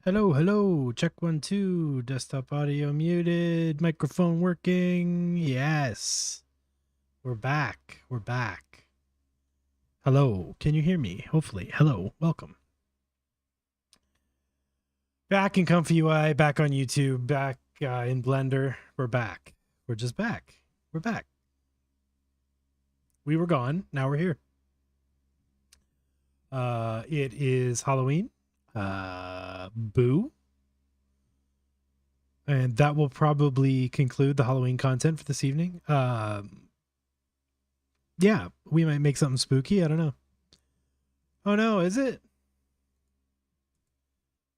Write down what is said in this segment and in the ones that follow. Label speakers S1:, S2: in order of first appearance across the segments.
S1: Hello, hello. Check 1, 2. Desktop audio muted. Microphone working. Yes. We're back. We're back. Hello. Can you hear me? Hopefully. Hello. Welcome. Back in ComfyUI, back on YouTube, back in Blender. We're back. We're just back. We're back. We were gone. Now we're here. It is Halloween. Boo. And that will probably conclude the Halloween content for this evening. Yeah, we might make something spooky. I don't know. Oh no, is it?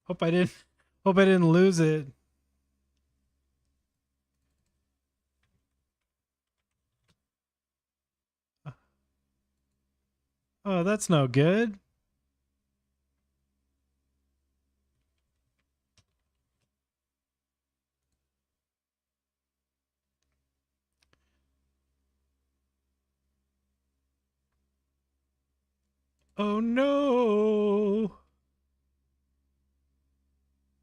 S1: Hope I didn't lose it. Oh, that's no good. Oh no.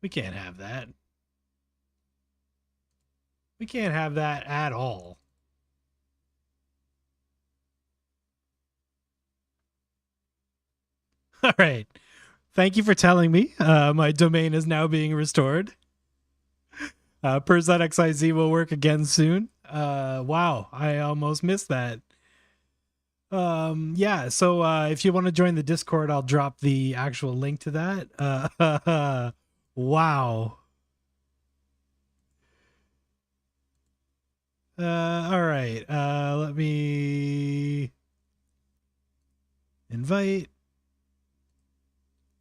S1: We can't have that. We can't have that at all. All right. Thank you for telling me. My domain is now being restored. Purz.xiz will work again soon. Wow, I almost missed that. Yeah, so if you want to join the Discord, I'll drop the actual link to that. Wow. All right. Let me invite.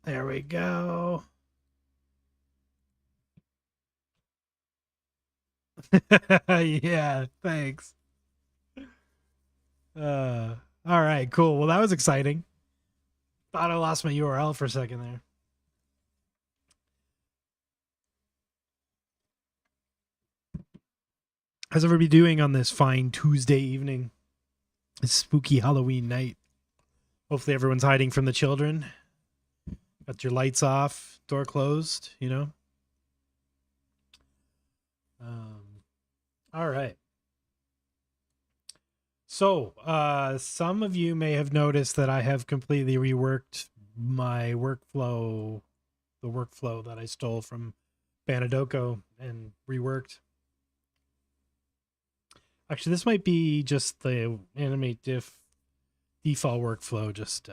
S1: There we go. Yeah, thanks. All right, cool. Well, that was exciting. Thought I lost my URL for a second there. How's everybody doing on this fine Tuesday evening? This spooky Halloween night. Hopefully everyone's hiding from the children. Got your lights off, door closed, you know? All right. So, some of you may have noticed that I have completely reworked my workflow, the workflow that I stole from Banadoko and reworked. Actually, this might be just the AnimateDiff default workflow, just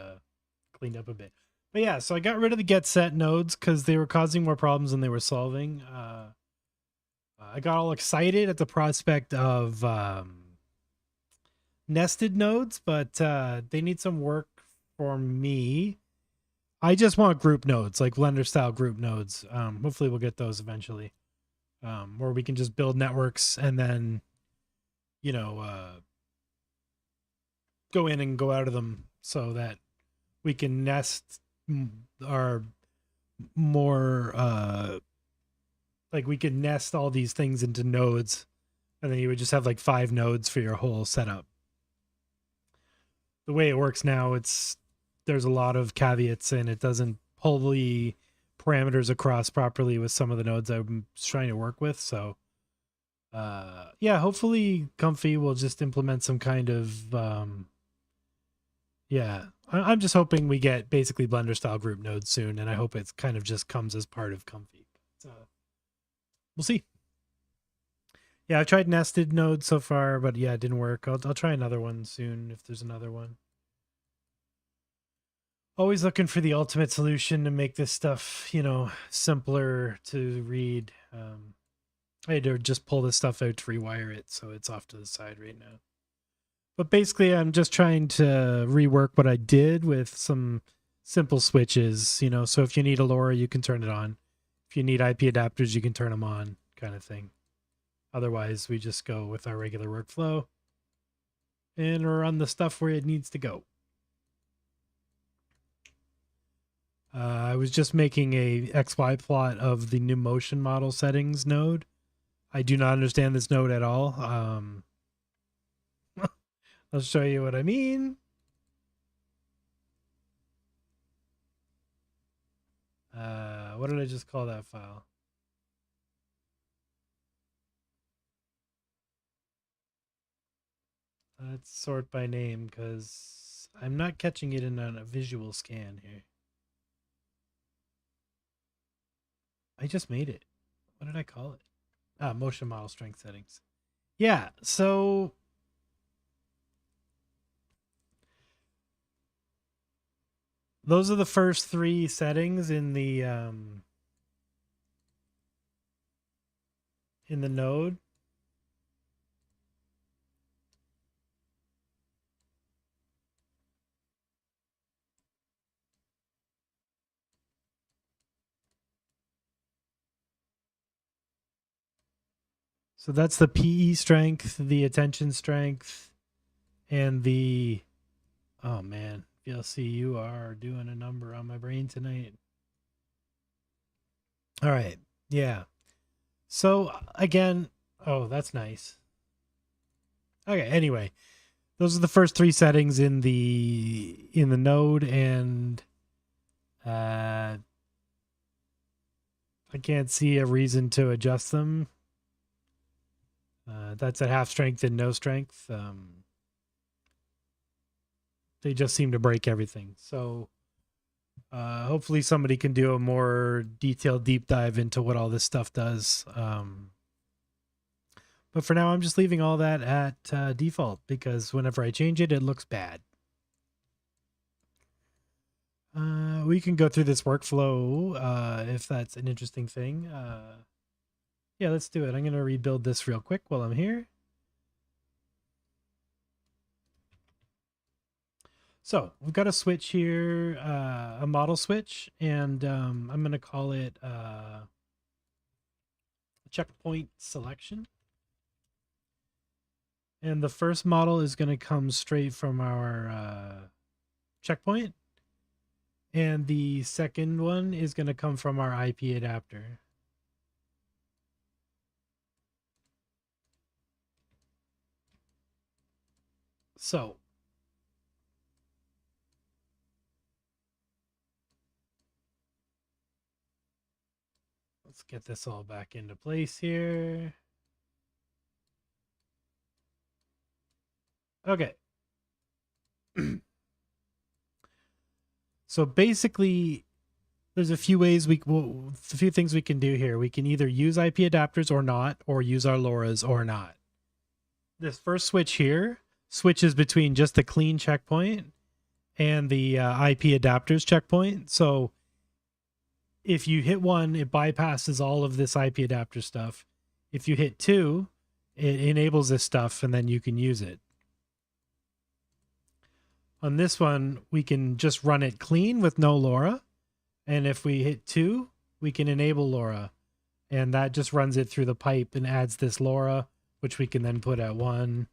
S1: cleaned up a bit. But yeah, so I got rid of the get set nodes because they were causing more problems than they were solving. I got all excited at the prospect of nested nodes, but they need some work for me. I just want group nodes, like Blender style group nodes. Hopefully we'll get those eventually, where we can just build networks and then, you know, go in and go out of them so that we can nest our more like we can nest all these things into nodes, and then you would just have like 5 nodes for your whole setup. The way it works now, there's a lot of caveats and it doesn't pull the parameters across properly with some of the nodes I'm trying to work with. So yeah, hopefully Comfy will just implement some kind of yeah, I'm just hoping we get basically Blender style group nodes soon, and I hope it kind of just comes as part of Comfy. We'll see. Yeah, I've tried nested nodes so far, but yeah, it didn't work. I'll try another one soon if there's another one. Always looking for the ultimate solution to make this stuff, you know, simpler to read. I had to just pull this stuff out to rewire it, so it's off to the side right now. But basically, I'm just trying to rework what I did with some simple switches, you know. So if you need a LoRA, you can turn it on. If you need IP adapters, you can turn them on, kind of thing. Otherwise, we just go with our regular workflow and run the stuff where it needs to go. I was just making a XY plot of the new motion model settings node. I do not understand this node at all. I'll show you what I mean. What did I just call that file? Let's sort by name because I'm not catching it in a visual scan here. I just made it. What did I call it? Motion model strength settings. Yeah, so those are the first 3 settings in the node. So that's the PE strength, the attention strength, and the, oh man, VLC, you are doing a number on my brain tonight. All right. Yeah. So again, oh, that's nice. Okay. Anyway, those are the first 3 settings in the node, and I can't see a reason to adjust them. That's at half strength and no strength. They just seem to break everything. So hopefully somebody can do a more detailed deep dive into what all this stuff does. But for now, I'm just leaving all that at default because whenever I change it, it looks bad. We can go through this workflow if that's an interesting thing. Yeah, let's do it. I'm going to rebuild this real quick while I'm here. So we've got a switch here, a model switch, and I'm going to call it checkpoint selection. And the first model is going to come straight from our checkpoint. And the second one is going to come from our IP adapter. So let's get this all back into place here. Okay. So basically, there's a few ways a few things we can do here. We can either use IP adapters or not, or use our LoRAs or not. This first switch here switches between just the clean checkpoint and the IP adapters checkpoint. So if you hit 1, it bypasses all of this IP adapter stuff. If you hit 2, it enables this stuff, and then you can use it. On this one, we can just run it clean with no LoRA. And if we hit 2, we can enable LoRA. And that just runs it through the pipe and adds this LoRA, which we can then put at 1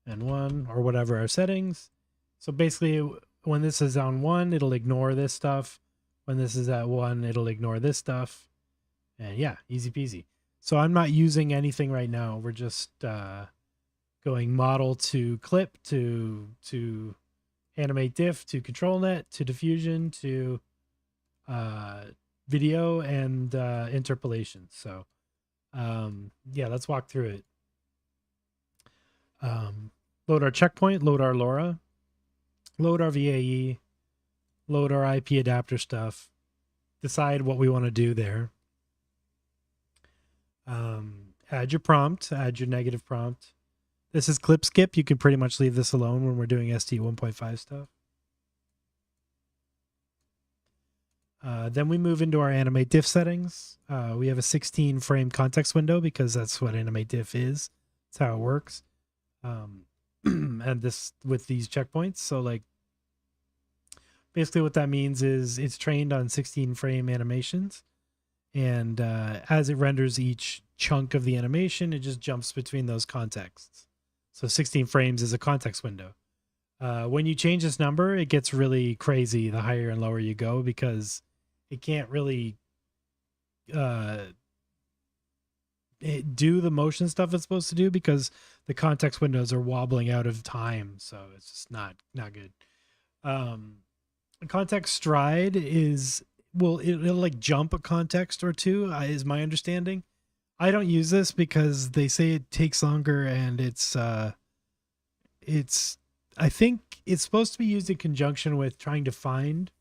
S1: and 1, or whatever our settings. So basically, when this is on 1, it'll ignore this stuff. When this is at 1, it'll ignore this stuff. And yeah, easy peasy. So I'm not using anything right now. We're just going model to clip to AnimateDiff to ControlNet to diffusion to video and interpolation. So yeah, let's walk through it. Load our checkpoint, load our LoRA, load our VAE, load our IP adapter stuff, decide what we want to do there. Add your prompt, add your negative prompt. This is clip skip. You can pretty much leave this alone when we're doing ST 1.5 stuff. Then we move into our AnimateDiff settings. We have a 16 frame context window because that's what AnimateDiff is. That's how it works. And this with these checkpoints. So like basically what that means is it's trained on 16 frame animations. And as it renders each chunk of the animation, it just jumps between those contexts. So 16 frames is a context window. When you change this number, it gets really crazy the higher and lower you go because it can't really do the motion stuff it's supposed to do because the context windows are wobbling out of time. So it's just not good. Context stride is it'll like jump a context or two, is my understanding. I don't use this because they say it takes longer, and it's I think it's supposed to be used in conjunction with trying to find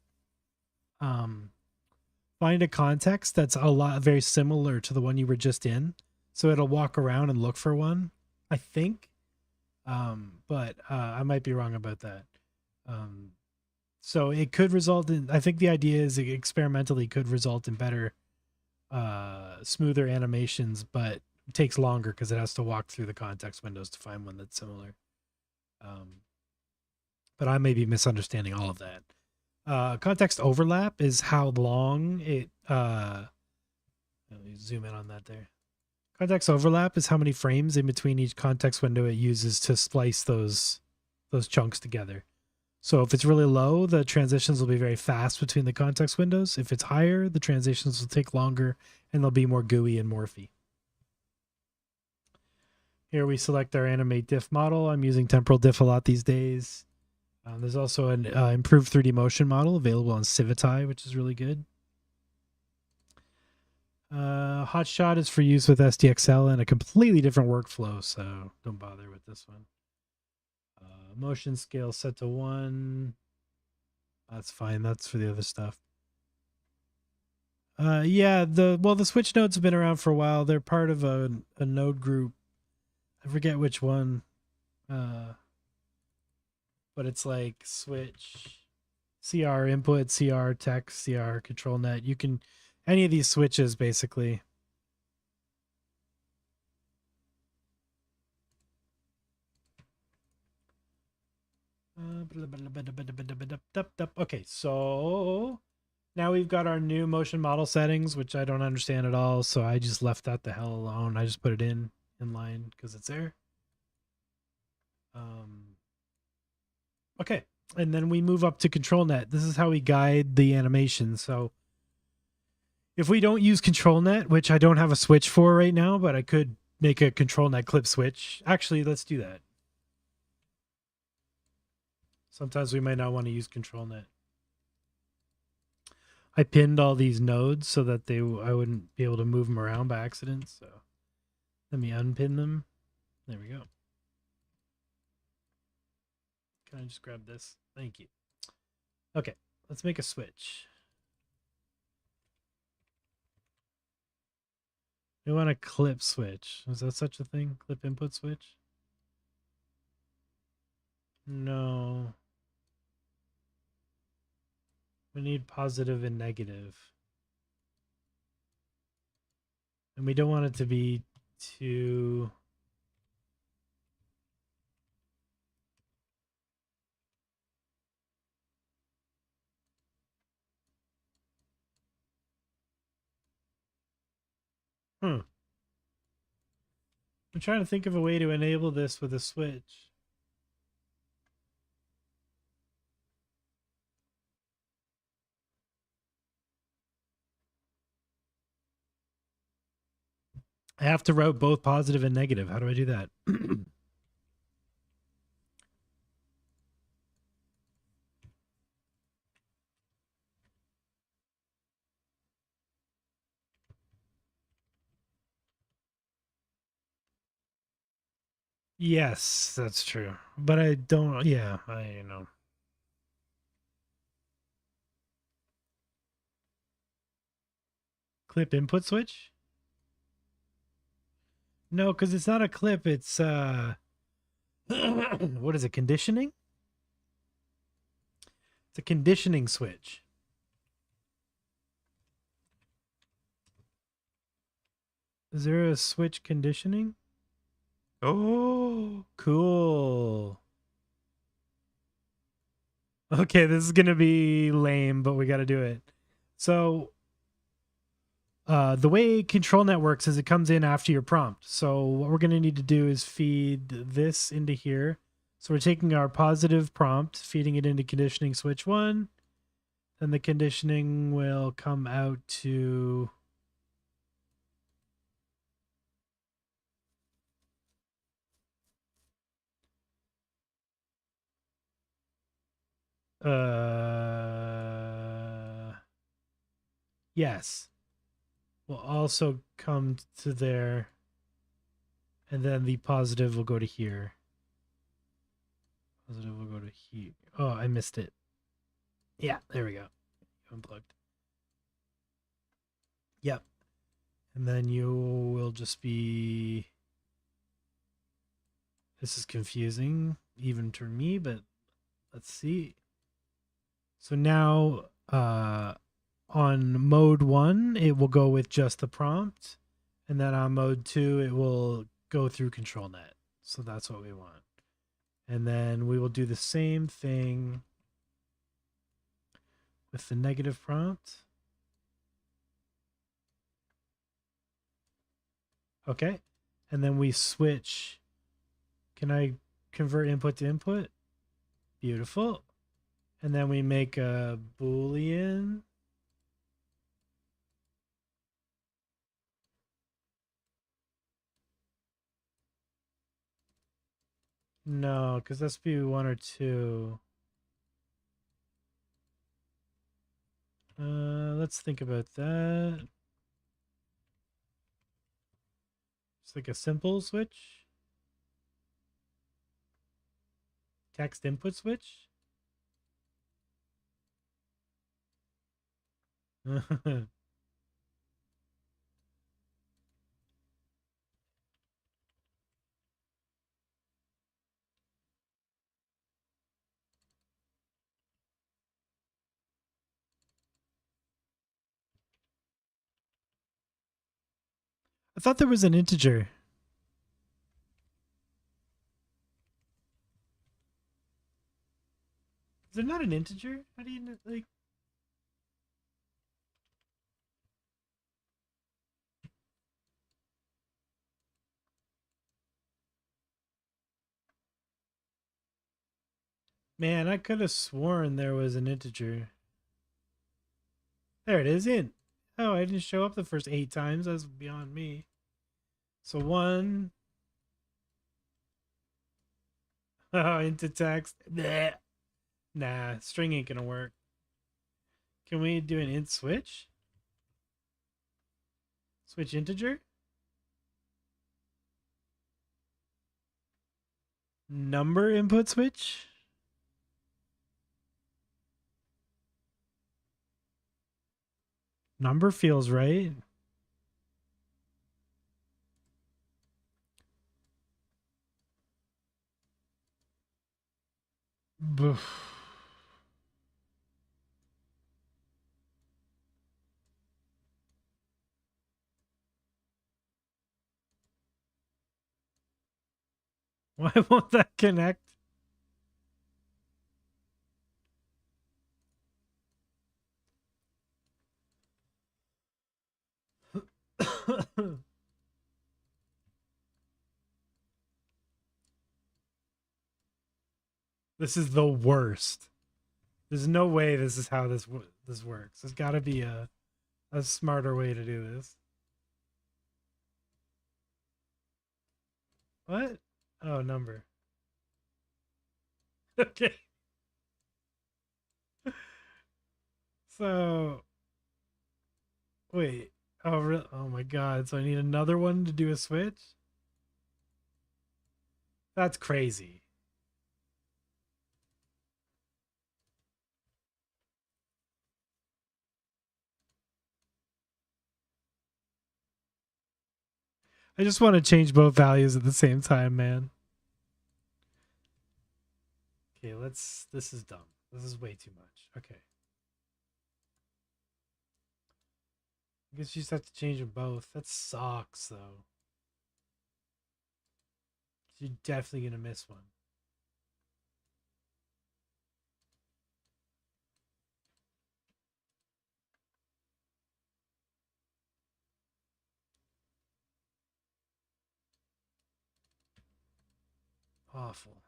S1: a context that's a lot very similar to the one you were just in. So it'll walk around and look for one, I think. But I might be wrong about that. So it could result in, I think the idea is it experimentally could result in better, smoother animations, but it takes longer because it has to walk through the context windows to find one that's similar. But I may be misunderstanding all of that. Context overlap is how long it, let me zoom in on that there. Context overlap is how many frames in between each context window it uses to splice those chunks together. So if it's really low, the transitions will be very fast between the context windows. If it's higher, the transitions will take longer and they'll be more gooey and morphy. Here we select our AnimateDiff model. I'm using temporal diff a lot these days. There's also an improved 3D motion model available on Civitai, which is really good. Hotshot is for use with SDXL and a completely different workflow, so don't bother with this one. Motion scale set to 1. That's fine. That's for the other stuff. Yeah, the switch nodes have been around for a while. They're part of a node group. I forget which one. But it's like switch, CR input, CR text, CR ControlNet. You can, any of these switches basically. Okay, so now we've got our new motion model settings, which I don't understand at all. So I just left that the hell alone. I just put it in line because it's there. Okay, and then we move up to ControlNet. This is how we guide the animation. So if we don't use ControlNet, which I don't have a switch for right now, but I could make a ControlNet clip switch. Actually, let's do that. Sometimes we might not want to use ControlNet. I pinned all these nodes so that I wouldn't be able to move them around by accident. So let me unpin them. There we go. Can I just grab this? Thank you. Okay, let's make a switch. We want a clip switch. Is that such a thing? Clip input switch? No. We need positive and negative. And we don't want it to be too... I'm trying to think of a way to enable this with a switch. I have to route both positive and negative. How do I do that? Yes, that's true. But I don't, yeah, I know. Clip input switch? No, because it's not a clip, it's what is it, conditioning? It's a conditioning switch. Is there a switch conditioning? Oh, cool. Okay, this is gonna be lame, but we got to do it. So the way ControlNet works is it comes in after your prompt. So what we're going to need to do is feed this into here. So we're taking our positive prompt, feeding it into conditioning switch 1. Then the conditioning will come out to... Yes. Will also come to there. And then the positive will go to here. Positive will go to here. Oh, I missed it. Yeah, there we go. Unplugged. Yep. And then you will just be... This is confusing, even to me, but let's see. So now on mode 1, it will go with just the prompt. And then on mode 2, it will go through ControlNet. So that's what we want. And then we will do the same thing with the negative prompt. Okay. And then we switch. Can I convert input to input? Beautiful. And then we make a Boolean. No, because that's be 1 or 2. Let's think about that. It's like a simple switch. Text input switch. I thought there was an integer. Is there not an integer? How do you like? Man, I could have sworn there was an integer. There it is, int. Oh, I didn't show up the first 8 times. That's beyond me. So 1. Into text. Bleh. Nah, string ain't gonna work. Can we do an int switch? Switch integer? Number input switch? Number feels right. Why won't that connect? This is the worst. There's no way this is how this works. There's got to be a smarter way to do this. What? Oh, number. Okay. So, wait. Oh, really? Oh my God. So I need another one to do a switch? That's crazy. I just want to change both values at the same time, man. Okay, this is dumb. This is way too much. Okay. I guess you just have to change them both. That sucks, though. You're definitely going to miss one. Awful.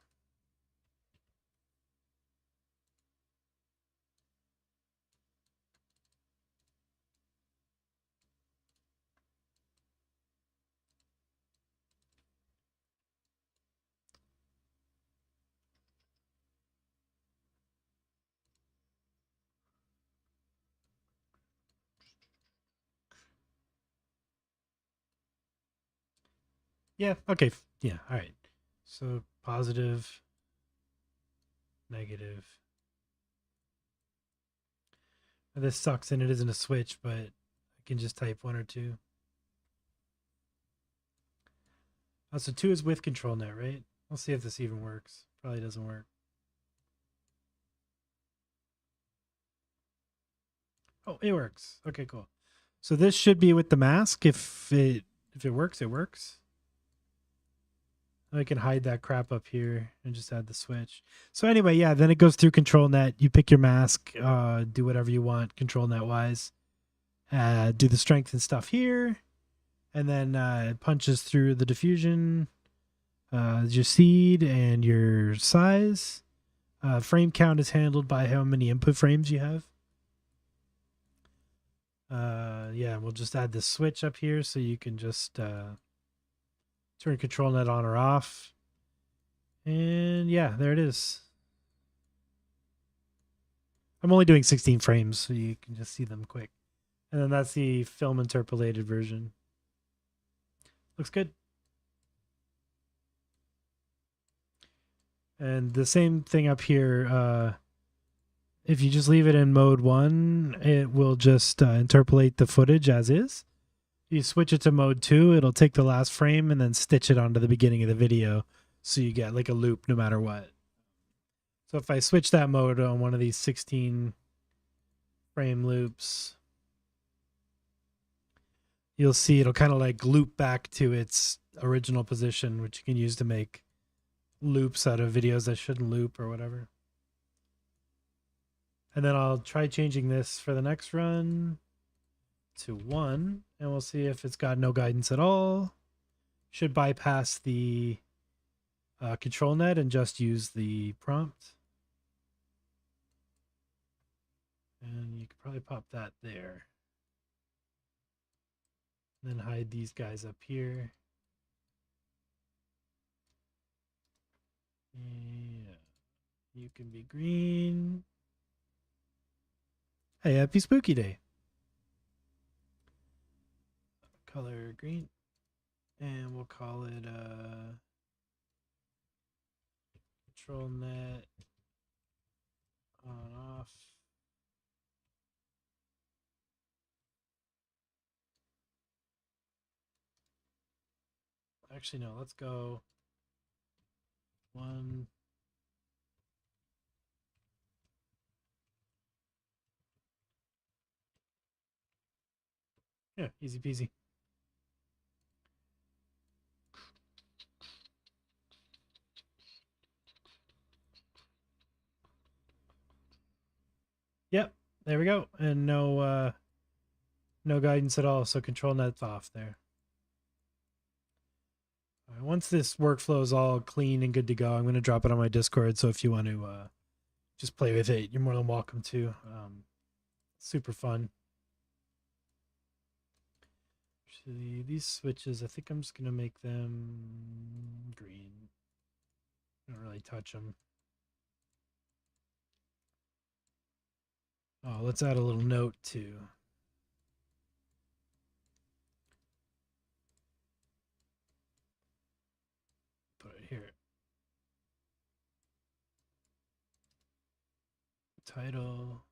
S1: Yeah. Okay. Yeah. All right. So positive, negative. This sucks and it isn't a switch, but I can just type 1 or 2. Oh, so 2 is with ControlNet, right? Let's see if this even works. Probably doesn't work. Oh, it works. Okay, cool. So this should be with the mask. If it works, it works. I can hide that crap up here and just add the switch. So anyway, yeah, then it goes through ControlNet. You pick your mask, do whatever you want ControlNet wise. Do the strength and stuff here, and then it punches through the diffusion, your seed and your size. Frame count is handled by how many input frames you have. Yeah, we'll just add this switch up here so you can just turn ControlNet on or off. And yeah, there it is. I'm only doing 16 frames so you can just see them quick. And then that's the film interpolated version. Looks good. And the same thing up here. If you just leave it in mode 1, it will just interpolate the footage as is. You switch it to mode 2, it'll take the last frame and then stitch it onto the beginning of the video. So you get like a loop no matter what. So if I switch that mode on one of these 16 frame loops, you'll see it'll kind of like loop back to its original position, which you can use to make loops out of videos that shouldn't loop or whatever. And then I'll try changing this for the next run to 1, and we'll see if it's got no guidance at all. Should bypass the ControlNet and just use the prompt. And you could probably pop that there. And then hide these guys up here. Yeah. You can be green. Hey, happy spooky day. Color green. And we'll call it ControlNet on off. Actually, no, let's go 1. Yeah, easy peasy. Yep, there we go. And no guidance at all, so ControlNet's off there. Once this workflow is all clean and good to go, I'm going to drop it on my Discord. So if you want to just play with it, you're more than welcome to. Super fun. Actually, these switches, I think I'm just going to make them green. I don't really touch them. Oh, let's add a little note too. Put it here. Title.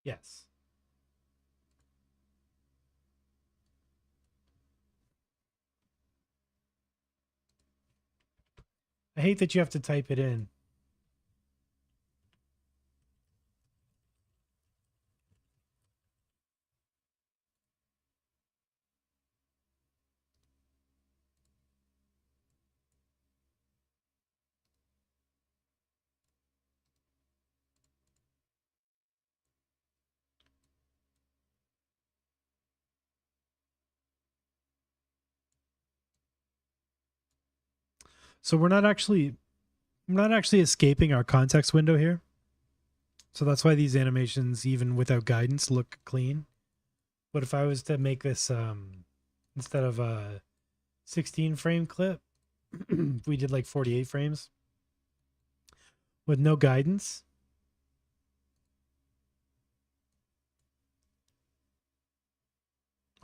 S1: Yes. I hate that you have to type it in. So we're not actually escaping our context window here. So that's why these animations, even without guidance, look clean. But if I was to make this instead of a 16 frame clip, we did like 48 frames with no guidance.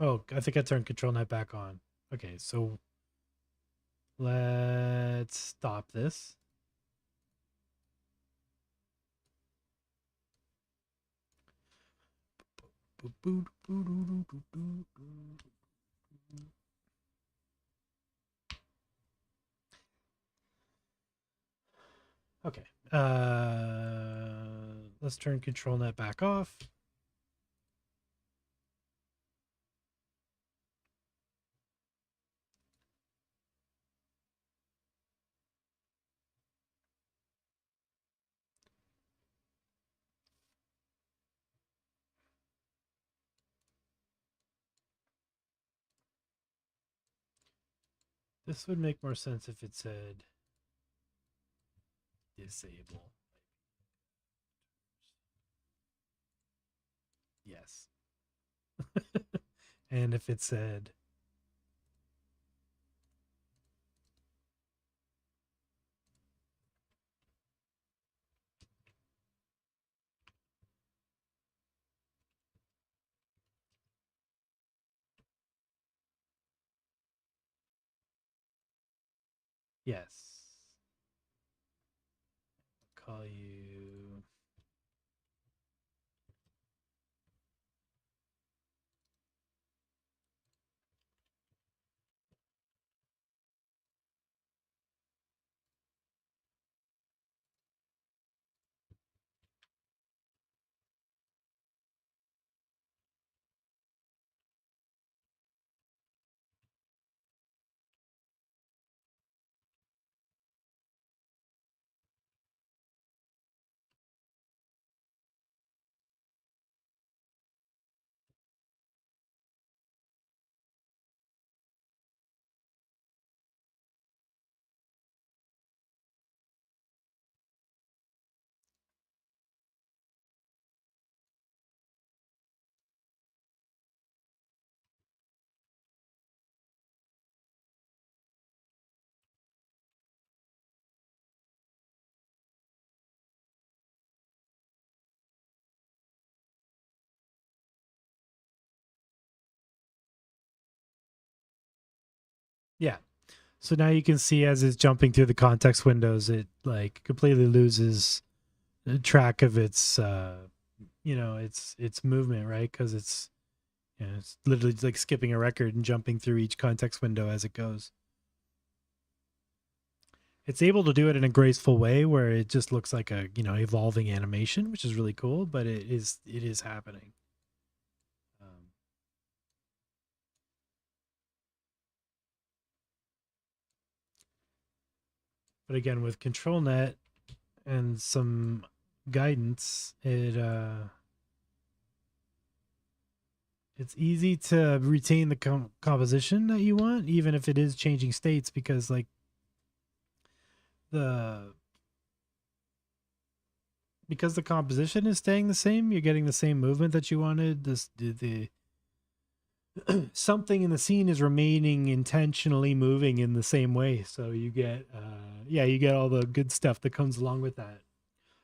S1: Oh, I think I turned ControlNet back on. Okay, so let's stop this. Okay. Let's turn ControlNet back off. This would make more sense if it said disable. Yes. And if it said yes, call you yeah. So now you can see as it's jumping through the context windows, it like completely loses track of its its movement, right? Because it's it's literally like skipping a record and jumping through each context window as it goes. It's able to do it in a graceful way where it just looks like a evolving animation, which is really cool. But it is happening. But again, with ControlNet and some guidance, it's easy to retain the composition that you want, even if it is changing states, because like because the composition is staying the same, you're getting the same movement that you wanted. The something in the scene is remaining intentionally moving in the same way, so you get you get all the good stuff that comes along with that.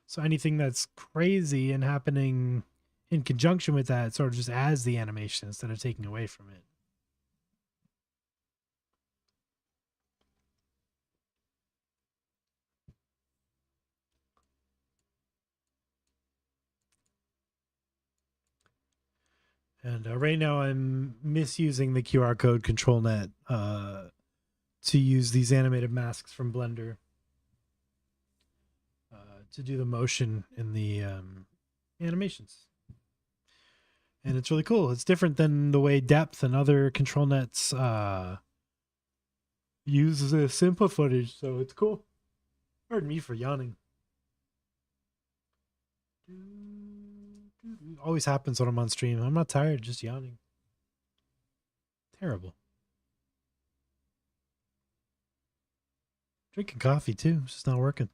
S1: So anything that's crazy and happening in conjunction with that sort of just adds the animation instead of taking away from it. And right now I'm misusing the QR code ControlNet to use these animated masks from Blender to do the motion in the animations. And it's really cool. It's different than the way depth and other ControlNets use the simple footage, so it's cool. Pardon me for yawning. Always happens when I'm on stream. I'm not tired, just yawning. Terrible. Drinking coffee too. It's just not working.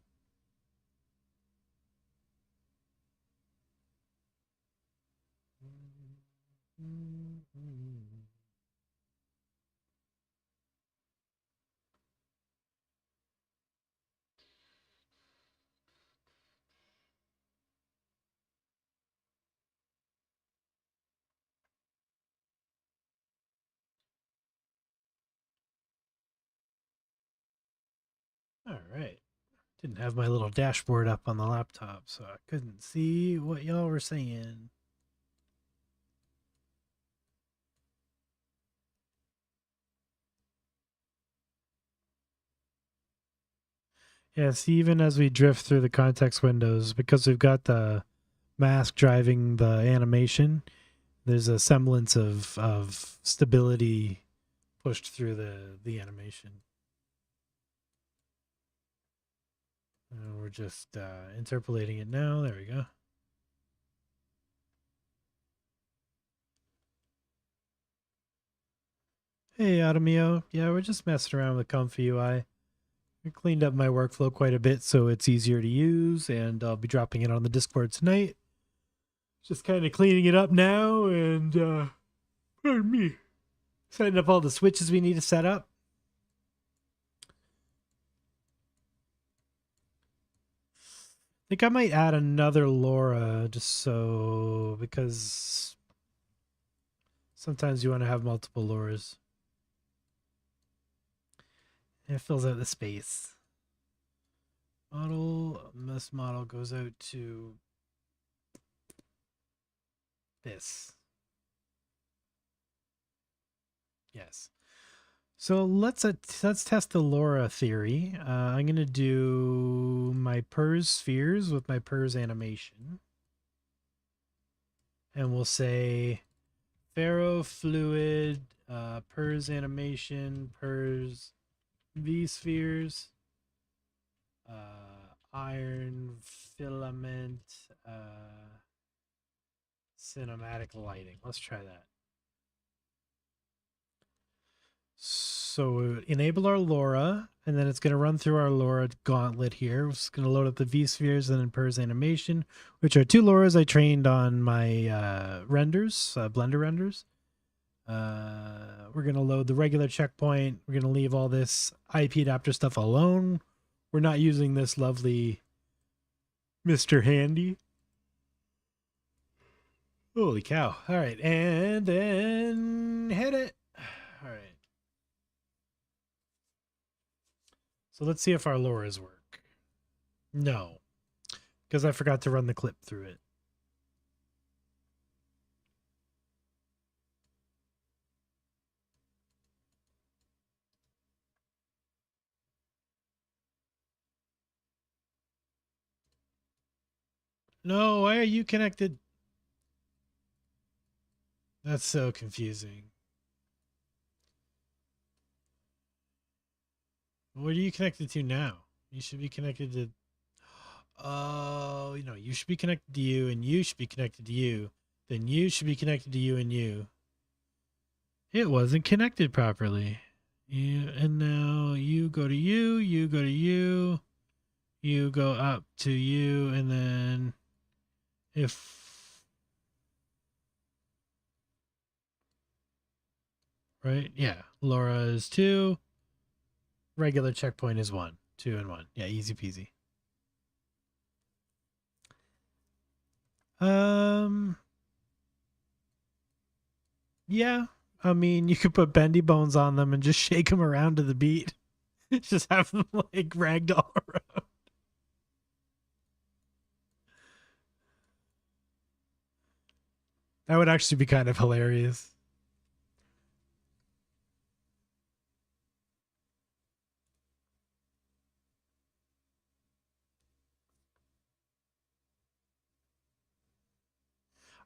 S1: All right. Didn't have my little dashboard up on the laptop, so I couldn't see what y'all were saying. Yes, even as we drift through the context windows, because we've got the mask driving the animation, there's a semblance of stability pushed through the animation. And we're just interpolating it now. There we go. Hey, Automio. Yeah, we're just messing around with ComfyUI. I cleaned up my workflow quite a bit so it's easier to use, and I'll be dropping it on the Discord tonight. Just kind of cleaning it up now and, pardon me, setting up all the switches we need to set up. I think I might add another LoRA just so, because sometimes you want to have multiple LoRAs. It fills out the space. Model, this model goes out to this. Yes. So let's test the LoRA theory. I'm going to do my Purz spheres with my Purz animation. And we'll say ferrofluid, Purz animation, Purz V spheres, iron filament, cinematic lighting. Let's try that. So enable our LoRA, and then it's going to run through our LoRA gauntlet here. It's going to load up the V spheres and then Purz animation, which are two LoRAs I trained on my renders, Blender renders. We're going to load the regular checkpoint. We're going to leave all this IP adapter stuff alone. We're not using this lovely Mr. Handy. Holy cow. All right. And then hit it. All right. So let's see if our LoRAs work. No, because I forgot to run the clip through it. No, why are you connected? That's so confusing. What are you connected to now? You should be connected to... Oh, you should be connected to you, and you should be connected to you. Then you should be connected to you and you. It wasn't connected properly. And now you go to you go to you go up to you, and then if... Right? Yeah. LoRA is 2. Regular checkpoint is 1. 2 and 1. Yeah, easy peasy. Yeah. I mean, you could put bendy bones on them and just shake them around to the beat. Just have them like ragdoll around. That would actually be kind of hilarious.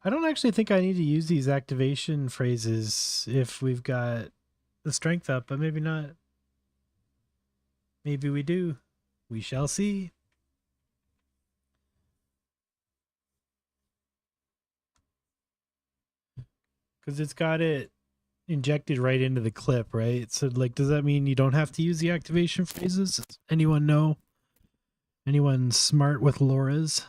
S1: I don't actually think I need to use these activation phrases if we've got the strength up, but maybe not. Maybe we do. We shall see. Because it's got it injected right into the clip, right? So like, does that mean you don't have to use the activation phrases? Does anyone know? Anyone smart with LoRAs?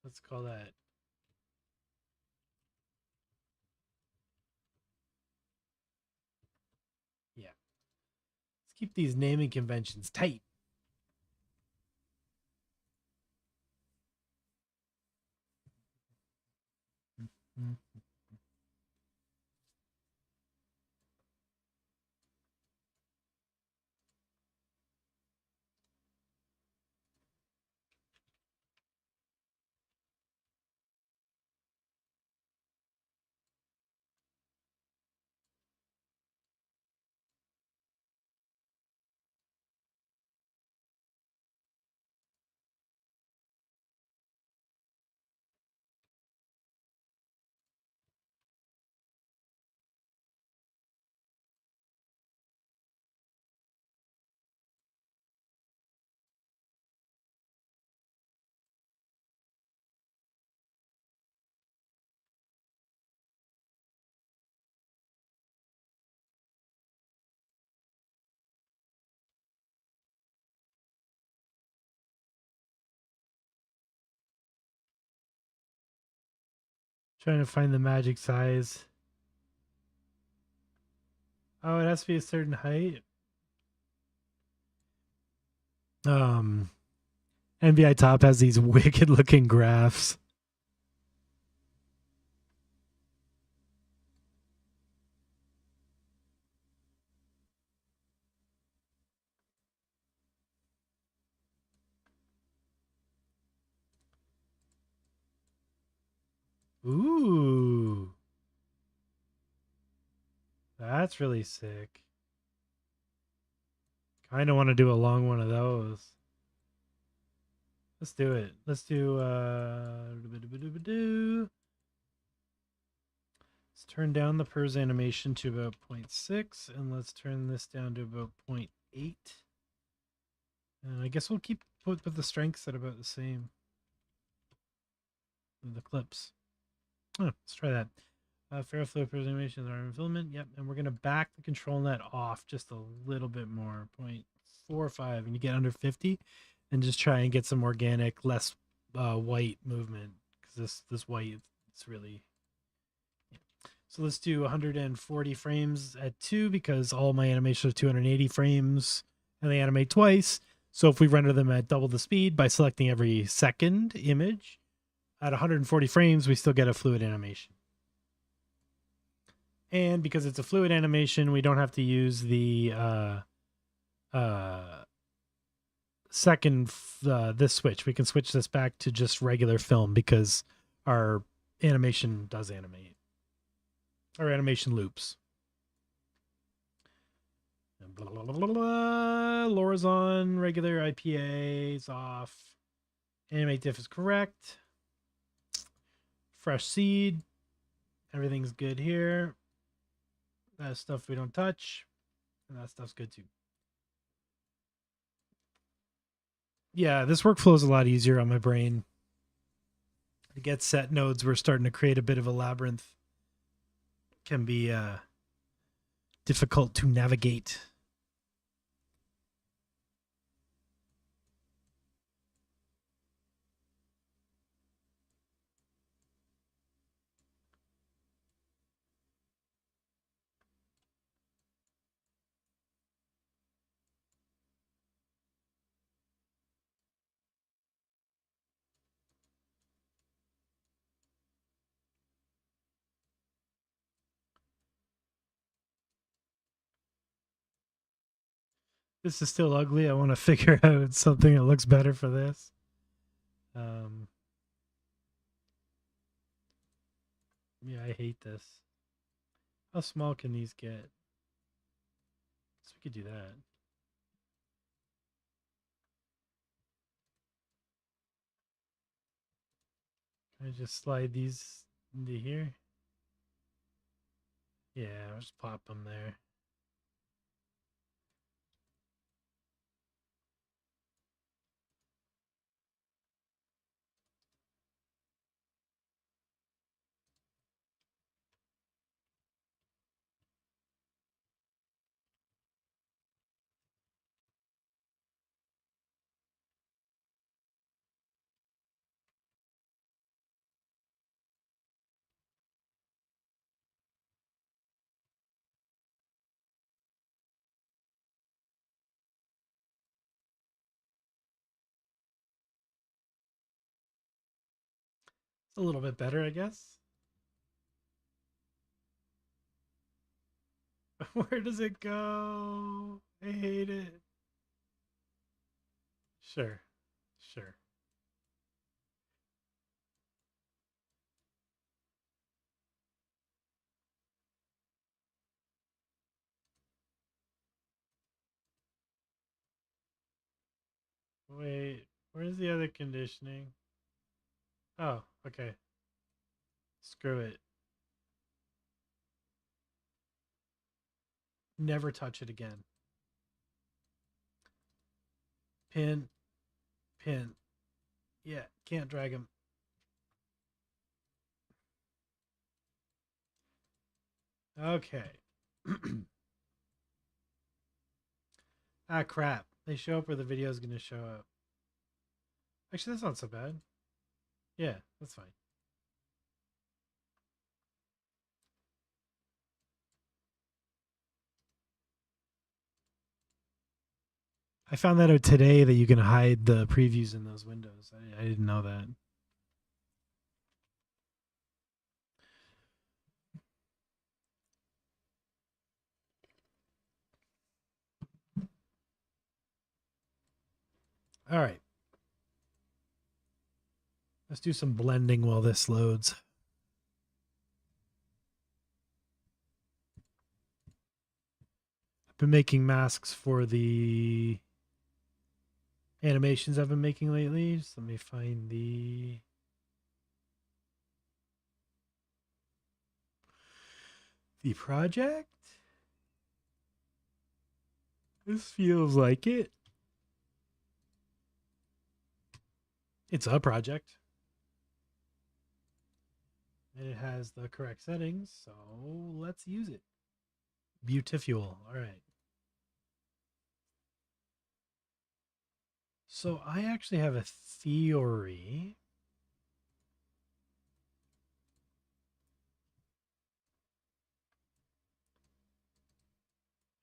S1: Let's call that. Yeah. Let's keep these naming conventions tight. Trying to find the magic size. Oh, it has to be a certain height. NVI Top has these wicked looking graphs. Ooh. That's really sick. Kind of want to do a long one of those. Let's do it. Let's do let's turn down the Purz animation to about 0.6 and let's turn this down to about 0.8. And I guess we'll keep put the strengths at about the same. The clips. Oh, let's try that. Fairflow Purz animations are in filament. Yep, and we're gonna back the control net off just a little bit more, 0.45, and you get under 50, and just try and get some organic, less white movement because this white it's really. Yeah. So let's do 140 frames at 2 because all my animations are 280 frames and they animate twice. So if we render them at double the speed by selecting every second image at 140 frames, we still get a fluid animation. And because it's a fluid animation, we don't have to use the this switch. We can switch this back to just regular film because our animation does animate. Our animation loops. Blah, blah, blah, blah, blah. LoRA's on, regular IPA is off. AnimateDiff is correct. Fresh seed. Everything's good here. That stuff we don't touch. And that stuff's good too. Yeah, this workflow is a lot easier on my brain. To get set nodes, we're starting to create a bit of a labyrinth. Can be difficult to navigate. This is still ugly. I want to figure out something that looks better for this. Yeah, I hate this. How small can these get? So we could do that. Can I just slide these into here? Yeah, I'll just pop them there. It's a little bit better, I guess. Where does it go? I hate it. Sure. Sure. Wait, where's the other conditioning? Oh, okay. Screw it. Never touch it again. Pin. Pin. Yeah, can't drag him. Okay. Ah, crap. They show up where the video is going to show up. Actually, that's not so bad. Yeah, that's fine. I found that out today that you can hide the previews in those windows. I didn't know that. All right. Let's do some blending while this loads. I've been making masks for the animations I've been making lately. Just let me find the project. This feels like it. It's a project. And it has the correct settings, so let's use it. Beautiful. All right. So I actually have a theory.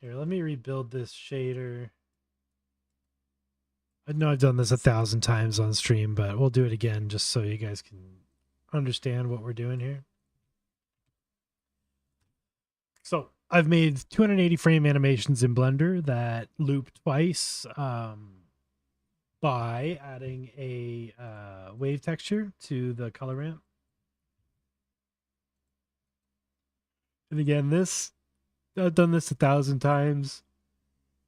S1: Here, let me rebuild this shader. I know I've done this 1,000 times on stream, but we'll do it again just so you guys can understand what we're doing here. So I've made 280 frame animations in Blender that loop twice by adding a wave texture to the color ramp. And again, I've done this 1,000 times.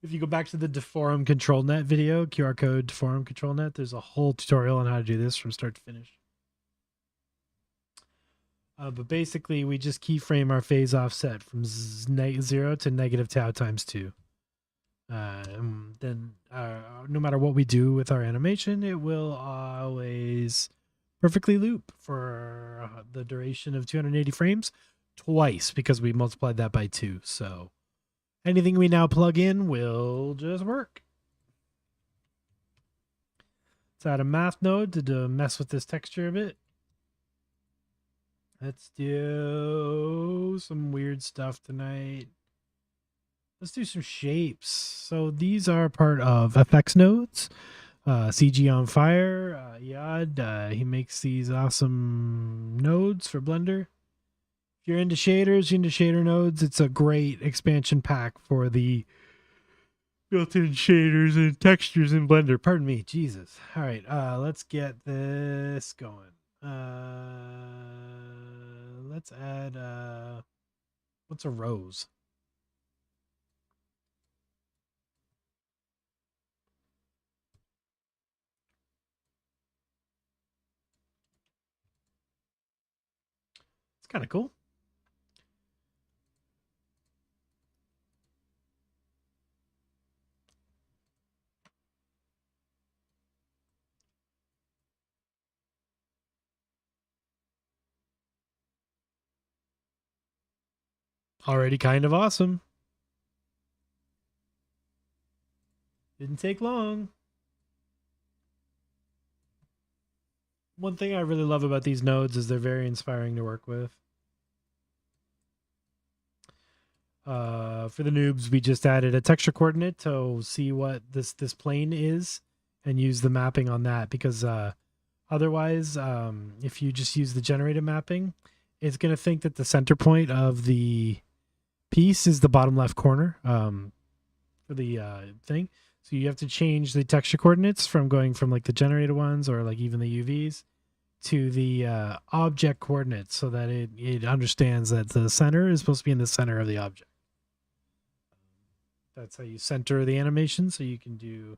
S1: If you go back to the Deforum ControlNet video, QR Code Deforum ControlNet, there's a whole tutorial on how to do this from start to finish. But basically, we just keyframe our phase offset from 0 to negative tau times 2. Then no matter what we do with our animation, it will always perfectly loop for the duration of 280 frames twice because we multiplied that by 2. So anything we now plug in will just work. Let's add a math node to mess with this texture a bit. Let's do some weird stuff tonight. Let's do some shapes. So these are part of FX nodes. CG on Fire, Yad, he makes these awesome nodes for Blender. If you're into shaders, you're into shader nodes, it's a great expansion pack for the built-in shaders and textures in Blender. Pardon me, Jesus. All right, let's get this going. Let's add what's a rose? It's kind of cool. Already kind of awesome. Didn't take long. One thing I really love about these nodes is they're very inspiring to work with. For the noobs, we just added a texture coordinate to see what this plane is and use the mapping on that, because otherwise, if you just use the generated mapping, it's going to think that the center point of the piece is the bottom left corner for the thing. So you have to change the texture coordinates from going from like the generated ones or like even the UVs to the object coordinates, so that it understands that the center is supposed to be in the center of the object. That's how you center the animation, so you can do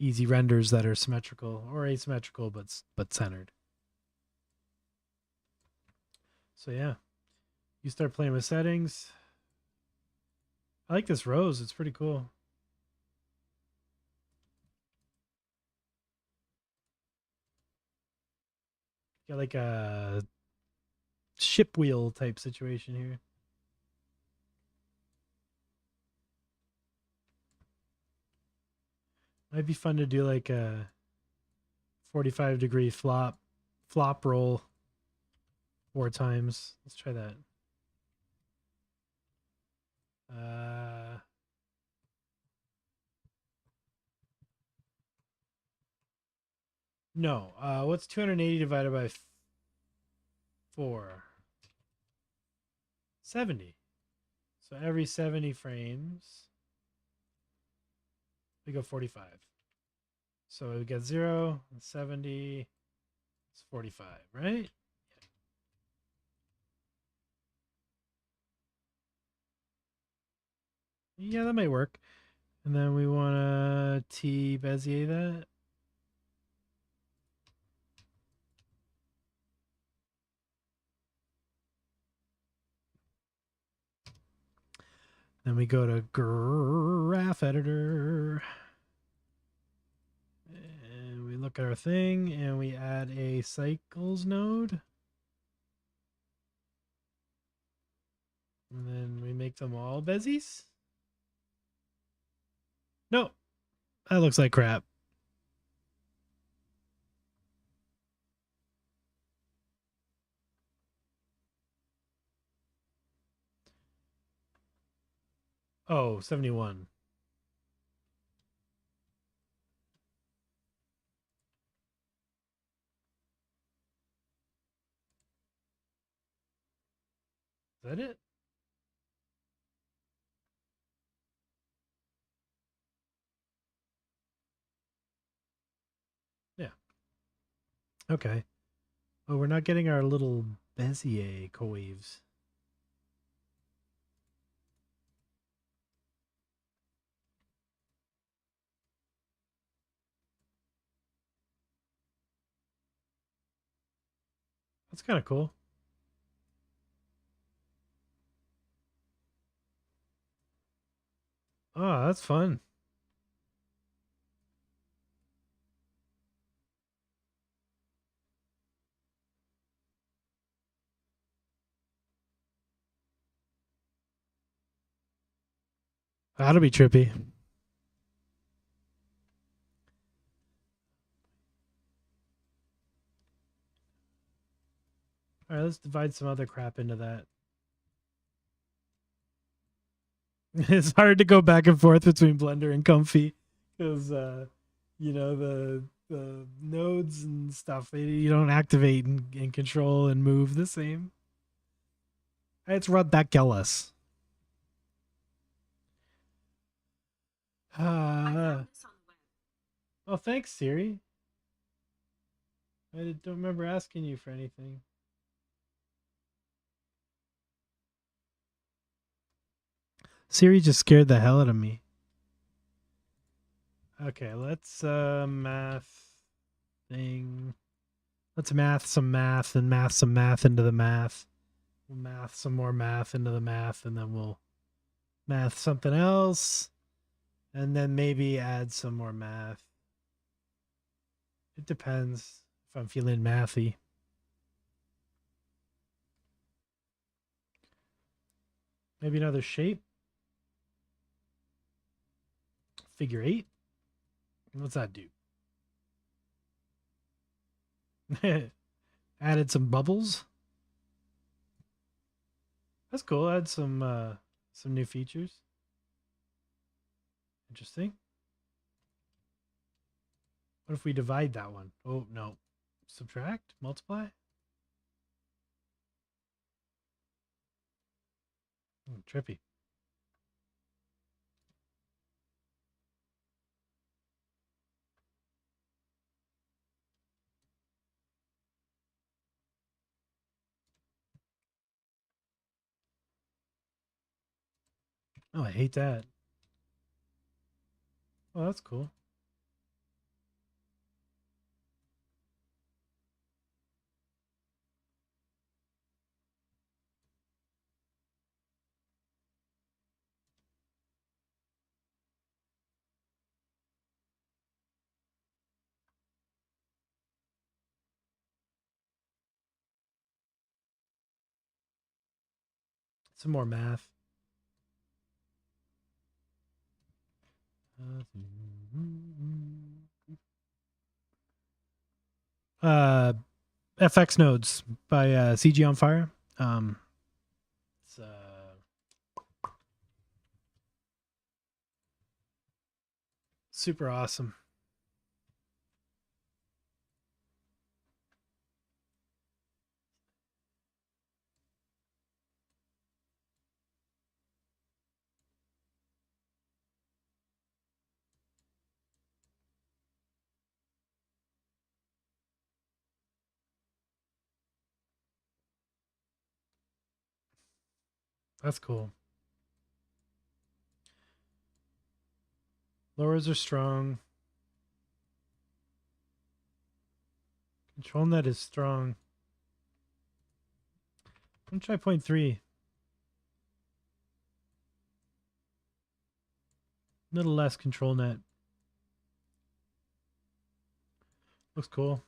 S1: easy renders that are symmetrical or asymmetrical but centered. So yeah, you start playing with settings. I like this rose. It's pretty cool. Got like a ship wheel type situation here. Might be fun to do like a 45-degree flop roll 4 times. Let's try that. No. What's 280 divided by 4? 70. So every 70 frames, we go 45. So we get 0, 70, it's 45, right? Yeah, that might work. And then we want to T Bezier that. Then we go to graph editor. And we look at our thing and we add a cycles node. And then we make them all bezies. No, that looks like crap. Oh, 71. Is that it? Yeah. Okay. Oh, we're not getting our little Bezier coaves. That's kind of cool. Oh, that's fun. That'll be trippy. All right, let's divide some other crap into that. It's hard to go back and forth between Blender and Comfy because, you know, the nodes and stuff, you don't activate and control and move the same. It's ridiculous. Oh, thanks, Siri. I don't remember asking you for anything. Siri just scared the hell out of me. Okay, let's math thing. Let's math some math and math some math into the math. We'll math some more math into the math, and then we'll math something else, and then maybe add some more math. It depends if I'm feeling mathy. Maybe another shape. Figure 8. What's that do? Added some bubbles. That's cool. Add some new features. Interesting. What if we divide that one? Oh, no. Subtract? Multiply? Trippy. Oh, I hate that. Oh, that's cool. Some more math. FX Nodes by CG on Fire. It's super awesome. That's cool. LoRAs are strong. ControlNet is strong. I'm gonna try 0.3. A little less ControlNet. Looks cool.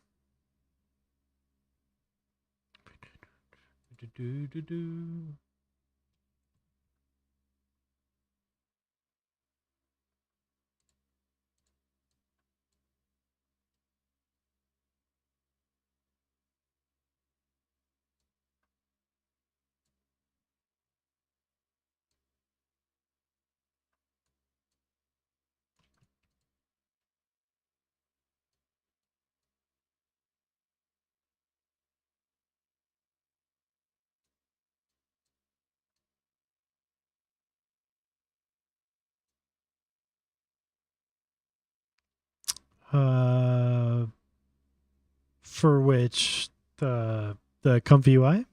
S1: For which the ComfyUI?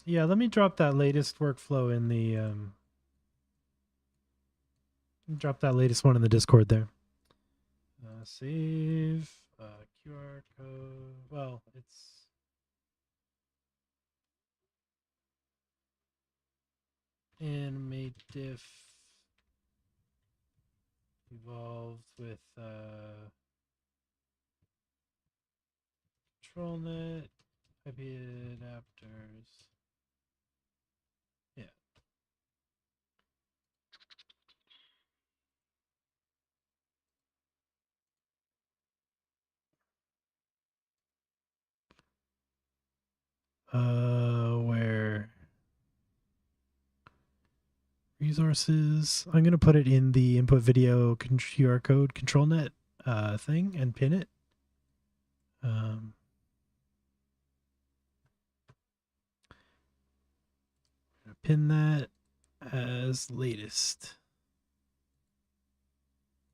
S1: Yeah, let me drop that latest workflow in the drop that latest one in the Discord there. Save QR code. Well, it's AnimateDiff-Evolved with ControlNet, IP adapters. Yeah. Where? Resources. I'm gonna put it in the input video QR code ControlNet thing and pin it. pin that as latest.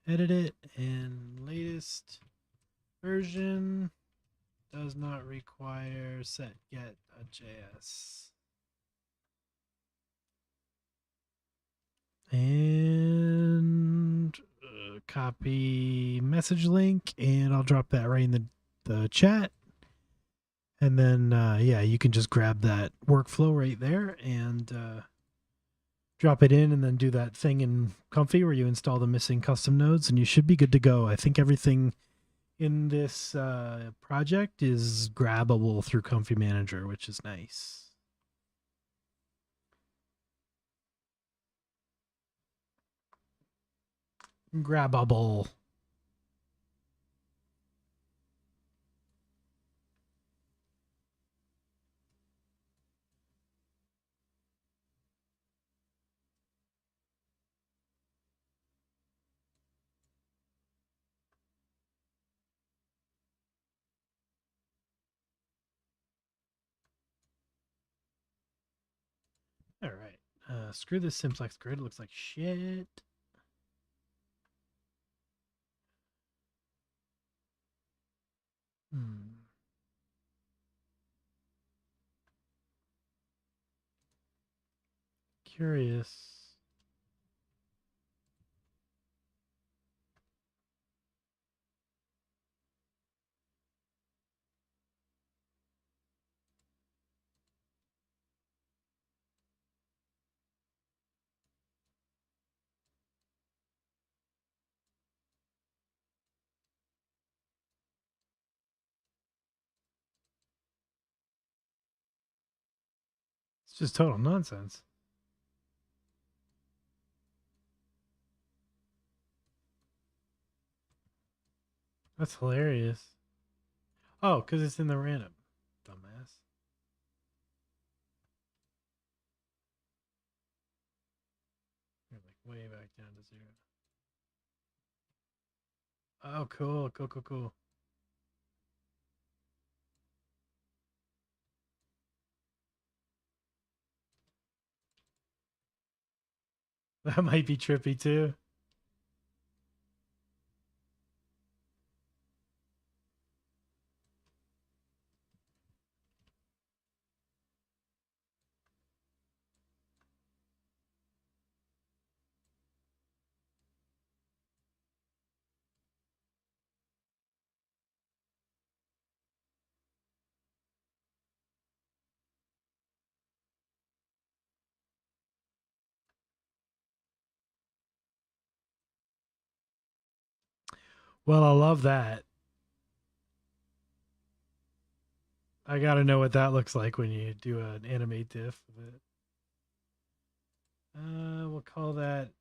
S1: Edit it, and latest version does not require set get a JS. And copy message link, and I'll drop that right in the chat. And then, yeah, you can just grab that workflow right there and drop it in, and then do that thing in Comfy where you install the missing custom nodes, and you should be good to go. I think everything in this project is grabbable through Comfy Manager, which is nice. Grabbable. All right. Screw this simplex grid. It looks like shit. Curious. It's just total nonsense. That's hilarious. Oh, because it's in the random. Dumbass. You're like way back down to 0. Oh, cool. Cool, cool, cool. That might be trippy too. Well, I love that. I got to know what that looks like when you do an animate diff of it. We'll call that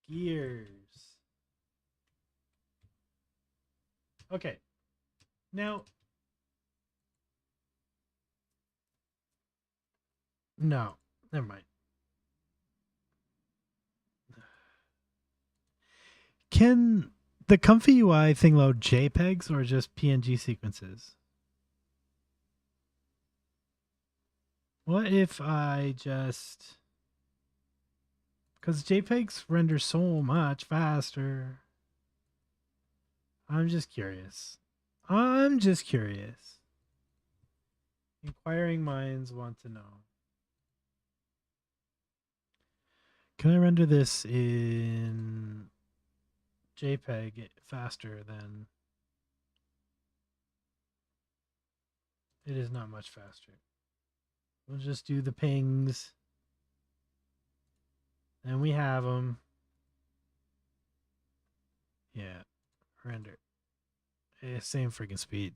S1: gears. Okay. Now, no, never mind. Can the ComfyUI thing load JPEGs or just PNG sequences? What if I just... Because JPEGs render so much faster. I'm just curious. I'm just curious. Inquiring minds want to know. Can I render this in JPEG faster than... It is not much faster. We'll just do the pings. And we have them. Yeah. Render. Same freaking speed.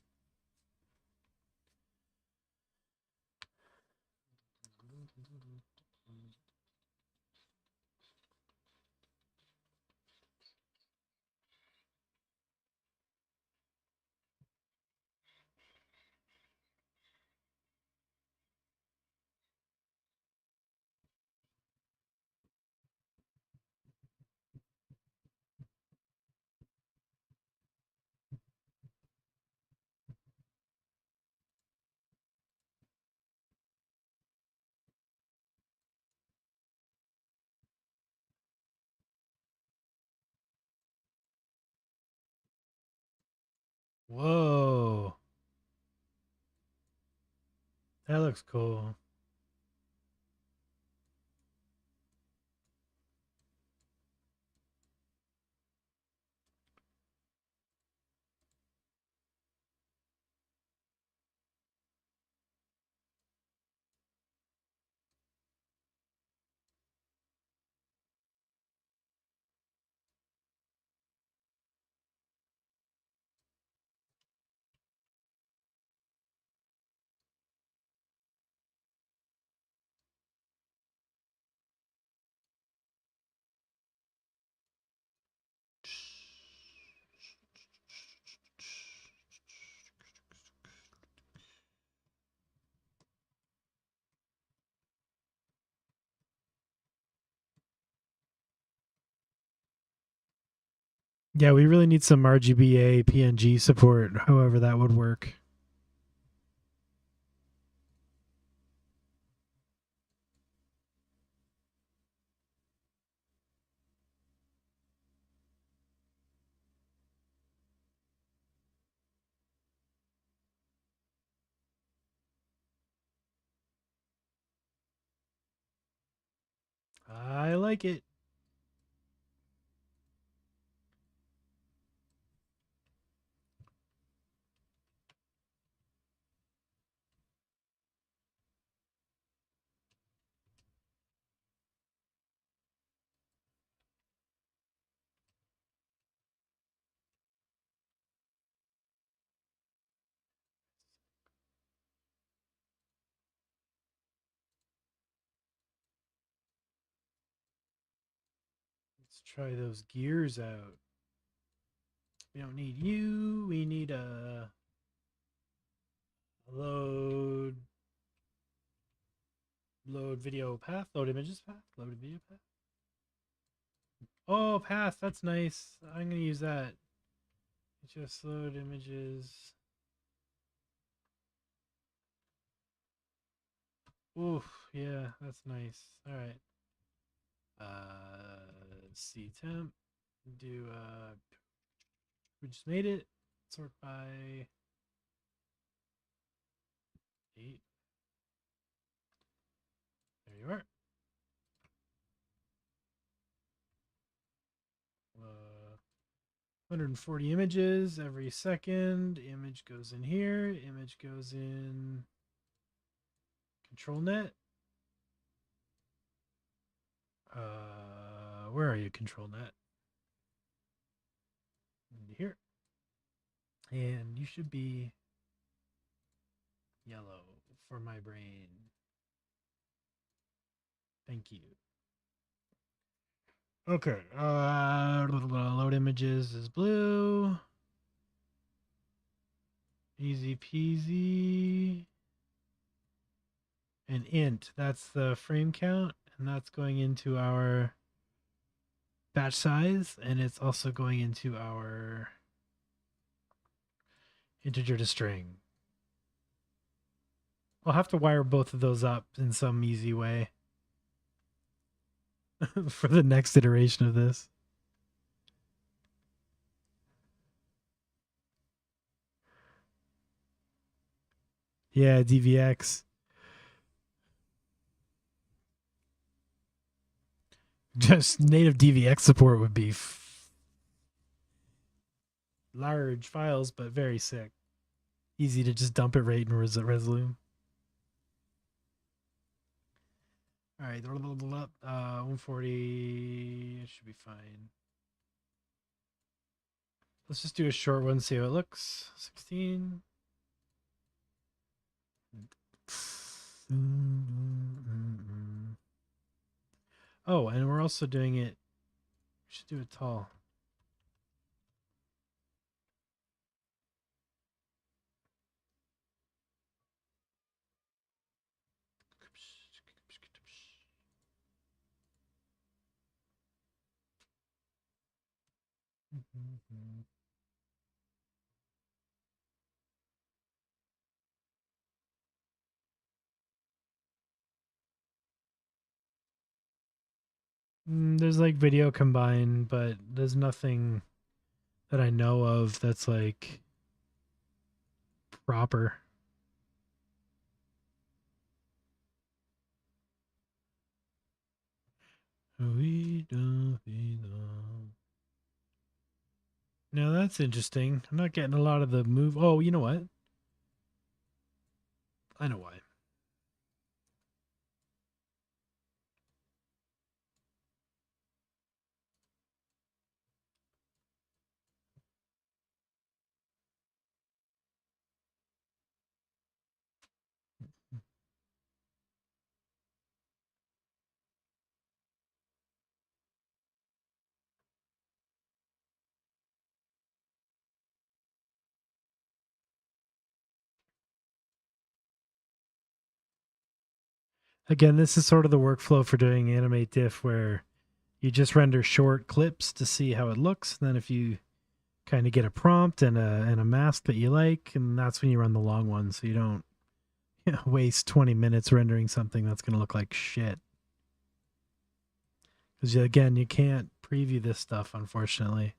S1: Whoa. That looks cool. Yeah, we really need some RGBA PNG support, however that would work. I like it. Let's try those gears out. We don't need you. We need a load video path, load images path, load video path. Oh, path. That's nice. I'm going to use that. Just load images. Oof. Yeah, that's nice. All right. C temp. Do we just made it. Sort by 8. There you are. 140 images every second. Image goes in here. Image goes in ControlNet. Where are you, ControlNet? Here. And you should be yellow for my brain. Thank you. Okay. Load images is blue. Easy peasy. And int, that's the frame count, and that's going into our batch size, and it's also going into our integer to string. I'll have to wire both of those up in some easy way for the next iteration of this. Yeah, DVX. Just native DVX support would be large files, but very sick. Easy to just dump it right in Resolume. All right, 140 should be fine. Let's just do a short one, see how it looks. 16. Oh, and we're also doing it. We should do it tall. There's like video combined, but there's nothing that I know of that's like proper. Now that's interesting. I'm not getting a lot of the move. Oh, you know what? I know why. Again, this is sort of the workflow for doing AnimateDiff where you just render short clips to see how it looks. And then if you kind of get a prompt and a mask that you like, and that's when you run the long one, so you don't waste 20 minutes rendering something that's going to look like shit. Because again, you can't preview this stuff, unfortunately,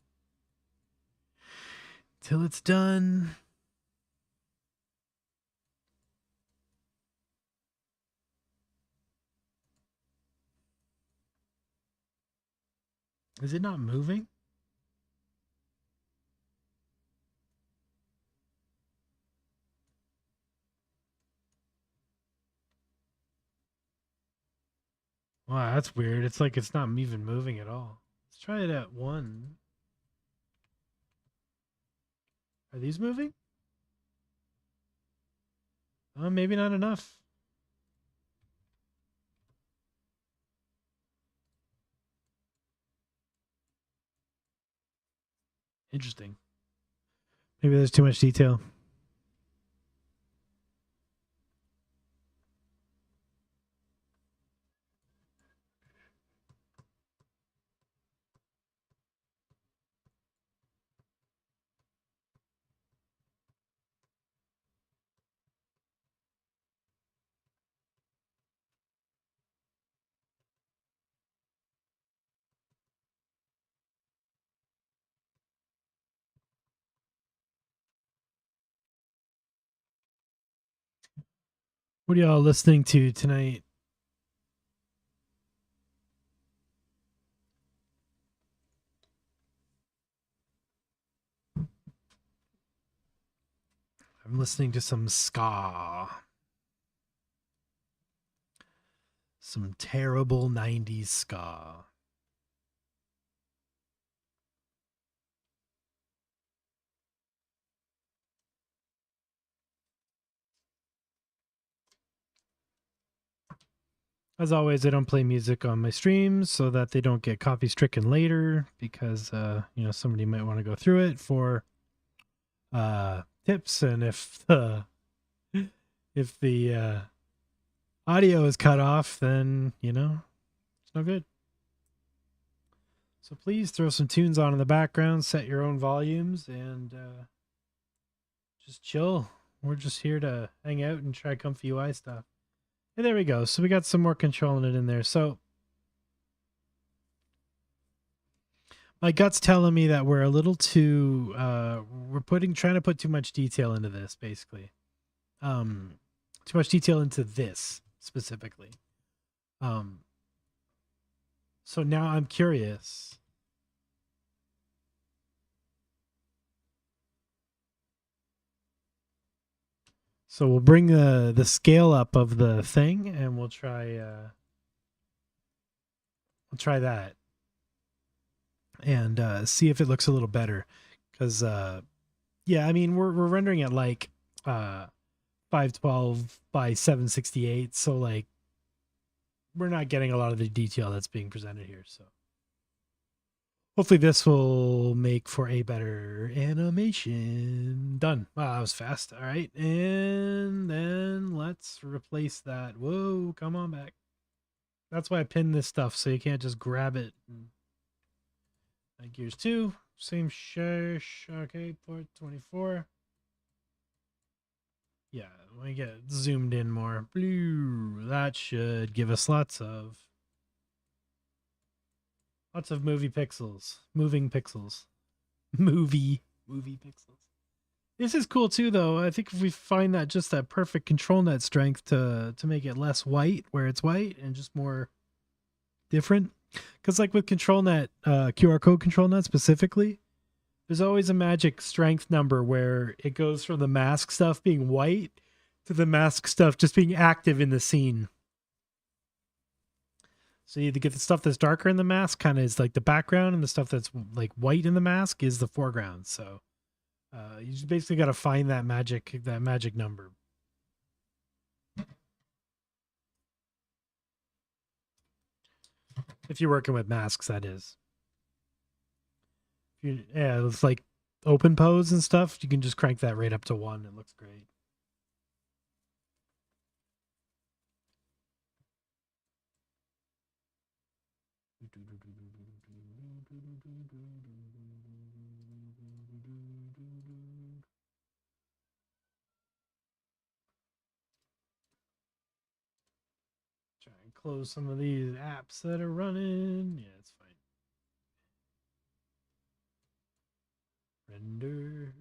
S1: till it's done. Is it not moving? Wow, that's weird. It's like it's not even moving at all. Let's try it at 1. Are these moving? Oh, maybe not enough. Interesting. Maybe there's too much detail. What are y'all listening to tonight? I'm listening to some ska. Some terrible 90s ska. As always, I don't play music on my streams so that they don't get copy stricken later because somebody might want to go through it for tips, and if the audio is cut off, then it's no good. So please throw some tunes on in the background, set your own volumes, and just chill. We're just here to hang out and try ComfyUI stuff. And there we go. So we got some more ControlNet in there. So my gut's telling me that we're a little too trying to put too much detail into this, basically. Too much detail into this specifically. So now I'm curious. So we'll bring the scale up of the thing, and we'll try that and see if it looks a little better. Because yeah, I mean we're rendering at like 512 by 768, so like we're not getting a lot of the detail that's being presented here. So hopefully this will make for a better animation. Done. Wow, that was fast. All right. And then let's replace that. Whoa, come on back. That's why I pinned this stuff, so you can't just grab it. Gears 2. Same shush. Okay, port 24. Yeah, let me get zoomed in more. Blue. That should give us lots of movie pixels. Moving pixels. Movie pixels. This is cool too, though. I think if we find that just that perfect control net strength to make it less white where it's white and just more different. Because like with ControlNet, QR Code ControlNet specifically, there's always a magic strength number where it goes from the mask stuff being white to the mask stuff just being active in the scene. So you get the stuff that's darker in the mask kind of is like the background, and the stuff that's like white in the mask is the foreground. So you just basically got to find that magic number. If you're working with masks, that is. Yeah, it's like open pose and stuff. You can just crank that right up to 1. It looks great. Try and close some of these apps that are running. Yeah, it's fine. Render.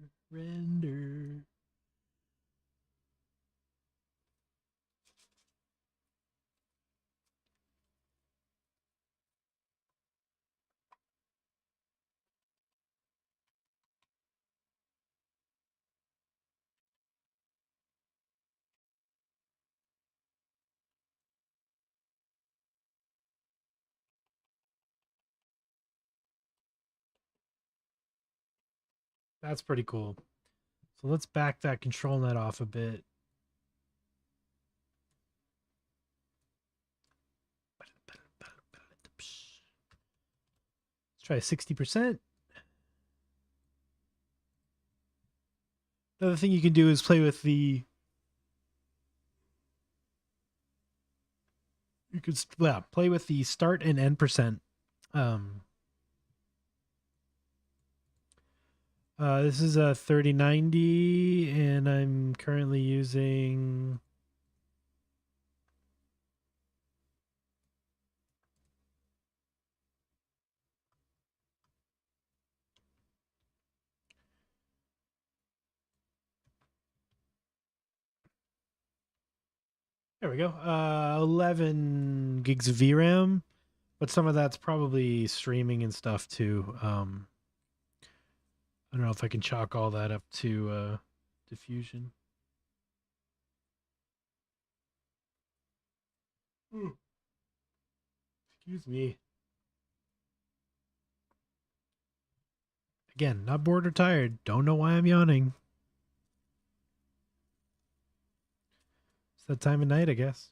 S1: That's pretty cool. So let's back that control net off a bit. Let's try 60%. Another thing you can do is play with the... You could play with the start and end percent. This is a 3090, and I'm currently using... There we go. 11 gigs of VRAM, but some of that's probably streaming and stuff too. I don't know if I can chalk all that up to diffusion. Excuse me. Again, not bored or tired. Don't know why I'm yawning. It's that time of night, I guess.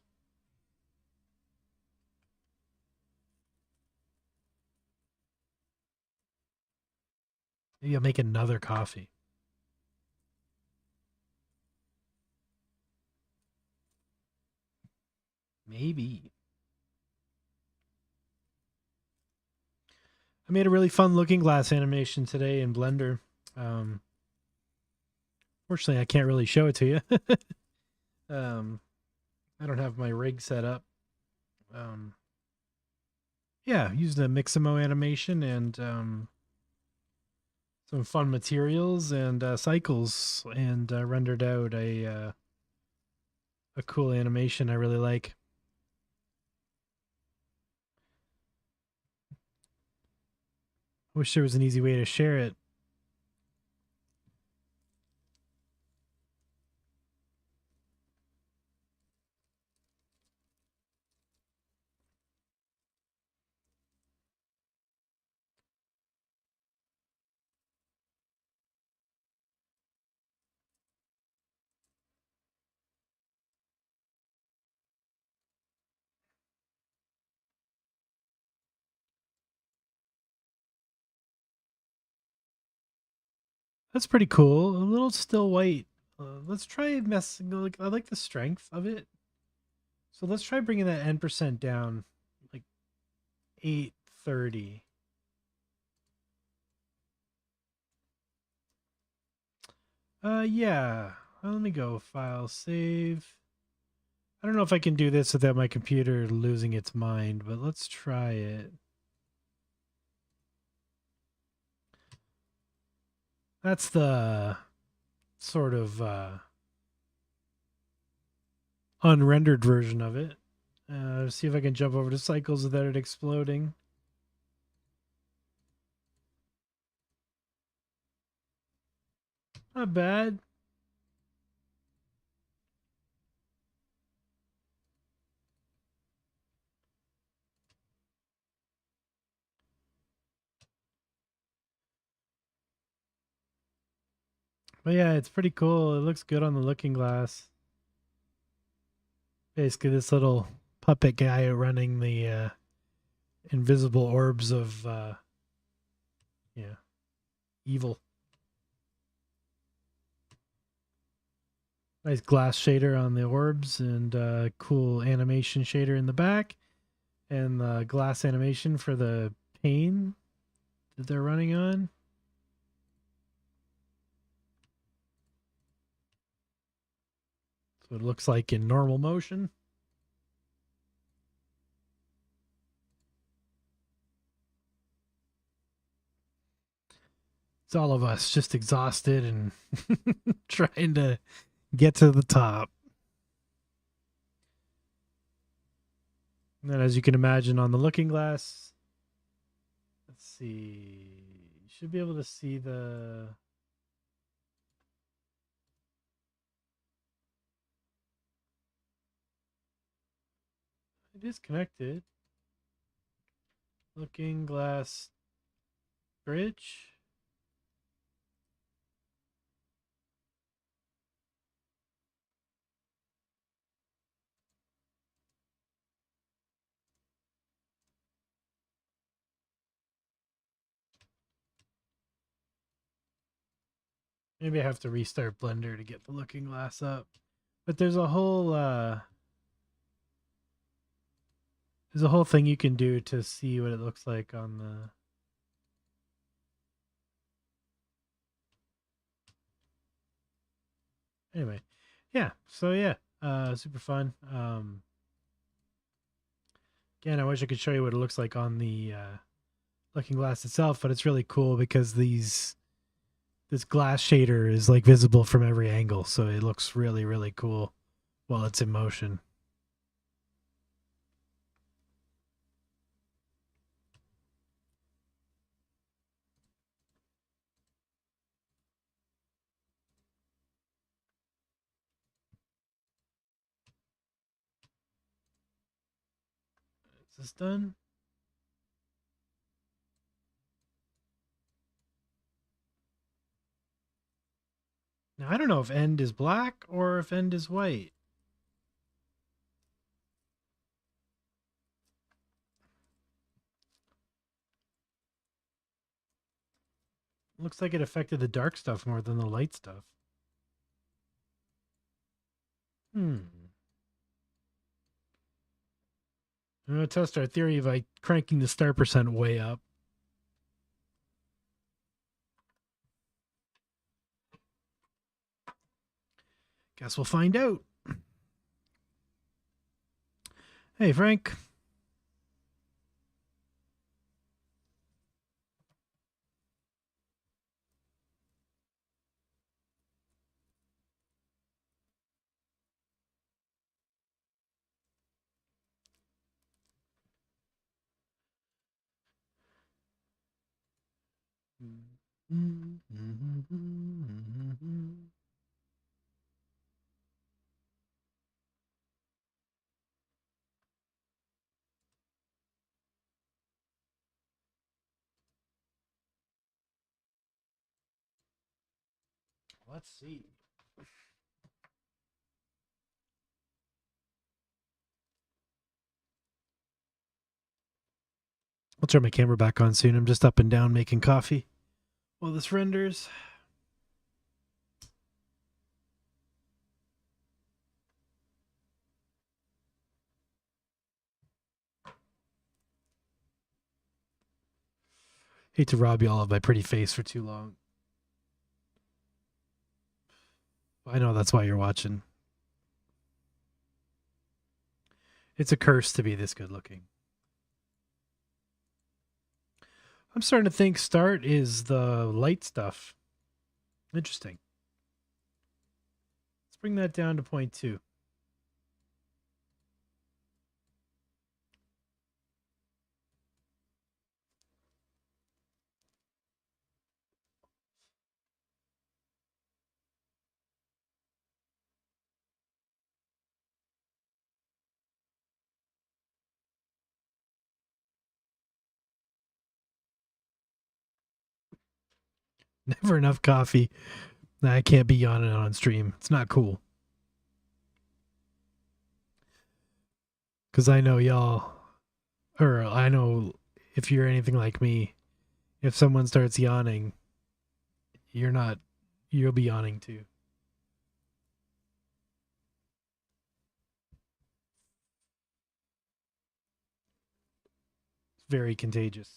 S1: Maybe I'll make another coffee. Maybe. I made a really fun looking glass animation today in Blender. Fortunately, I can't really show it to you. I don't have my rig set up. Yeah, used a Mixamo animation and some fun materials and cycles, and rendered out a cool animation I really like. Wish there was an easy way to share it. That's pretty cool. A little still white. Let's try messing. I like the strength of it. So let's try bringing that N% down, like 830. Yeah. Let me go. File, save. I don't know if I can do this without my computer losing its mind, but let's try it. That's the sort of unrendered version of it. See if I can jump over to cycles without it exploding. Not bad. But yeah, it's pretty cool. It looks good on the looking glass. Basically, this little puppet guy running the invisible orbs of evil. Nice glass shader on the orbs and cool animation shader in the back, and the glass animation for the pane that they're running on. So it looks like in normal motion. It's all of us just exhausted and trying to get to the top. And then, as you can imagine, on the looking glass, let's see, you should be able to see the. It is connected. Looking glass bridge. Maybe I have to restart Blender to get the looking glass up. But there's a whole thing you can do to see what it looks like on the. Anyway, yeah. So yeah, super fun. Again, I wish I could show you what it looks like on the looking glass itself, but it's really cool because this glass shader is like visible from every angle, so it looks really, really cool while it's in motion. Is this done? Now, I don't know if end is black or if end is white. Looks like it affected the dark stuff more than the light stuff. I'm going to test our theory by cranking the star percent way up. Guess we'll find out. Hey, Frank. Let's see. I'll turn my camera back on soon. I'm just up and down making coffee while this renders. Hate to rob you all of my pretty face for too long. I know that's why you're watching. It's a curse to be this good looking. I'm starting to think start is the light stuff. Interesting. bring that down to 0.2. Never enough coffee. I can't be yawning on stream. It's not cool. Because I know y'all, or I know if you're anything like me, if someone starts yawning, you'll be yawning too. It's very contagious.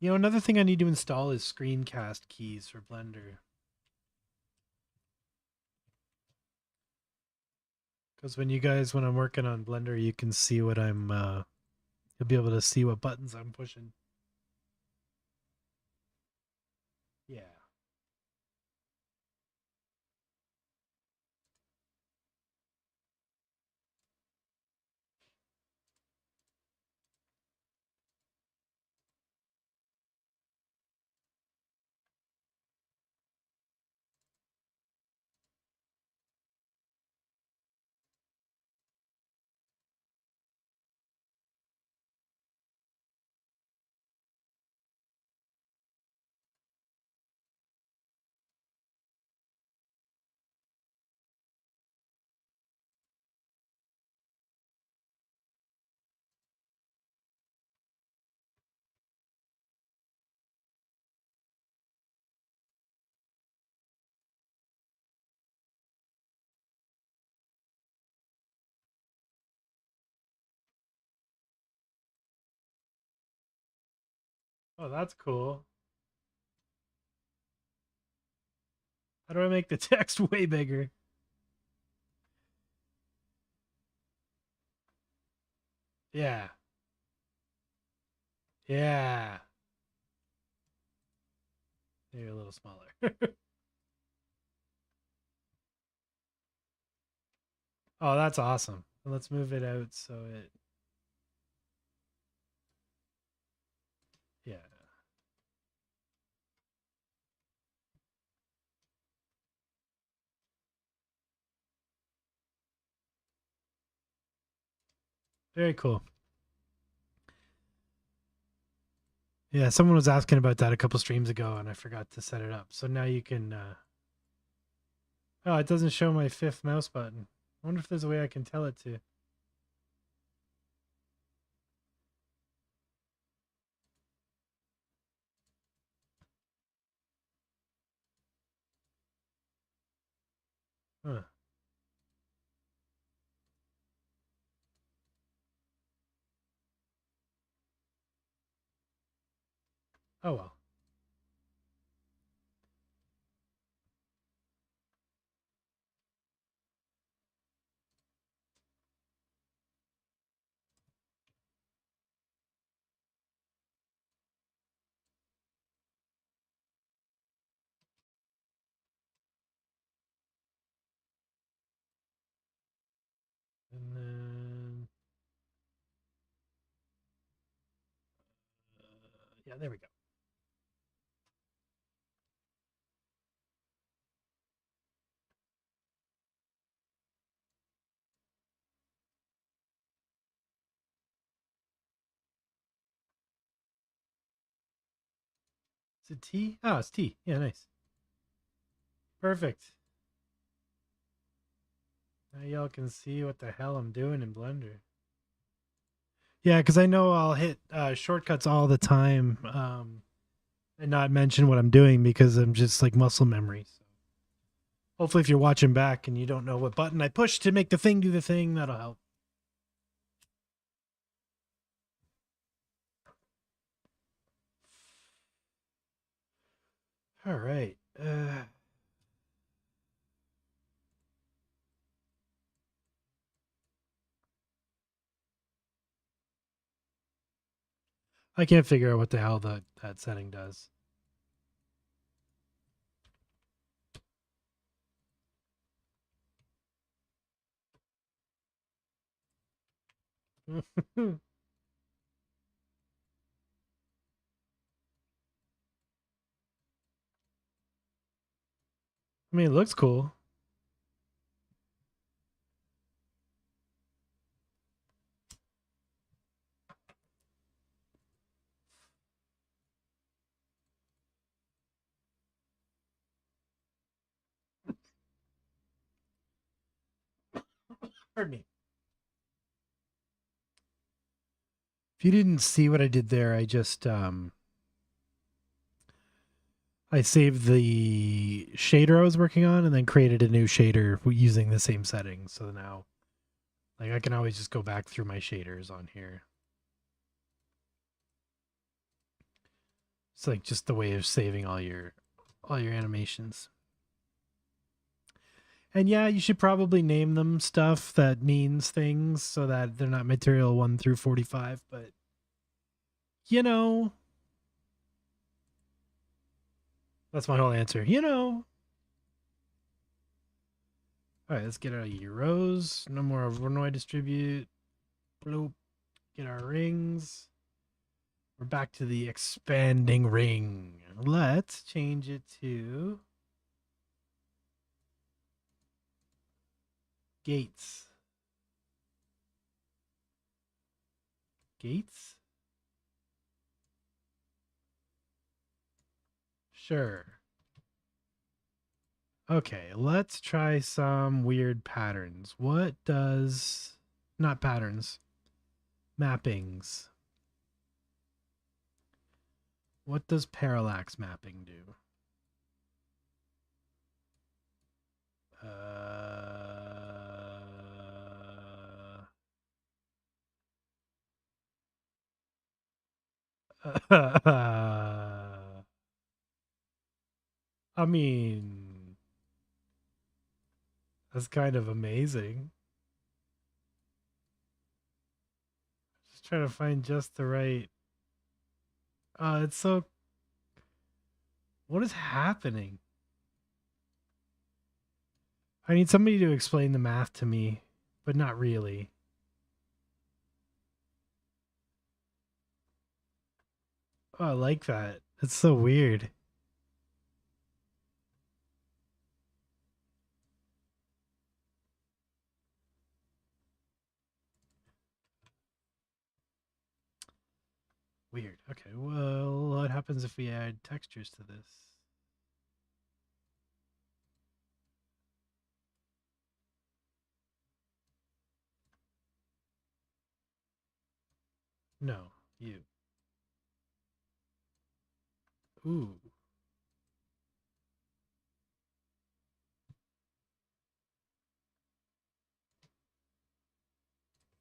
S1: You know, another thing I need to install is screencast keys for Blender. Because when I'm working on Blender, you can see what you'll be able to see what buttons I'm pushing. Yeah. Oh, that's cool. How do I make the text way bigger? Yeah. Yeah. Maybe a little smaller. Oh, that's awesome. Let's move it out so it. Yeah. Very cool. Yeah, someone was asking about that a couple streams ago, and I forgot to set it up. So now you can. Oh, it doesn't show my 5th mouse button. I wonder if there's a way I can tell it to. Huh. Oh well. And then. Yeah, there we go. Is it T? Oh, it's T. Yeah, nice. Perfect. Now y'all can see what the hell I'm doing in Blender. Yeah, because I know I'll hit shortcuts all the time and not mention what I'm doing because I'm just like muscle memory. So hopefully, if you're watching back and you don't know what button I push to make the thing do the thing, that'll help. All right. I can't figure out what the hell that setting does. I mean, it looks cool. Pardon me. If you didn't see what I did there, I just I saved the shader I was working on and then created a new shader using the same settings. So now, like, I can always just go back through my shaders on here. It's like just the way of saving all your animations. And yeah, you should probably name them stuff that means things so that they're not material 1 through 45, but you know, that's my whole answer. You know. All right, let's get out of your rows. No more Voronoi distribute. Bloop. Get our rings. We're back to the expanding ring. Let's change it to gates. Gates? Sure. Okay, let's try some weird patterns. What does, not patterns, mappings. What does parallax mapping do? I mean, that's kind of amazing. Just trying to find just the right. It's so. What is happening? I need somebody to explain the math to me, but not really. Oh, I like that. That's so weird. Weird. Okay, well, what happens if we add textures to this? No, you. Ooh.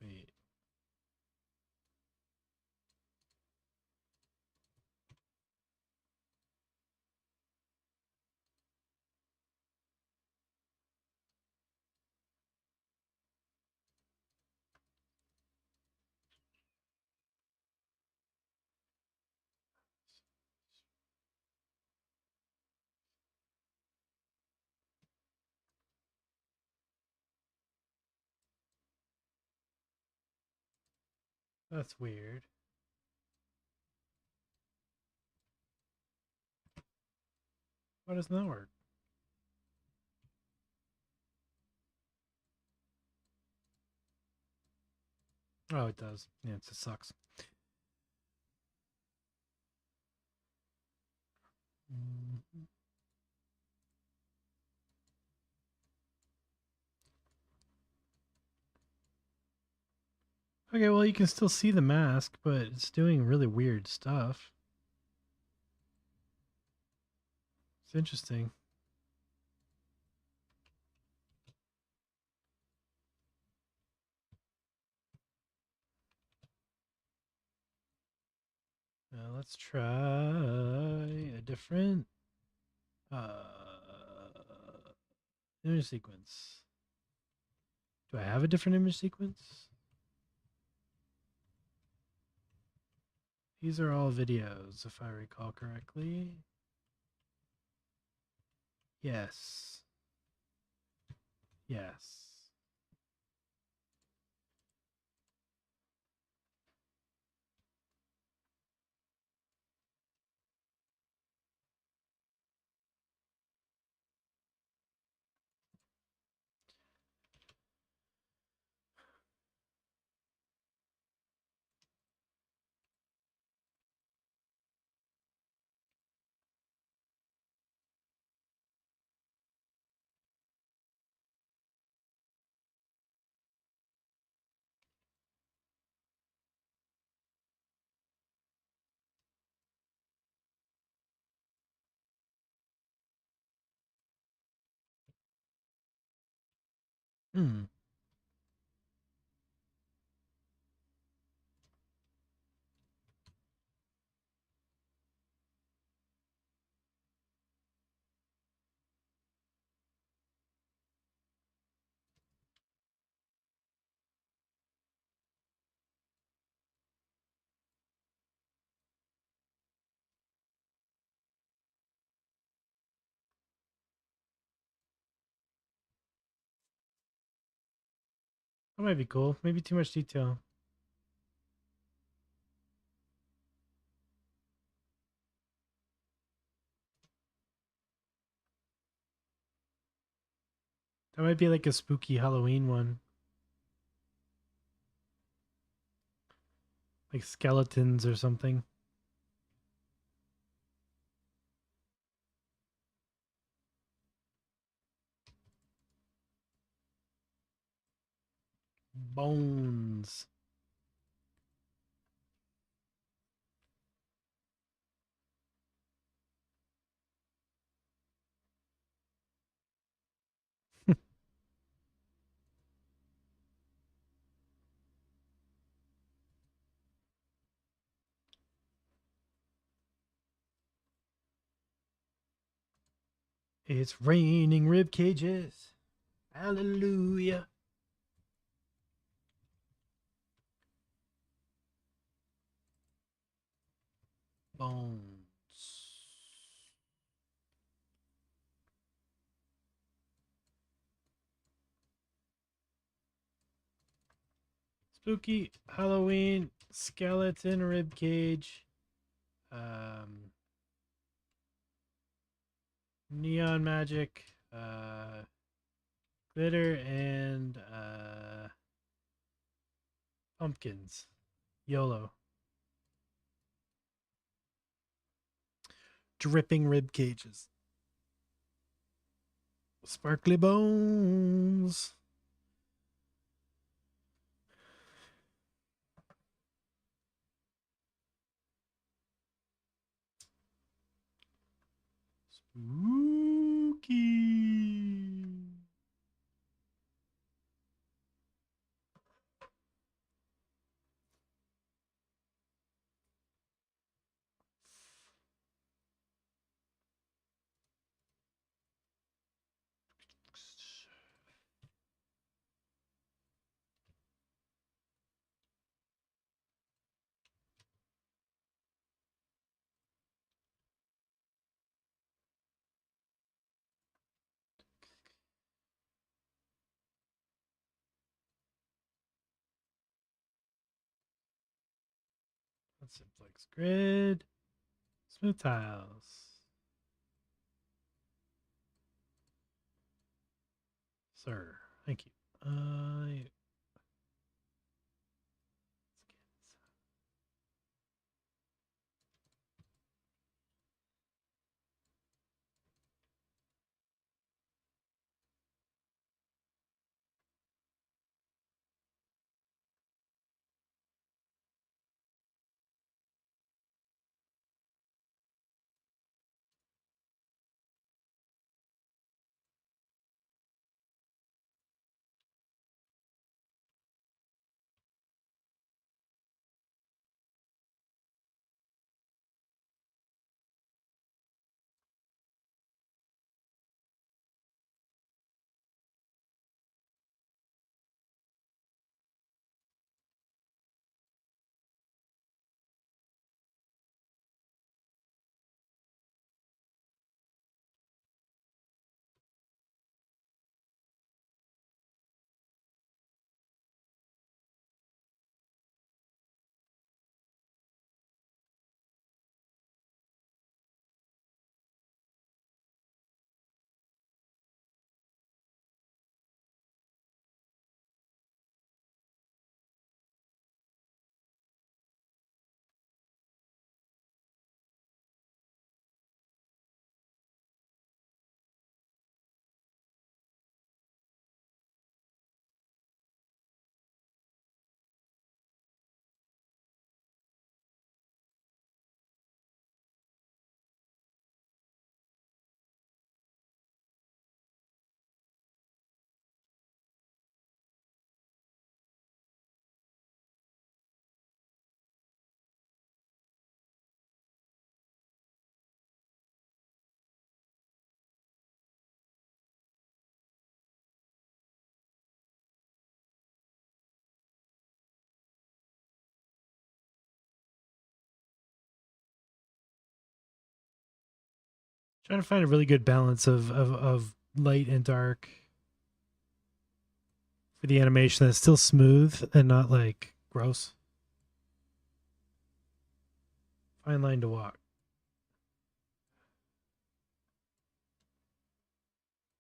S1: Wait. That's weird. Why doesn't that work? Oh, it does. Yeah, it just sucks. Mhm. Okay, well, you can still see the mask, but it's doing really weird stuff. It's interesting. Let's try a different image sequence. Do I have a different image sequence? These are all videos, if I recall correctly. Yes. Yes. Hmm. That might be cool. Maybe too much detail. That might be like a spooky Halloween one. Like skeletons or something. Bones. It's raining rib cages. Hallelujah. Bones. Spooky Halloween skeleton rib cage. Neon magic. Glitter and pumpkins. YOLO. Dripping rib cages. Sparkly bones. Spooky. Simplex grid. Smooth tiles. Sir, thank you. Trying to find a really good balance of light and dark for the animation that's still smooth and not like gross. Fine line to walk.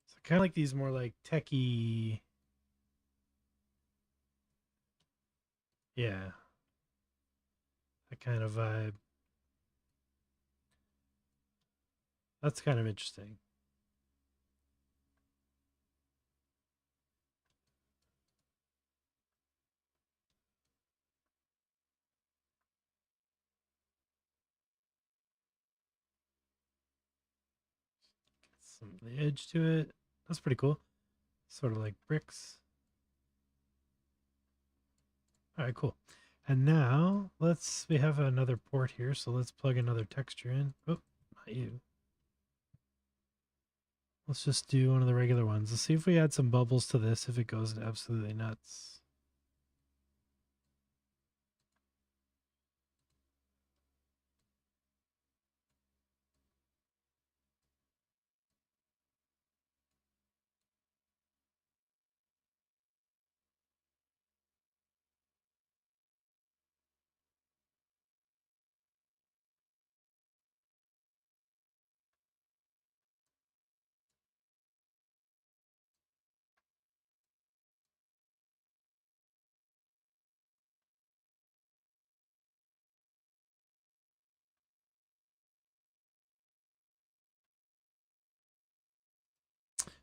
S1: So kind of like these more like techie. Yeah. That kind of vibe. That's kind of interesting. Some edge to it. That's pretty cool. Sort of like bricks. All right, cool. And now we have another port here, so let's plug another texture in. Oh, not you. Let's just do one of the regular ones. Let's see if we add some bubbles to this, if it goes absolutely nuts.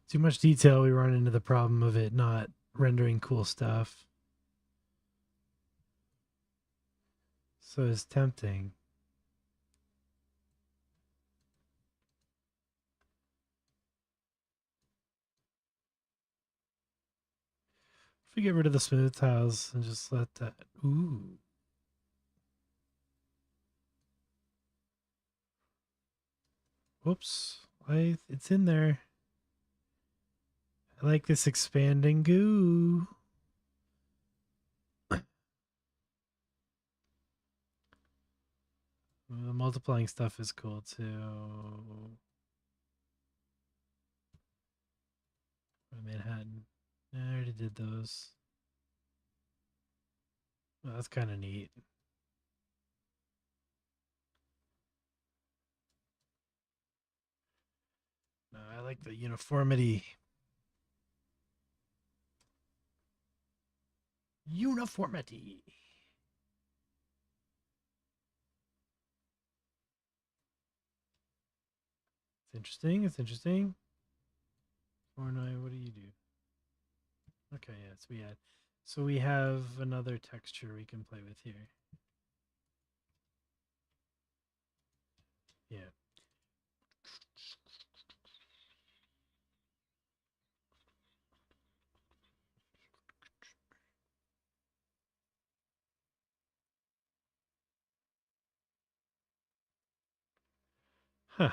S1: Too much detail, we run into the problem of it not rendering cool stuff. So it's tempting. If we get rid of the smooth tiles and just let that, ooh. Whoops, it's in there. I like this expanding goo. The multiplying stuff is cool too. Manhattan. I already did those. Oh, that's kind of neat. No, I like the uniformity. Uniformity. It's interesting. It's interesting. Voronoi, what do you do? Okay, yes, we had. So we have another texture we can play with here. Yeah. Huh.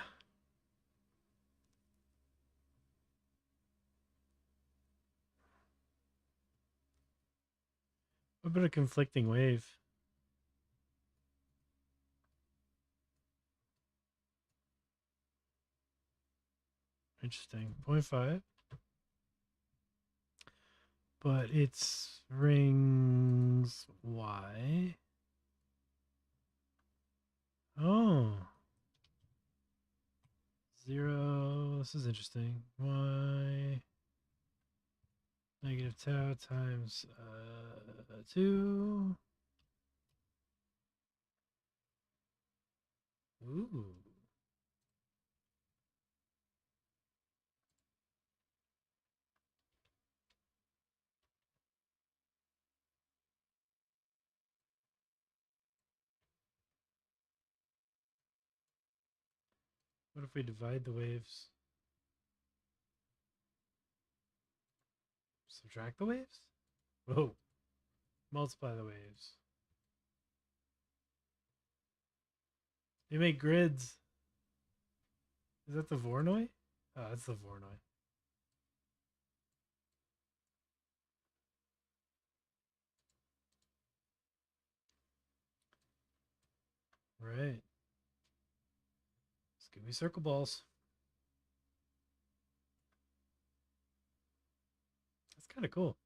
S1: A bit of conflicting wave. Interesting. 0.5. But it's rings Y. Oh. 0. This is interesting. Y. Negative tau times 2. Ooh. What if we divide the waves? Subtract the waves? Whoa. Multiply the waves. They make grids. Is that the Voronoi? Oh, that's the Voronoi. Right. Let's give me circle balls. kind of cool.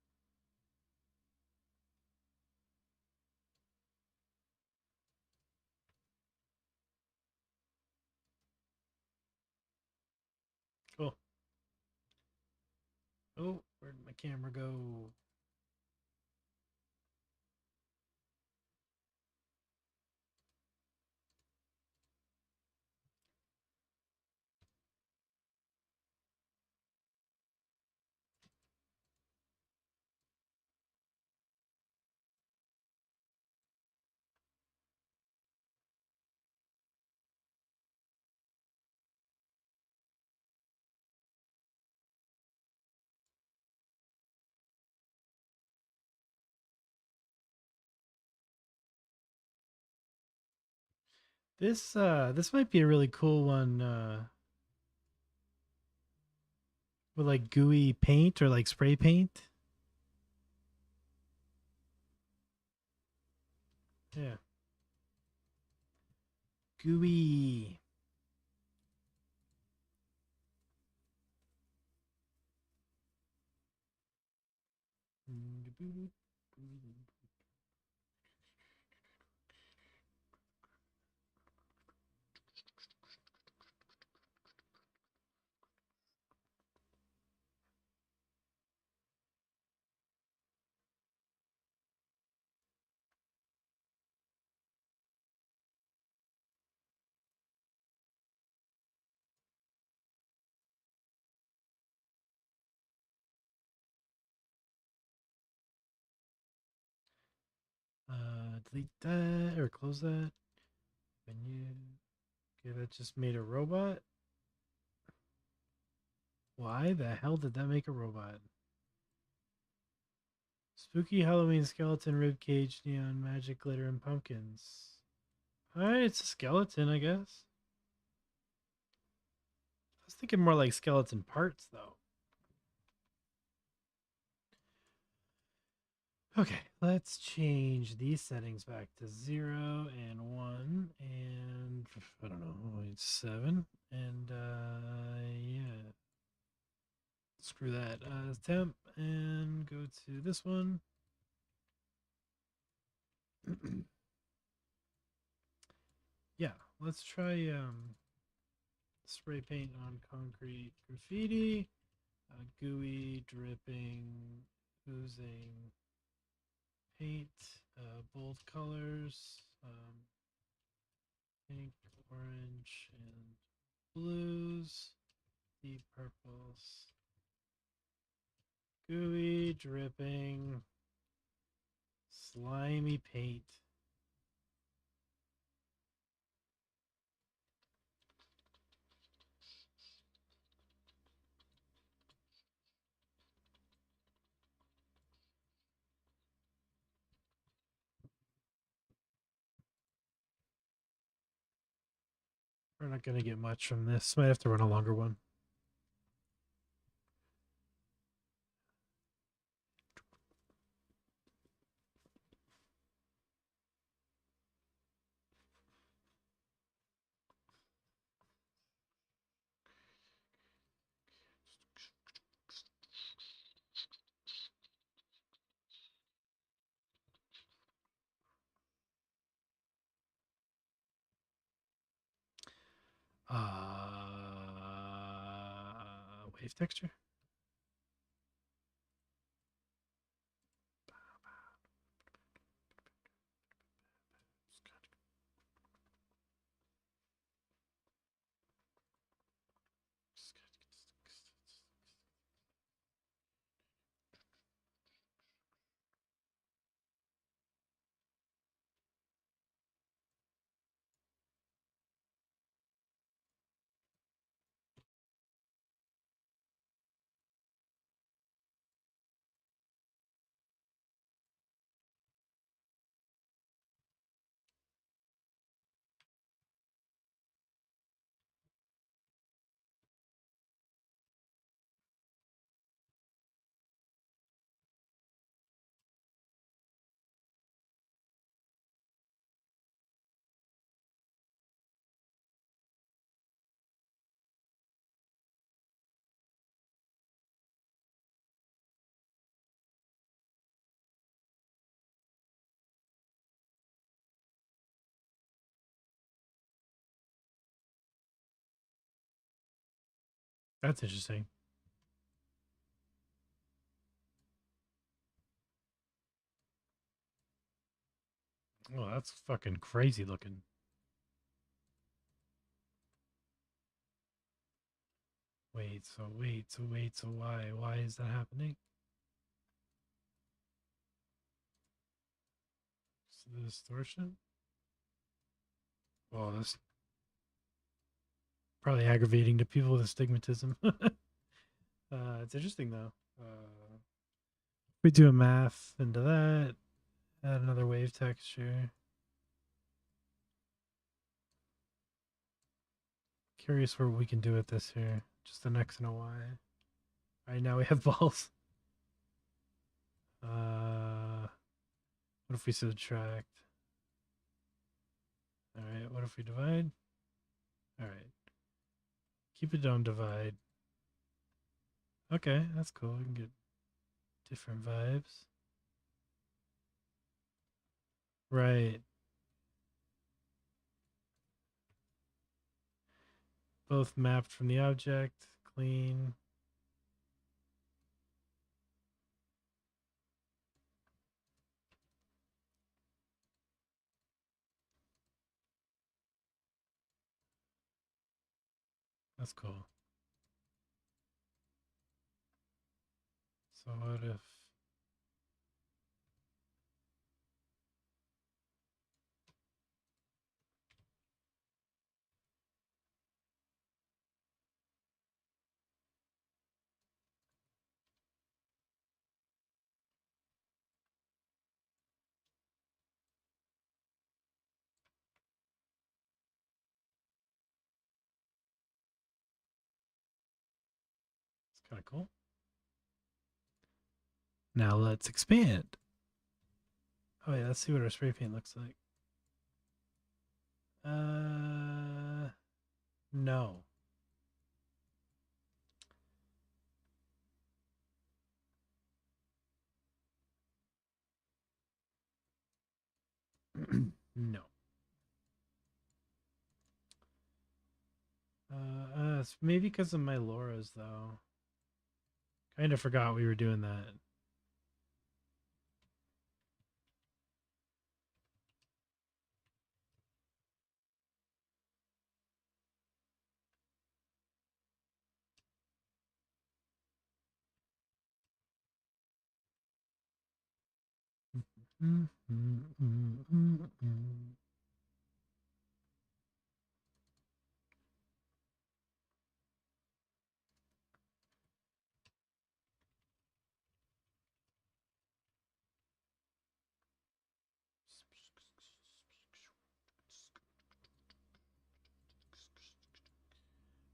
S1: Cool. Oh, where did my camera go? This might be a really cool one with like gooey paint or like spray paint. Yeah. Gooey. Delete that or close that. Menu. Okay, that just made a robot. Why the hell did that make a robot? Spooky Halloween skeleton, ribcage, neon, magic, glitter, and pumpkins. Alright, it's a skeleton, I guess. I was thinking more like skeleton parts, though. Okay, let's change these settings back to 0 and 1 and I don't know, 7 and yeah. Screw that. Temp and go to this one. Yeah, let's try spray paint on concrete graffiti, gooey, dripping, oozing paint, bold colors, pink, orange, and blues, deep purples, gooey, dripping, slimy paint. We're not going to get much from this. Might have to run a longer one. Wave texture. That's interesting. Oh, that's fucking crazy looking. Wait, so why? Why is that happening? So the distortion? Well, that's probably aggravating to people with astigmatism. It's interesting though. We do a math into that, add another wave texture. Curious what we can do with this here. Just an X and a Y. All right, now we have balls. What if we subtract? All right, what if we divide? All right. Keep it on divide. Okay, that's cool. We can get different vibes. Right. Both mapped from the object. Clean. That's cool. So what if... It's kind of cool. Now let's expand. Oh yeah, let's see what our spray paint looks like. No. No. It's maybe because of my LoRAs though. Kind of forgot we were doing that.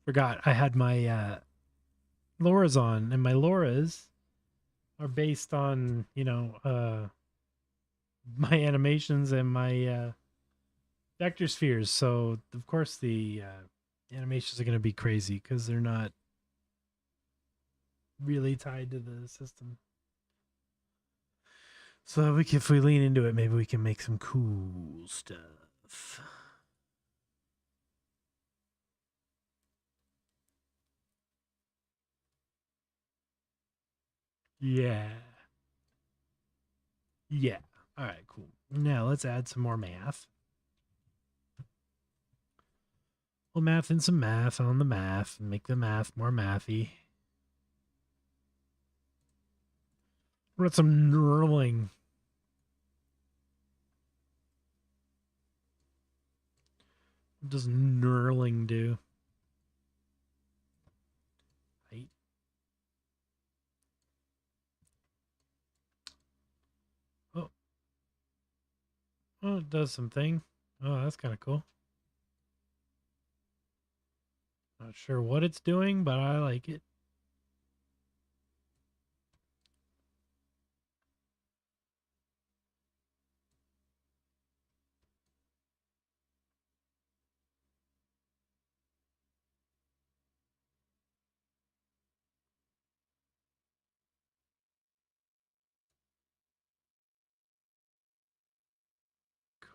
S1: Forgot I had my LoRAs on, and my LoRAs are based on, my animations and my vector spheres. So of course the animations are going to be crazy because they're not really tied to the system. So if we lean into it, maybe we can make some cool stuff. Yeah. Yeah. All right, cool. Now let's add some more math. We'll math in some math on the math and make the math more mathy. What some knurling? What does knurling do? Height. Oh. Oh, it does something. Oh, that's kind of cool. Not sure what it's doing, but I like it.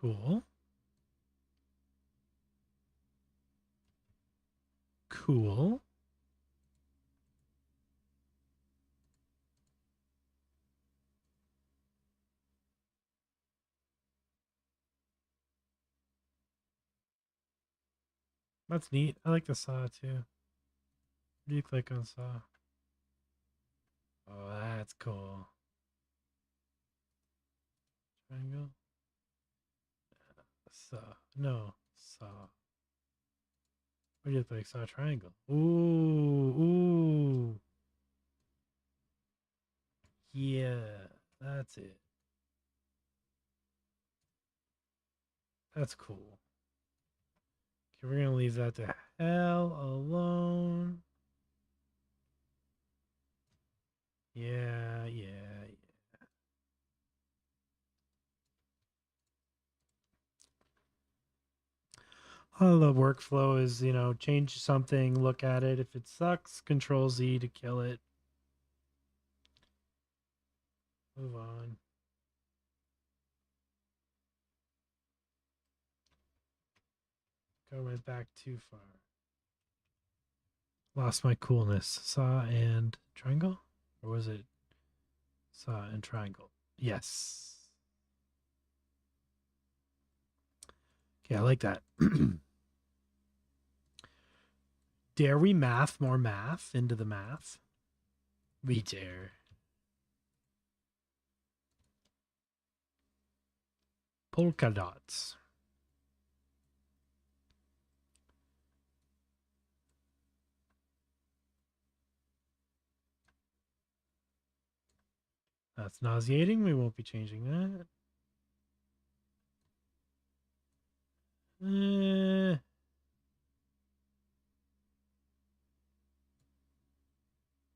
S1: Cool. Cool. That's neat. I like the saw too. Where do you click on saw? Oh, that's cool. Triangle. Saw. No. Saw. Where do you click? Saw triangle. Ooh. Ooh. Yeah. That's it. That's cool. Okay, we're gonna leave that to hell alone. Yeah, yeah, yeah. All the workflow is, you know, change something, look at it. If it sucks, Control Z to kill it. Move on. Went back too far. Lost my coolness. Saw and triangle? Or was it saw and triangle? Yes. Okay, I like that. Dare we math more math into the math? We dare. Polka dots. That's nauseating. We won't be changing that.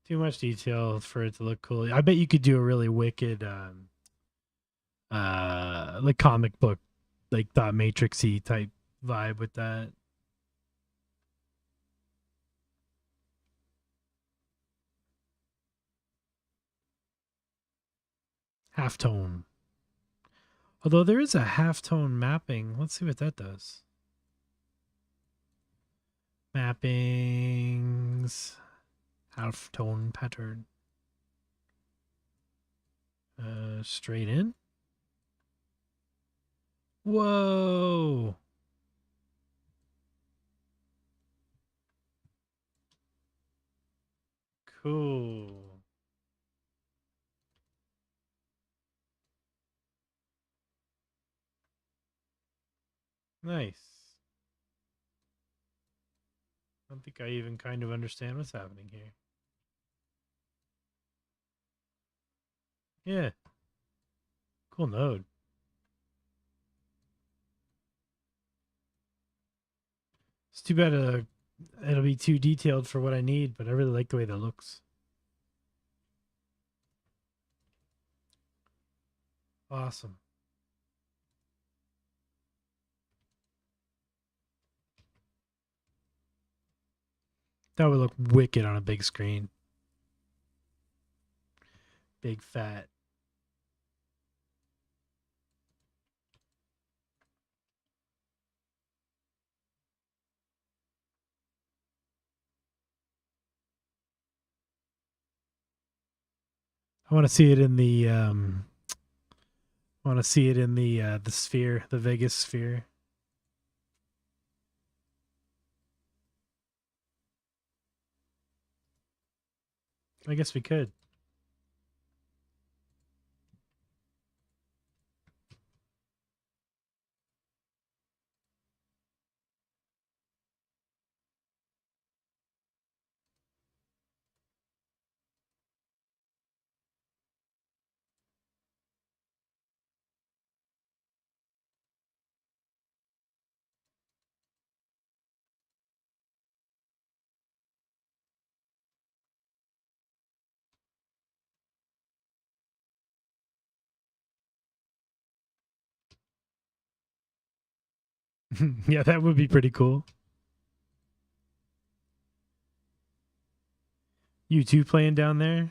S1: Too much detail for it to look cool. I bet you could do a really wicked like comic book, like dot matrixy type vibe with that. Halftone. Although there is a halftone mapping. Let's see what that does. Mappings. Halftone pattern. Straight in. Whoa. Cool. Nice. I don't think I even kind of understand what's happening here. Yeah. Cool node. It's too bad it'll be too detailed for what I need, but I really like the way that looks. Awesome. That would look wicked on a big screen. Big fat. I want to see it in the I want to see it in the sphere, the Vegas sphere. I guess we could. Yeah, that would be pretty cool. You two playing down there?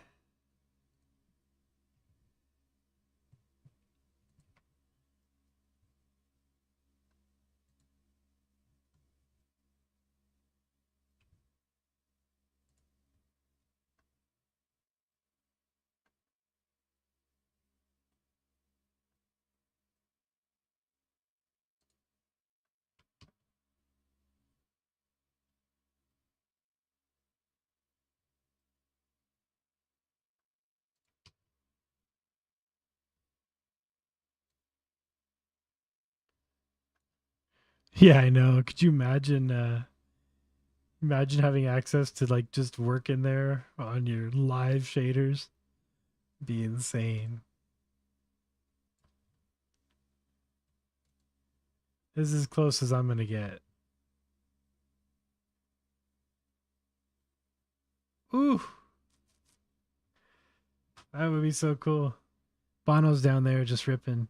S1: Yeah, I know. Could you imagine imagine having access to like just work in there on your live shaders? Be insane. This is as close as I'm gonna get. Ooh, that would be so cool. Bono's down there just ripping.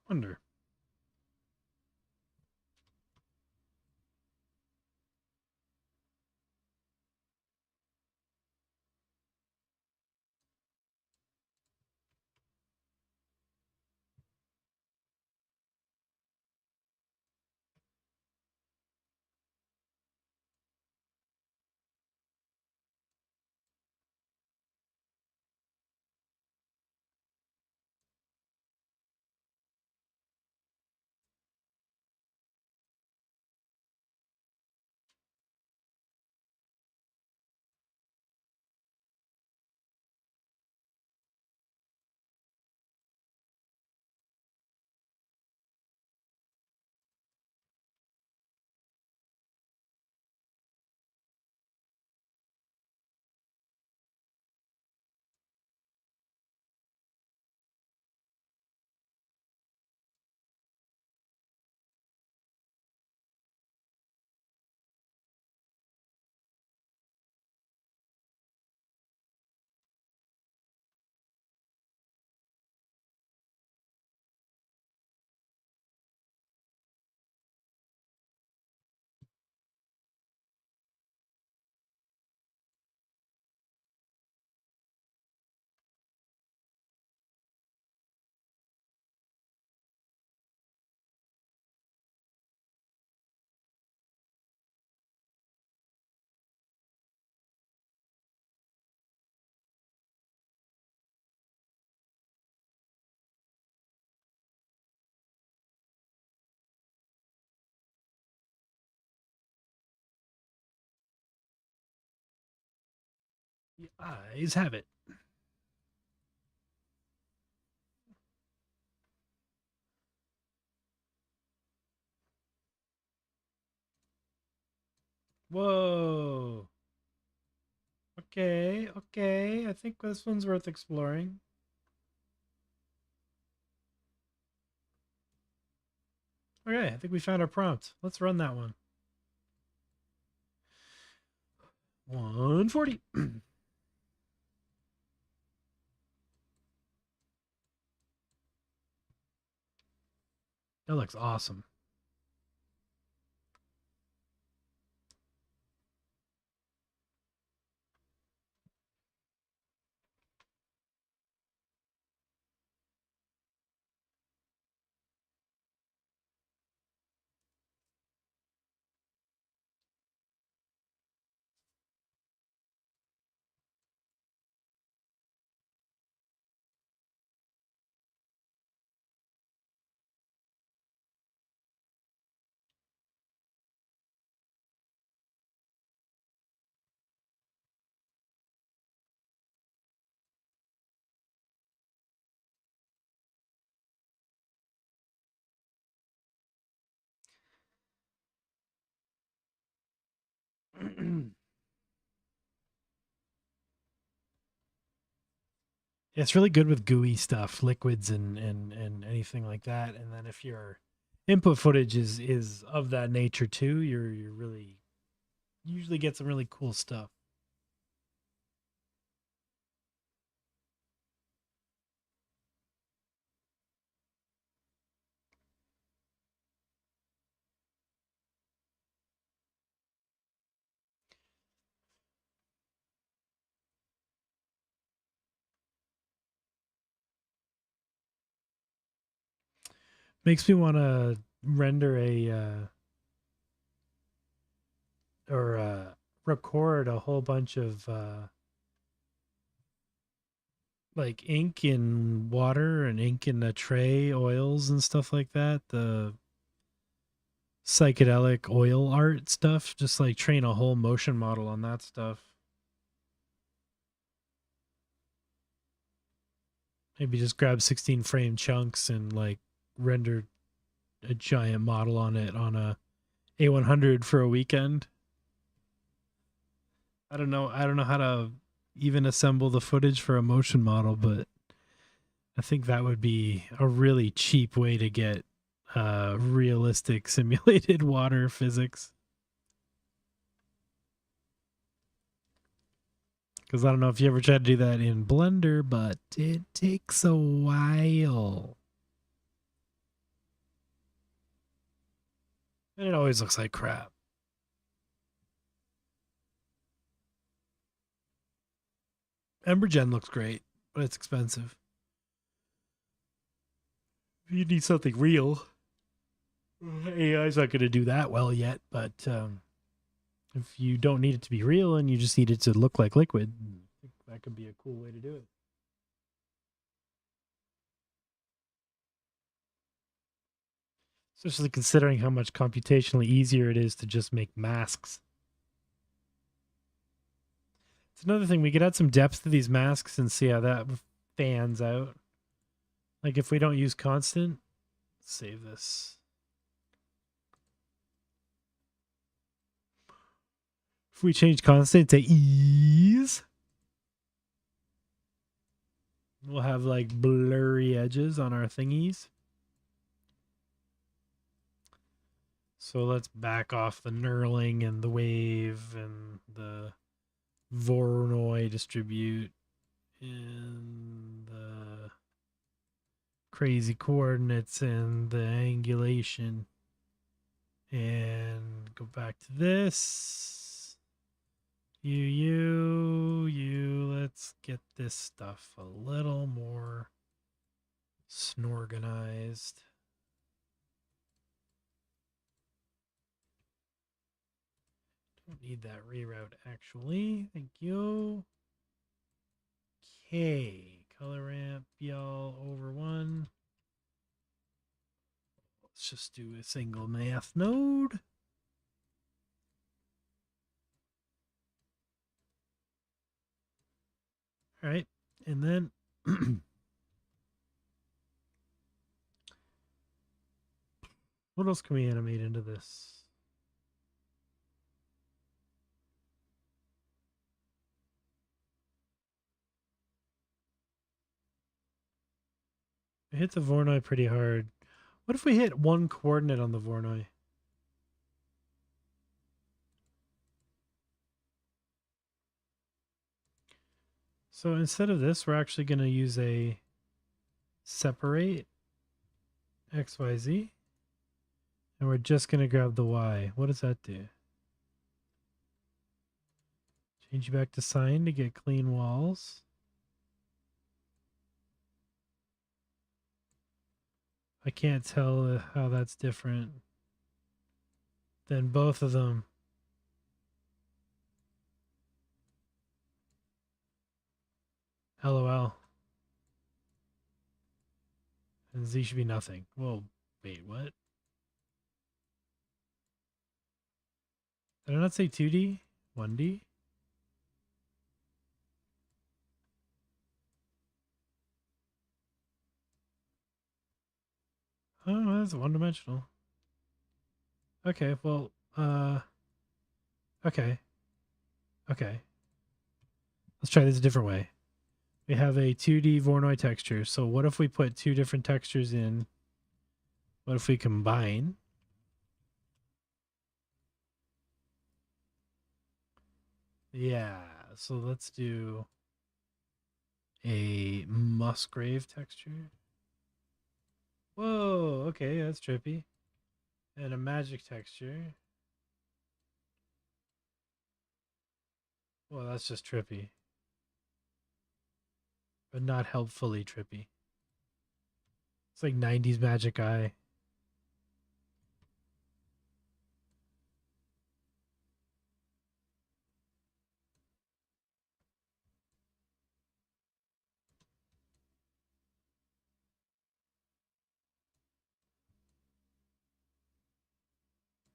S1: Wonder. The eyes have it. Whoa. Okay, okay. I think this one's worth exploring. Okay, I think we found our prompt. Let's run that one. 140. That looks awesome. It's really good with gooey stuff, liquids and anything like that. And then if your input footage is of that nature too, you're really usually get some really cool stuff. Makes me want to render or record a whole bunch of like ink in water and ink in a tray, oils and stuff like that. The psychedelic oil art stuff, just like train a whole motion model on that stuff. Maybe just grab 16 frame chunks and like render a giant model on it on a A100 for a weekend. I don't know how to even assemble the footage for a motion model, but I think that would be a really cheap way to get realistic simulated water physics. Because I don't know if you ever tried to do that in Blender, but it takes a while. And it always looks like crap. Embergen looks great, but it's expensive. You need something real. AI's not going to do that well yet, but if you don't need it to be real and you just need it to look like liquid, that could be a cool way to do it. Especially considering how much computationally easier it is to just make masks. It's another thing, we could add some depth to these masks and see how that fans out. Like if we don't use constant, save this. If we change constant to ease, we'll have like blurry edges on our thingies. So let's back off the knurling and the wave and the Voronoi distribute and the crazy coordinates and the angulation. And go back to this. Let's get this stuff a little more snorganized. Don't need that reroute actually. Thank you. Okay, color ramp y'all over 1. Let's just do a single math node. All right, and then what else can we animate into this? I hit the Voronoi pretty hard. What if we hit 1 coordinate on the Voronoi? So instead of this, we're actually going to use a separate XYZ. And we're just going to grab the Y. What does that do? Change you back to sign to get clean walls. I can't tell how that's different than both of them. LOL. And Z should be nothing. Well, wait, what? Did I not say 2D? 1D? Oh, that's one-dimensional. Okay, well, okay. Okay. Let's try this a different way. We have a 2D Voronoi texture. So what if we put two different textures in? What if we combine? Yeah. So let's do a Musgrave texture. Whoa. Okay. That's trippy. And a magic texture. Well, that's just trippy. But not helpfully trippy. It's like 90s magic eye.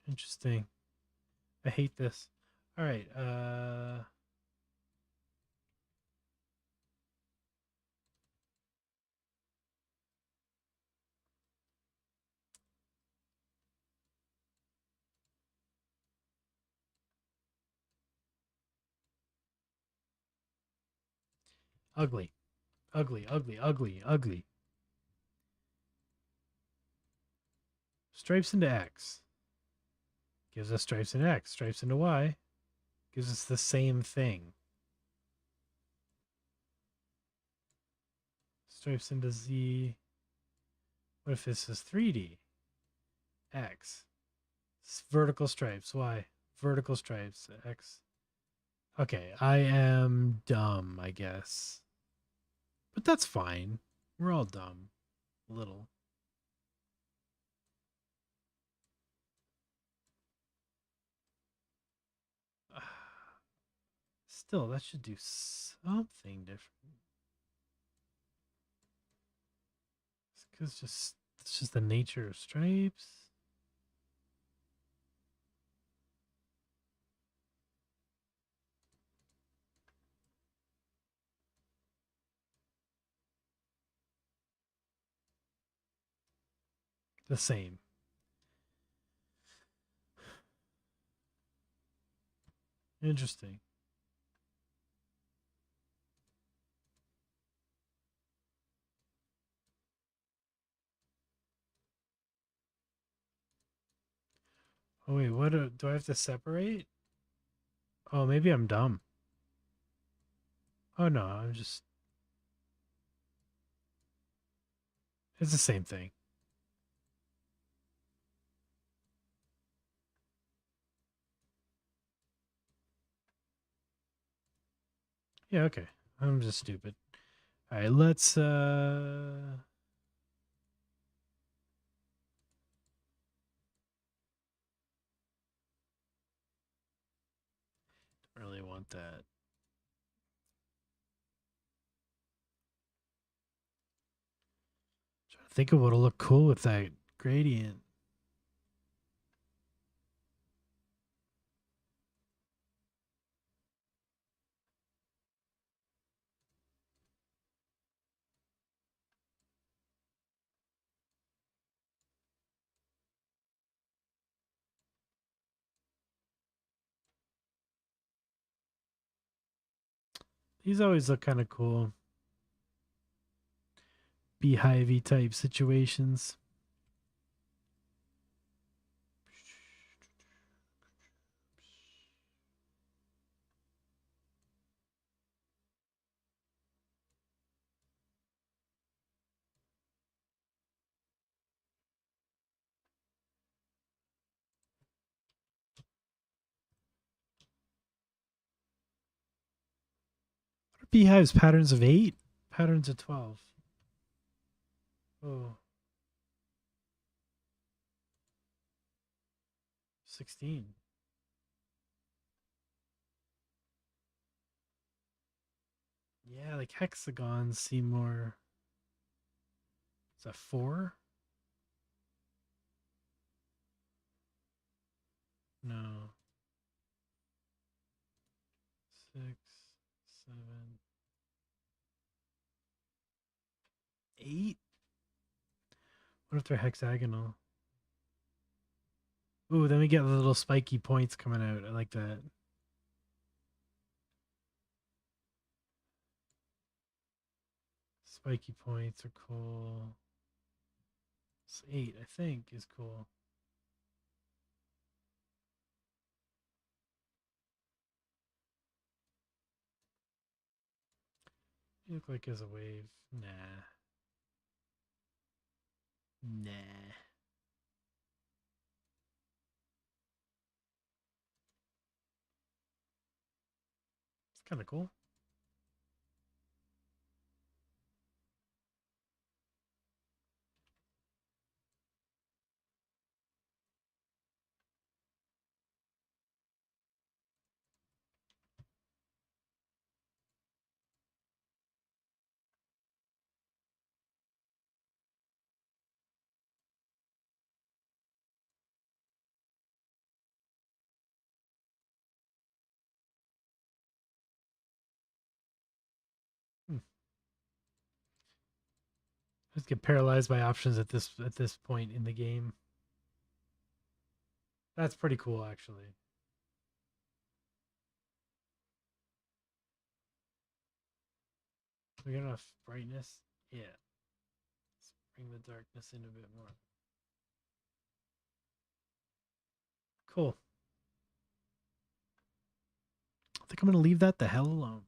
S1: Interesting. I hate this. All right. Ugly. Ugly, ugly, ugly, ugly. Stripes into X. Gives us stripes into X. Stripes into Y. Gives us the same thing. Stripes into Z. What if this is 3D? X. Vertical stripes. Y. Vertical stripes. X. Okay, I am dumb, I guess. But that's fine. We're all dumb. A little. Still, that should do something different. It's just the nature of stripes. The same. Interesting. Oh wait, what do I have to separate? Oh, maybe I'm dumb. Oh no, I'm just it's the same thing. Yeah, okay. I'm just stupid. All right, let's don't really want that. Trying to think of what'll look cool with that gradient. These always look kind of cool. Beehivey type situations. What are beehives? Patterns of 8? Patterns of 12. Oh. 16. Yeah, like hexagons seem more. Is that 4? No. 6, 7, 8? What if they're hexagonal? Ooh, then we get the little spiky points coming out. I like that. Spiky points are cool. It's 8, I think, is cool. You look like as a wave. Nah. Nah. It's kind of cool. Just get paralyzed by options at this point in the game. That's pretty cool, actually. We got enough brightness. Yeah. Let's bring the darkness in a bit more. Cool. I think I'm going to leave that the hell alone.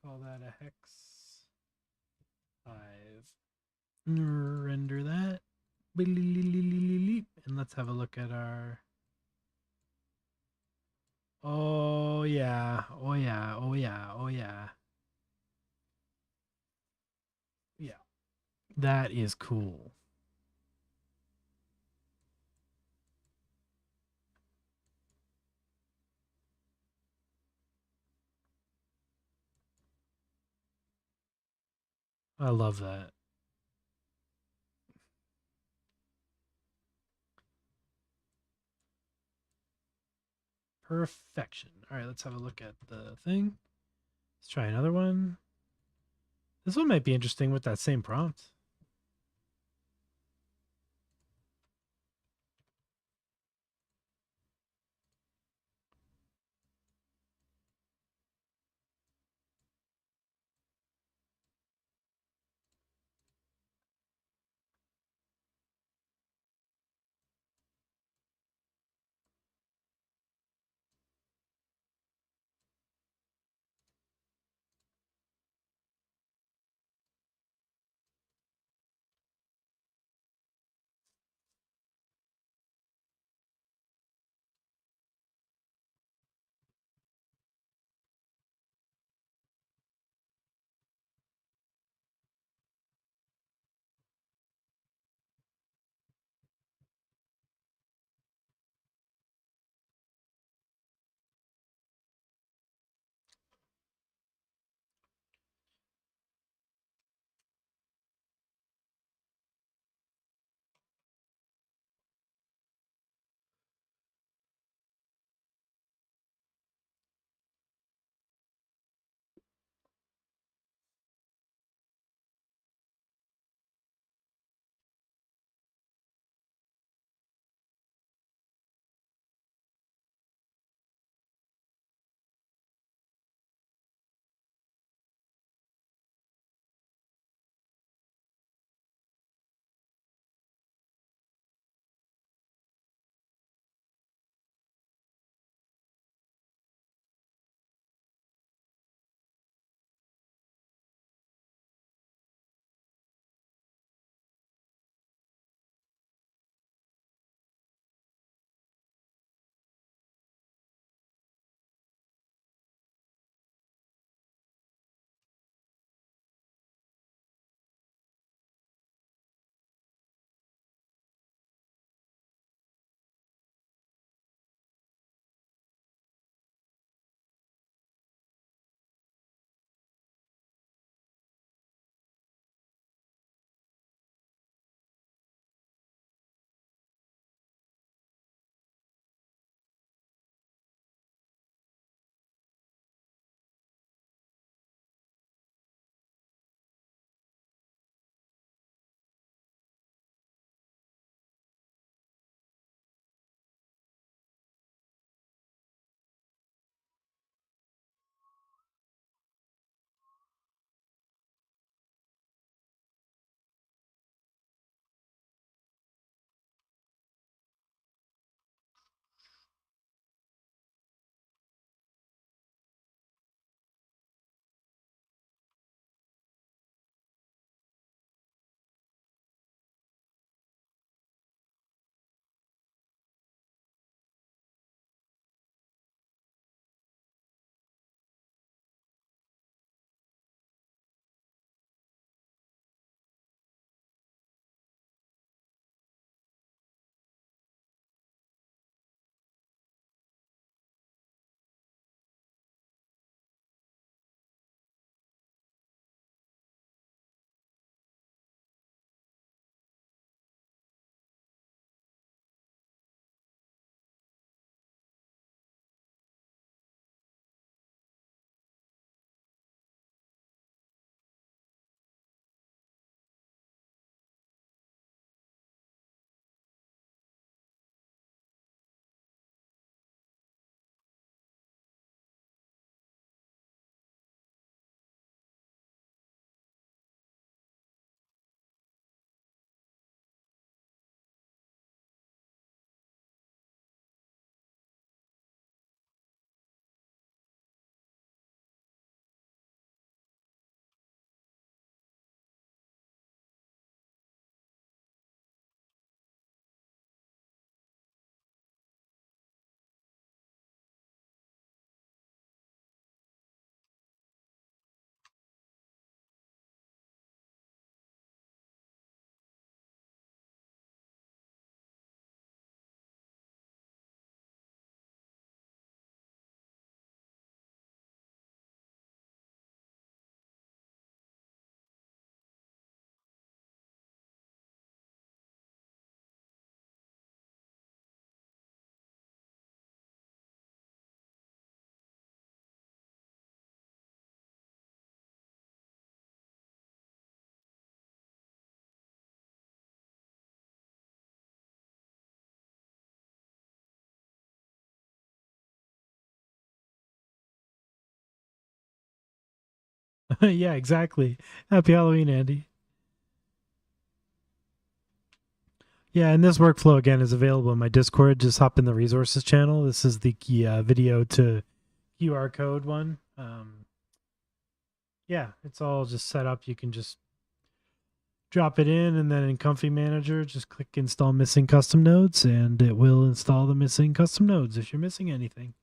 S1: Call that a hex 5. Render that. And let's have a look at our... Oh, yeah. Oh, yeah. Oh, yeah. Oh, yeah. Yeah. That is cool. I love that. Perfection. All right, let's have a look at the thing. Let's try another one. This one might be interesting with that same prompt. Yeah, exactly. Happy Halloween, Andy. Yeah, and this workflow again is available in my Discord. Just hop in the resources channel. This is the video to QR code one. Yeah, it's all just set up. You can just drop it in, and then in Comfy Manager, just click install missing custom nodes, and it will install the missing custom nodes if you're missing anything.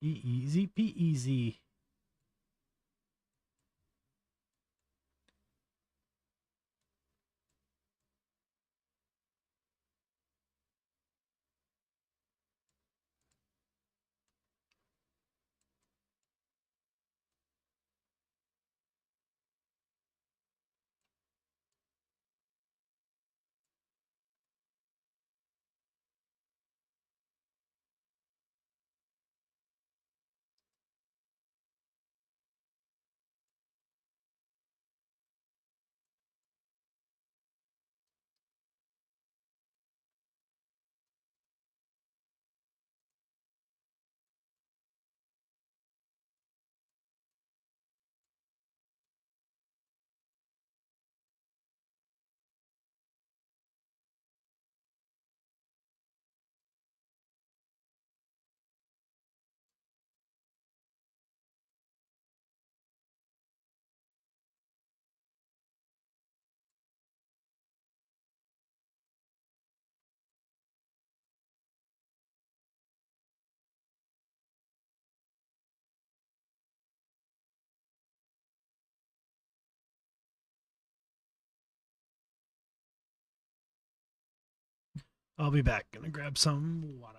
S1: Easy peasy. I'll be back. Gonna grab some water.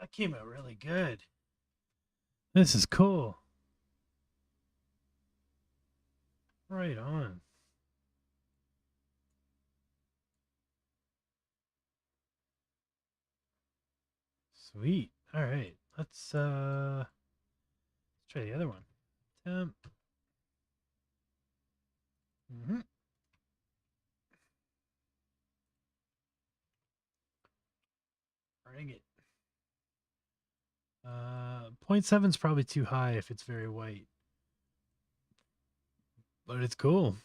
S1: that came out really good. This is cool. Right on. Sweet. All right. Let's try the other one. Temp. Bring it. 0.7 is probably too high if it's very white. But it's cool.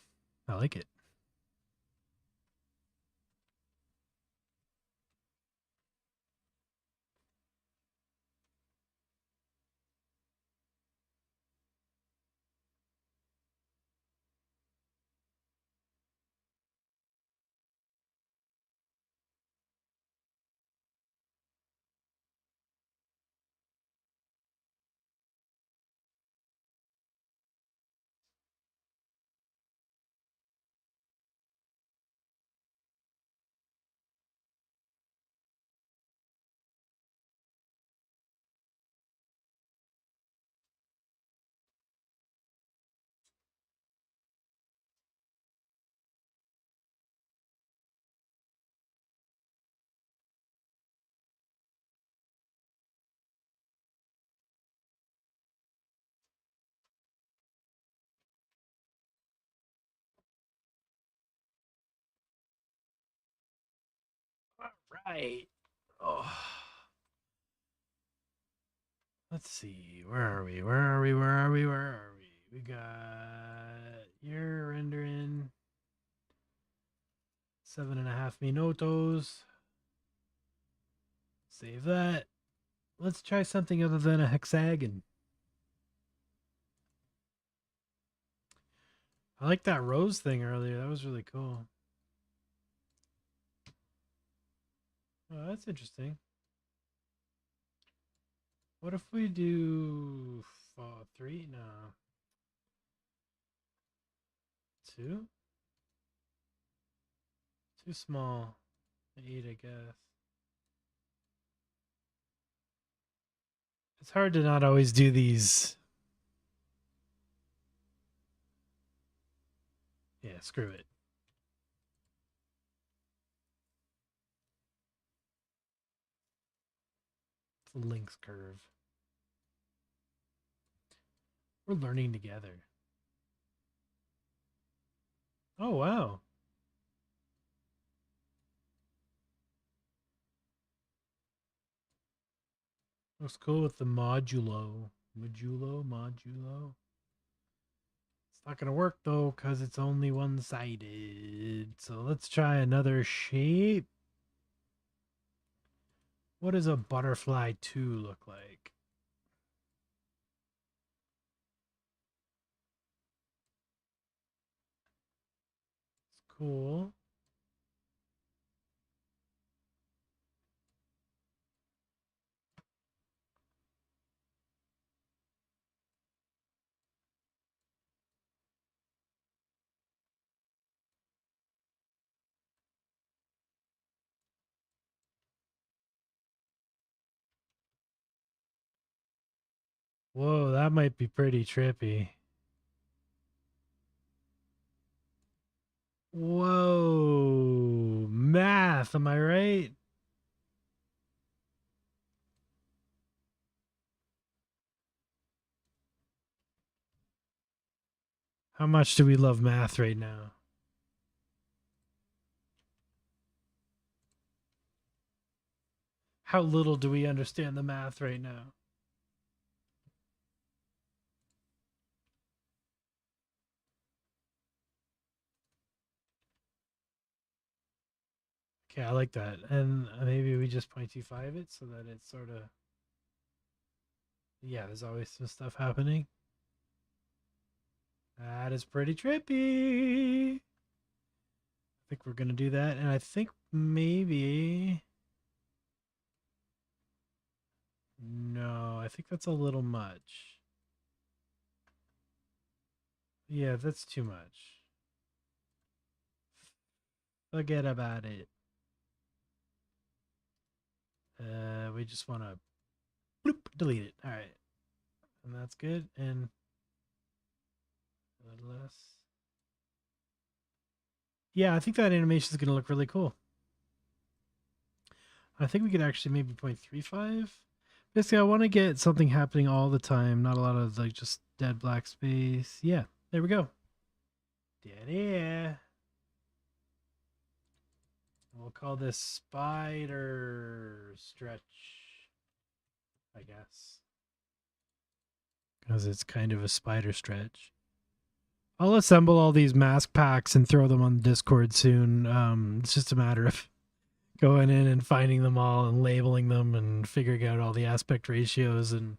S1: I like it. All right. Oh. Let's see. Where are we? Where are we? Where are we? Where are we? We got your rendering 7.5 minutos. Save that. Let's try something other than a hexagon. I like that rose thing earlier. That was really cool. Oh, that's interesting. What if we do 3? No. 2? Too small. 8, I guess. It's hard to not always do these. Yeah, screw it. It's a lynx curve. We're learning together. Oh, wow. Looks cool with the modulo. Modulo. It's not going to work, though, because it's only one-sided. So let's try another shape. What does a butterfly 2 look like? It's cool. Whoa, that might be pretty trippy. Whoa, math, am I right? How much do we love math right now? How little do we understand the math right now? Okay, I like that. And maybe we just 0.25 it so that it's sort of... Yeah, there's always some stuff happening. That is pretty trippy. I think we're going to do that. And I think maybe... No, I think that's a little much. Yeah, that's too much. Forget about it. We just want to bloop, delete it. All right. And that's good. And a little less. Yeah, I think that animation is going to look really cool. I think we could actually maybe 0.35. Basically, I want to get something happening all the time, not a lot of like just dead black space. Yeah, there we go. Yeah. We'll call this spider stretch, I guess, because it's kind of a spider stretch. I'll assemble all these mask packs and throw them on the Discord soon. It's just a matter of going in and finding them all and labeling them and figuring out all the aspect ratios and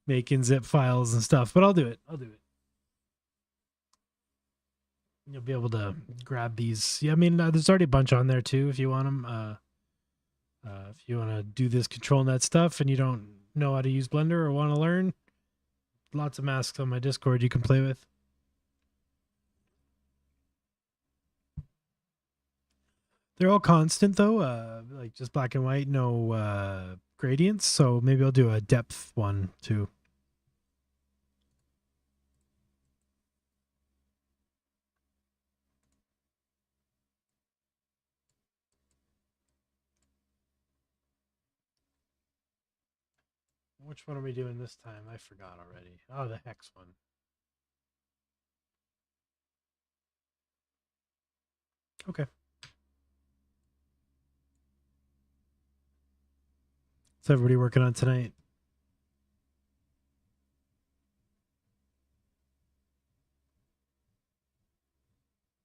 S1: making zip files and stuff. But I'll do it. You'll be able to grab these. Yeah, I mean, there's already a bunch on there too if you want them. If you want to do this ControlNet stuff and you don't know how to use Blender or want to learn, lots of masks on my Discord you can play with. They're all constant though, like just black and white, no gradients. So maybe I'll do a depth one too. Which one are we doing this time? I forgot already. Oh, the hex one. Okay. What's everybody working on tonight?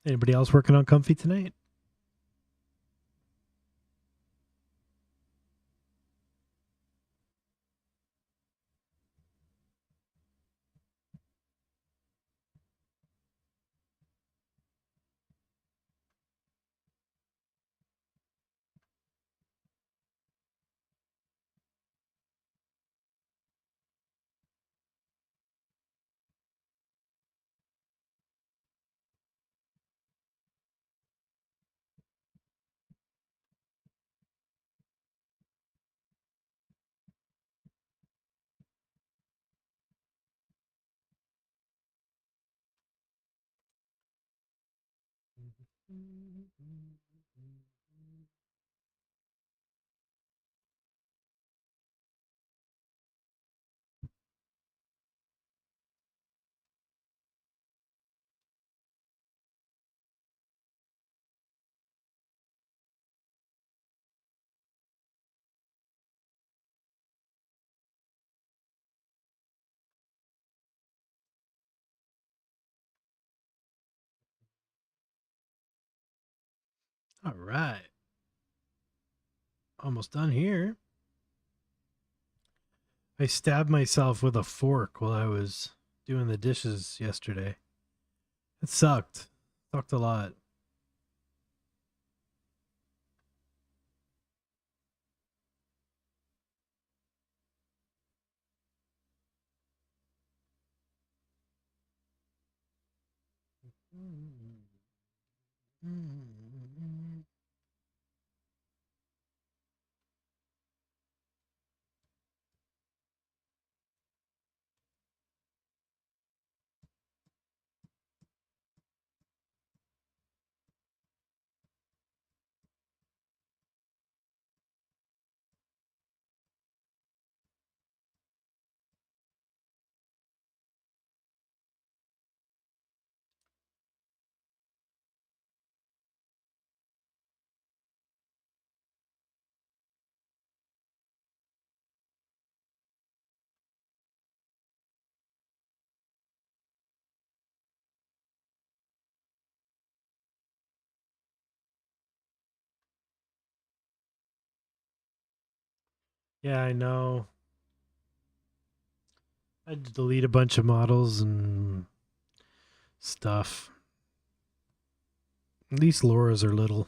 S1: Anybody else working on Comfy tonight? All right. Almost done here. I stabbed myself with a fork while I was doing the dishes yesterday. It sucked. Sucked a lot. Yeah, I know. I had to delete a bunch of models and stuff. At least LoRAs are little.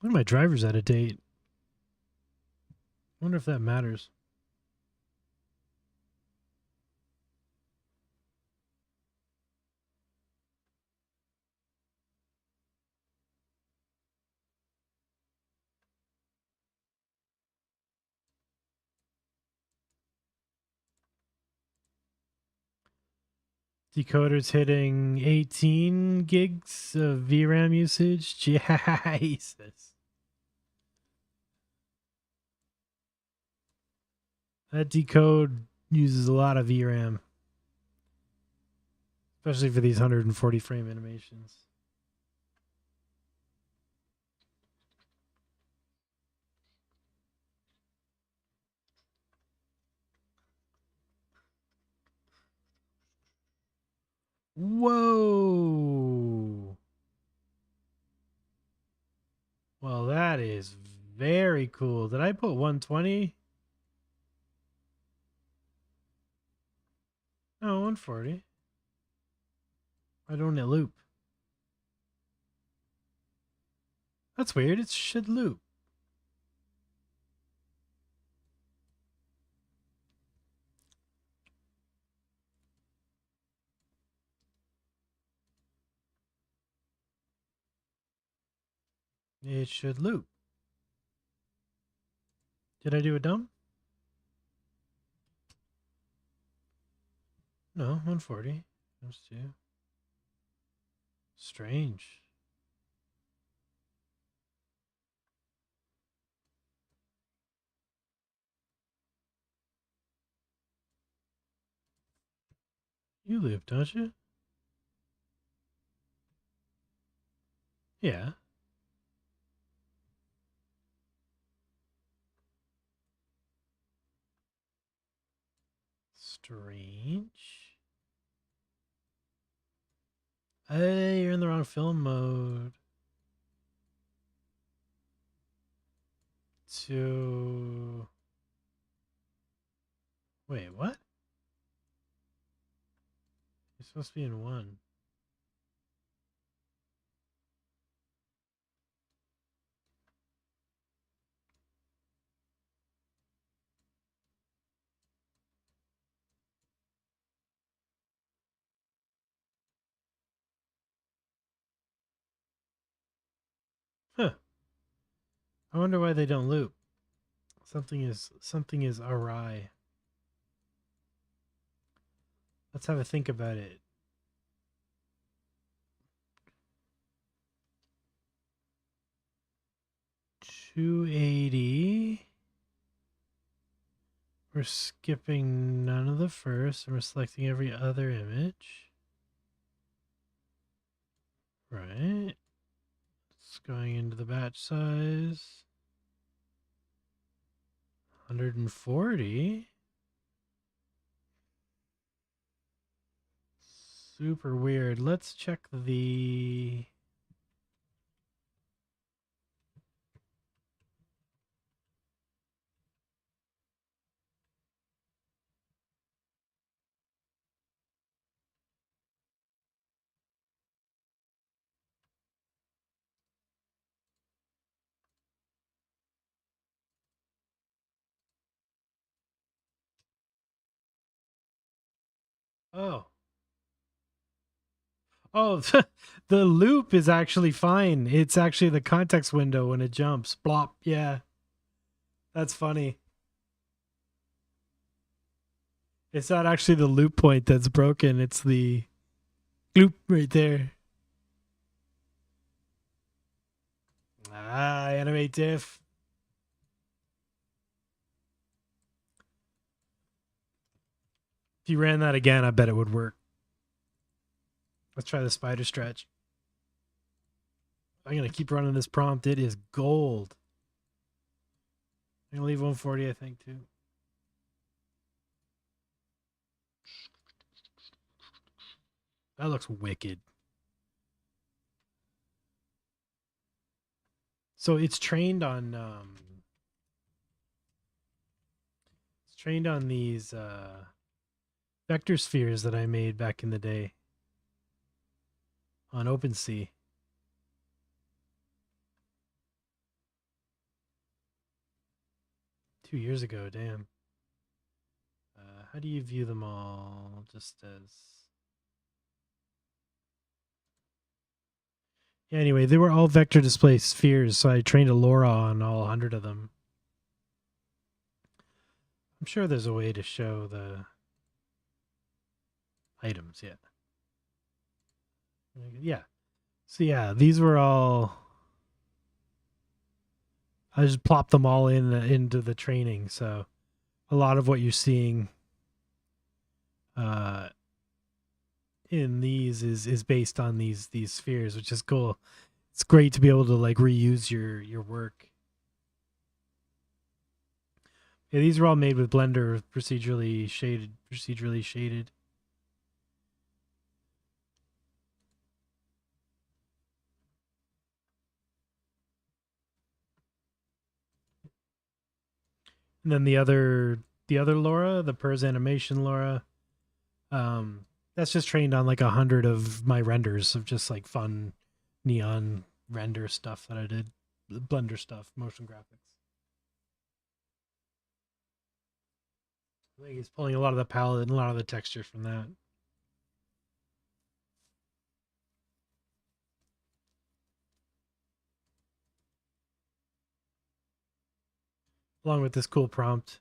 S1: When my driver's out of date. I wonder if that matters. Decoder's hitting 18 gigs of VRAM usage. Jesus. That decode uses a lot of VRAM. Especially for these 140 frame animations. Whoa. Well, that is very cool. Did I put 120? No, 140. Why don't it loop? That's weird. It should loop. It should loop. Did I do a dump? No, 140. Those two. Strange. You loop, don't you? Yeah. Strange. Hey, you're in the wrong film mode. Wait, what? You're supposed to be in 1. Huh. I wonder why they don't loop. Something is awry. Let's have a think about it. 280. We're skipping none of the first, and we're selecting every other image. Right. It's going into the batch size. 140. Super weird. Let's check the... Oh. Oh, the loop is actually fine. It's actually the context window when it jumps. Blop. Yeah. That's funny. It's not actually the loop point that's broken. It's the loop right there. Ah, AnimateDiff. If you ran that again, I bet it would work. Let's try the spider stretch. I'm going to keep running this prompt. It is gold. I'm going to leave 140, I think, too. That looks wicked. So it's trained on these vector spheres that I made back in the day on OpenSea. 2 years ago, damn. How do you view them all? Just as... Yeah, anyway, they were all vector display spheres, so I trained a LoRA on all 100 of them. I'm sure there's a way to show the items, yeah. Yeah. So yeah, these were all... I just plopped them all into the training, so a lot of what you're seeing in these is based on these spheres, which is cool. It's great to be able to like reuse your work. Yeah, these are all made with Blender, procedurally shaded. And then the other LoRA, the Purz animation LoRA, that's just trained on like 100 of my renders of just like fun neon render stuff that I did, Blender stuff, motion graphics. I think he's pulling a lot of the palette and a lot of the texture from that. Along with this cool prompt,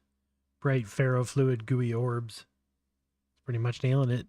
S1: bright ferrofluid gooey orbs. Pretty much nailing it.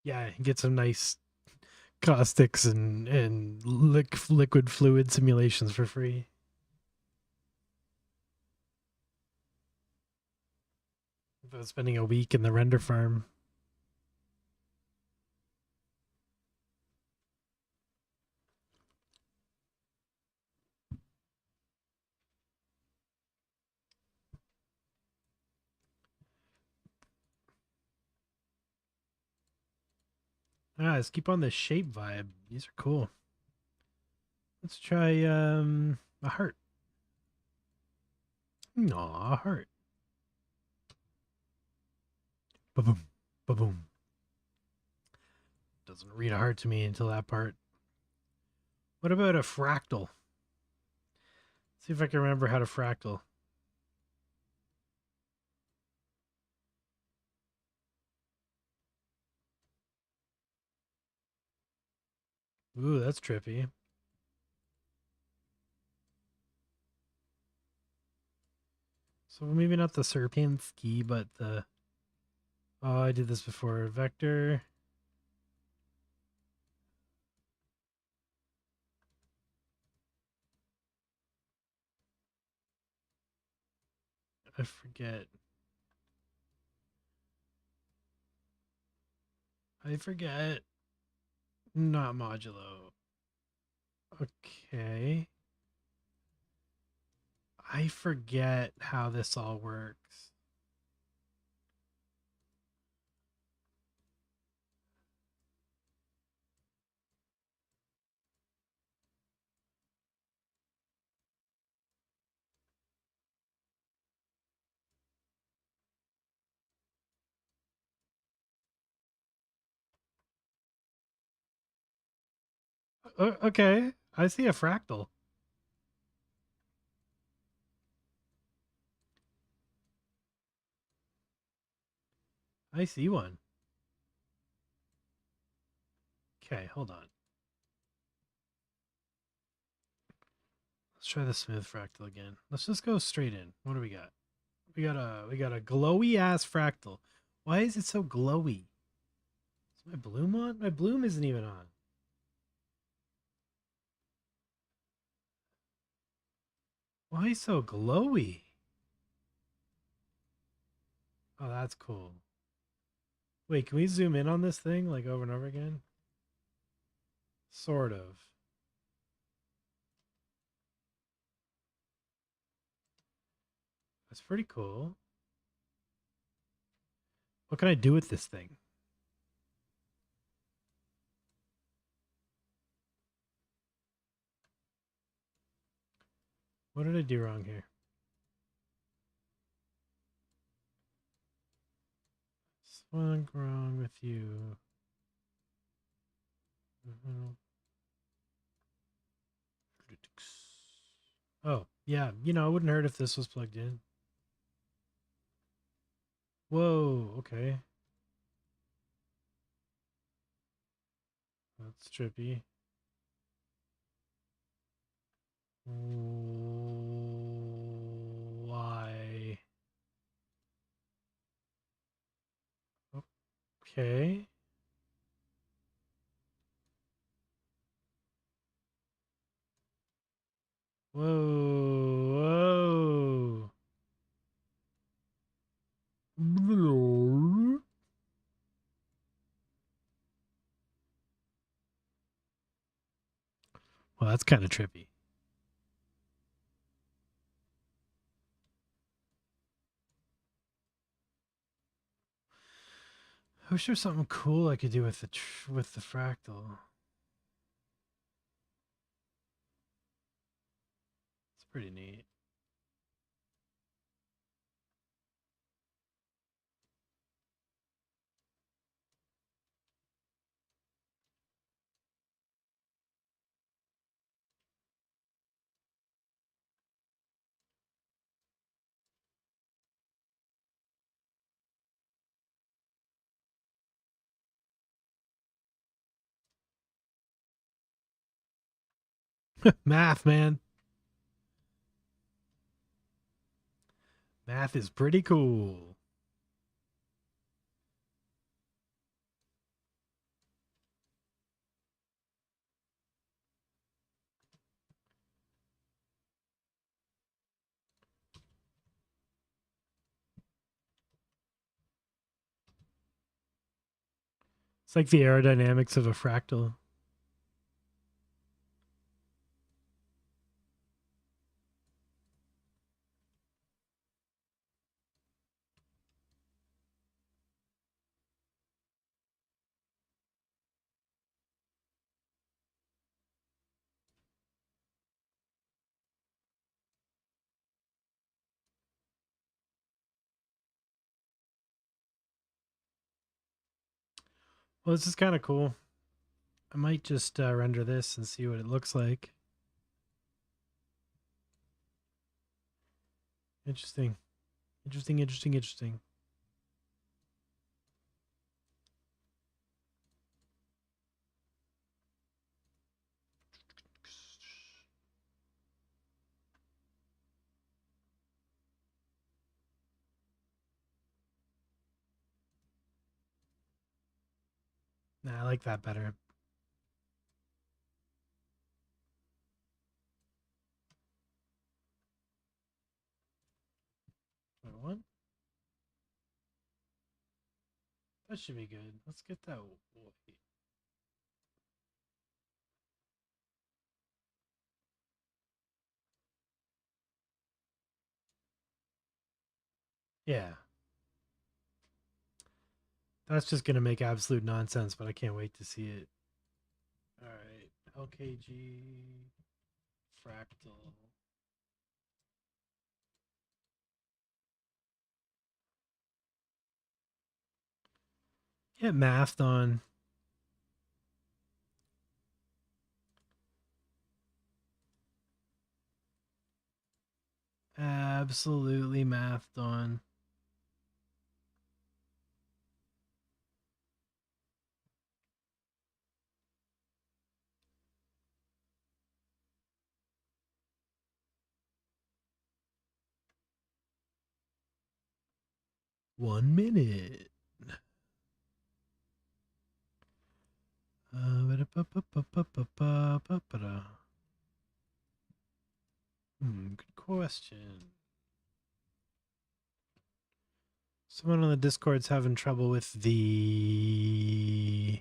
S1: Yeah, get some nice caustics and liquid fluid simulations for free. Without spending a week in the render farm. Let's keep on the shape vibe. These are cool. Let's try a heart. Aw, a heart. Ba-boom. Ba-boom. Doesn't read a heart to me until that part. What about a fractal? See if I can remember how to fractal. Ooh, that's trippy. So maybe not the Sierpinski, but the... Oh, I did this before. Vector. I forget. Not modulo. Okay. I forget how this all works. Okay. I see a fractal. I see one. Okay, hold on. Let's try the smooth fractal again. Let's just go straight in. What do we got? We got a glowy ass fractal. Why is it so glowy? Is my bloom on? My bloom isn't even on. Why is it so glowy? Oh, that's cool. Wait, can we zoom in on this thing like over and over again? Sort of. That's pretty cool. What can I do with this thing? What did I do wrong here? What's wrong with you? Oh, yeah. You know, it wouldn't hurt if this was plugged in. Whoa, okay. That's trippy. Why? Okay. Whoa, whoa. Well, that's kind of trippy. I wish there was something cool I could do with the fractal. It's pretty neat. Math, man. Math is pretty cool. It's like the aerodynamics of a fractal. Well, this is kind of cool. I might just render this and see what it looks like. Interesting. Interesting, interesting, interesting. Nah, I like that better. Wait, what? That should be good. Let's get that. Yeah. That's just going to make absolute nonsense, but I can't wait to see it. All right. LKG fractal. Get mathed on. Absolutely mathed on. One minute. Good question. Someone on the Discord's having trouble with the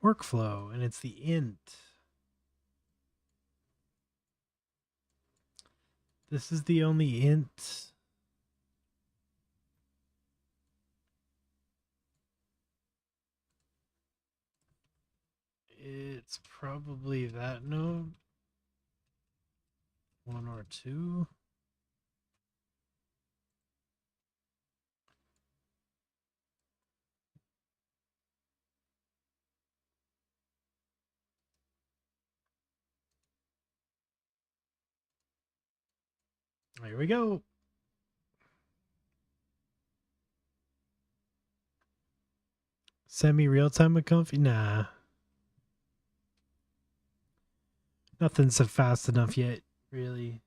S1: workflow, and it's the int. This is the only int. It's probably that node. 1 or 2. Here we go. Semi-real time with Comfy? Nah. Nothing's fast enough yet, really.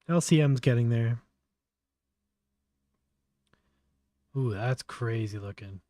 S1: LCM's getting there. Ooh, that's crazy looking.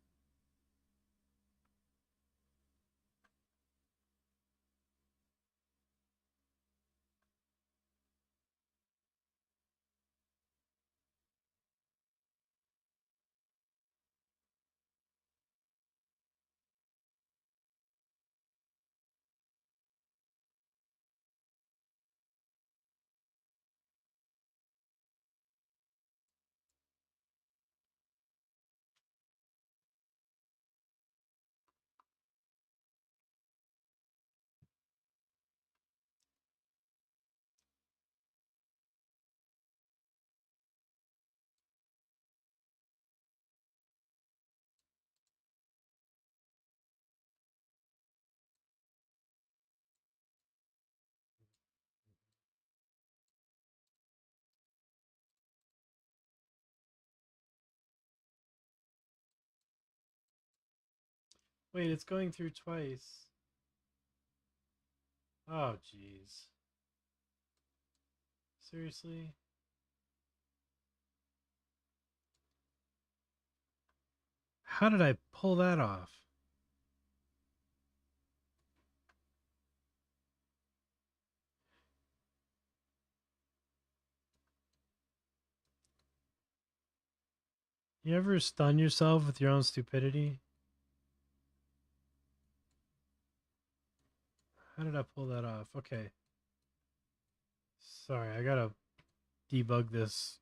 S1: Wait, it's going through twice. Oh, jeez. Seriously? How did I pull that off? You ever stun yourself with your own stupidity? How did I pull that off? Okay. Sorry, I gotta debug this.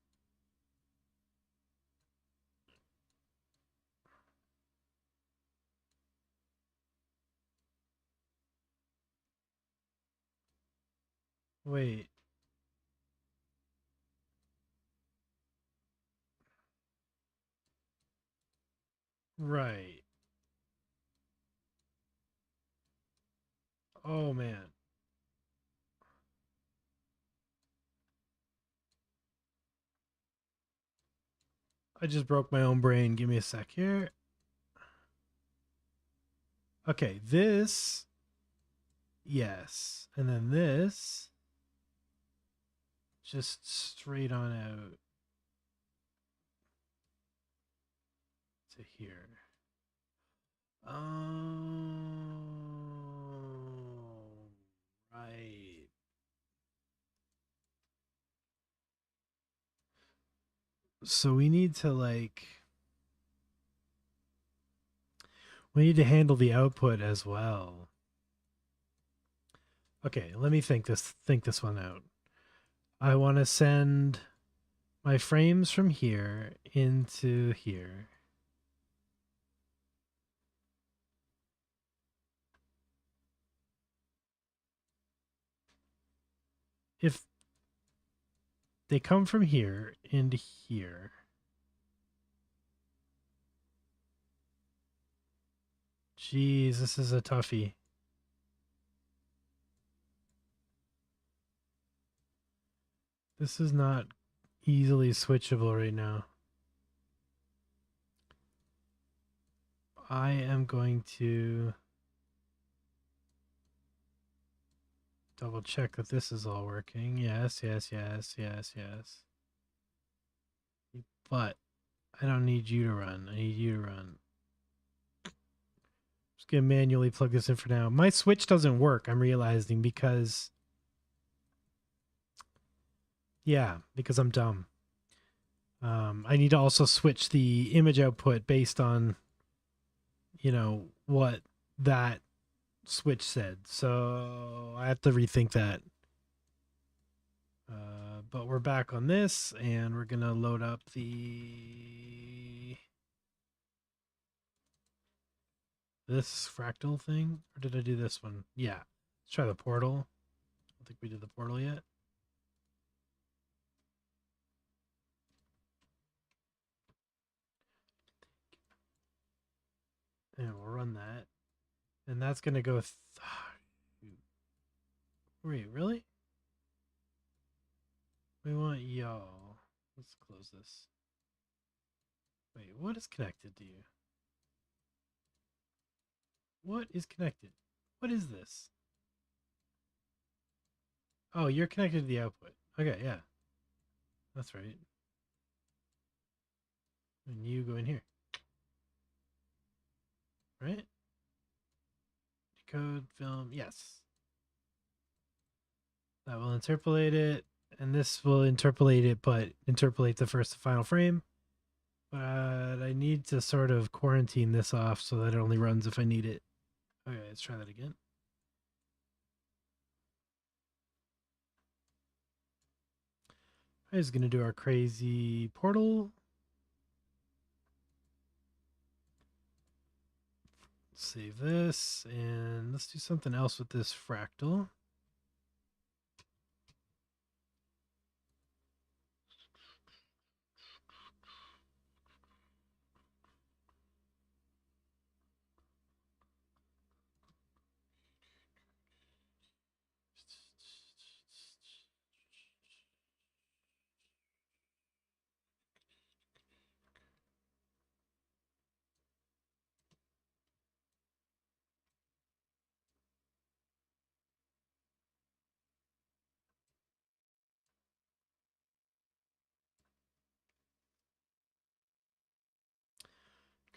S1: Wait. Right. Oh, man. I just broke my own brain. Give me a sec here. Okay, this. Yes. And then this. Just straight on out to here. Oh, right. So we need to we need to handle the output as well. Okay, let me think this one out. I want to send my frames from here into here. If they come from here into here, geez, this is a toughie. This is not easily switchable right now. I am going to double check that this is all working. Yes, yes, yes, yes, yes. But I don't need you to run. I need you to run. Just gonna manually plug this in for now. My switch doesn't work, I'm realizing, because I'm dumb. I need to also switch the image output based on, what that switch said. So I have to rethink that. But we're back on this, and we're gonna load up this fractal thing. Or did I do this one? Yeah. Let's try the portal. I don't think we did the portal yet. And we'll run that. And that's gonna go wait, really? We want y'all. Let's close this. Wait, what is connected to you? What is connected? What is this? Oh, you're connected to the output. Okay, yeah. That's right. And you go in here. Right? Decode, film, yes. That will interpolate it, and this will interpolate it, but interpolate the first and final frame. But I need to sort of quarantine this off so that it only runs if I need it. Okay, let's try that again. I'm just going to do our crazy portal. Save this, and let's do something else with this fractal.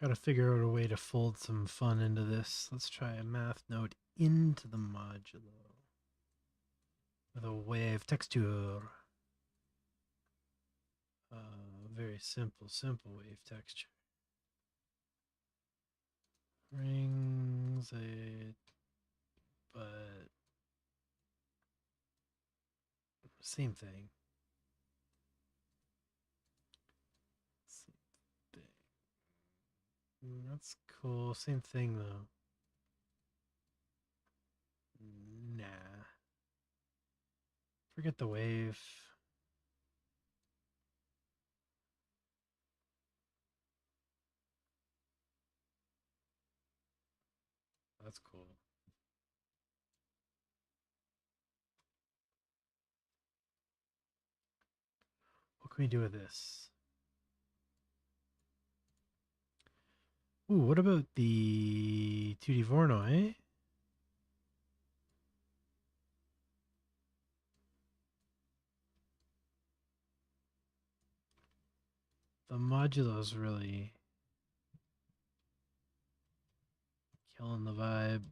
S1: Got to figure out a way to fold some fun into this. Let's try a math node into the modulo with a wave texture. Very simple wave texture. Rings it, but same thing. That's cool. Same thing though. Nah. Forget the wave. That's cool. What can we do with this? Ooh, what about the 2D Voronoi? The modulo's really killing the vibe.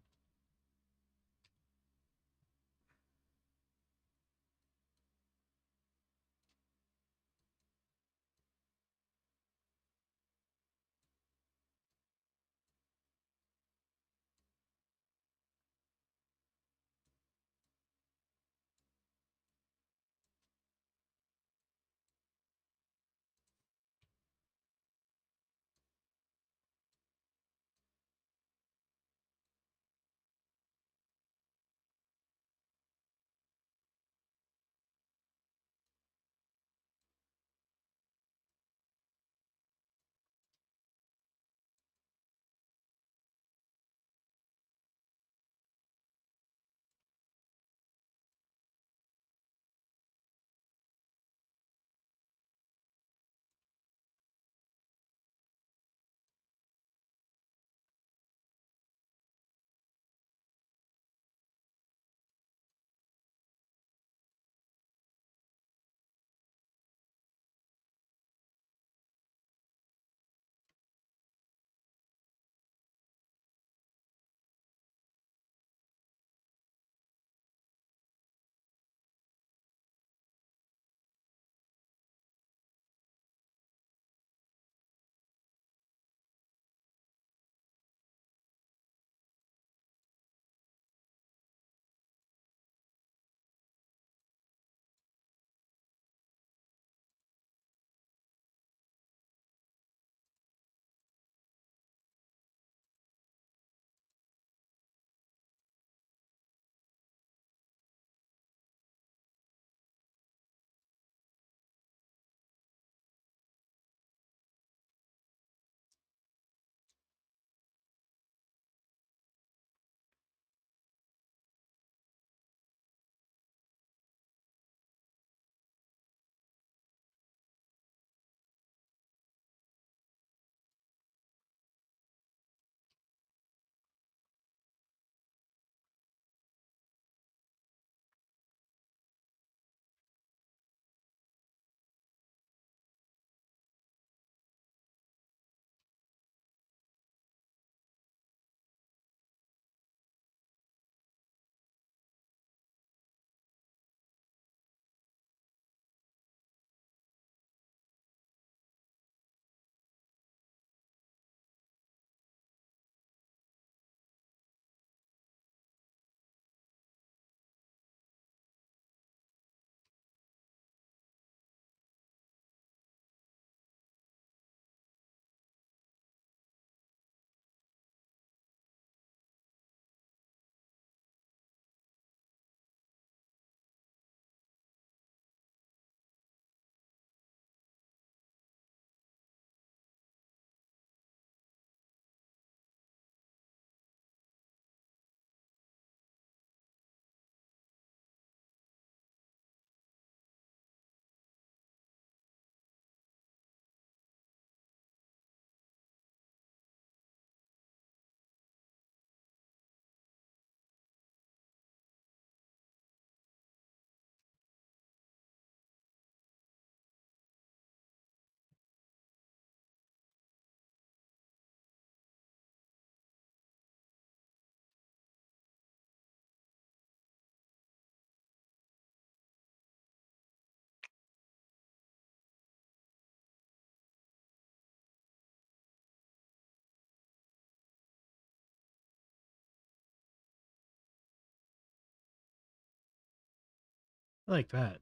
S1: I like that.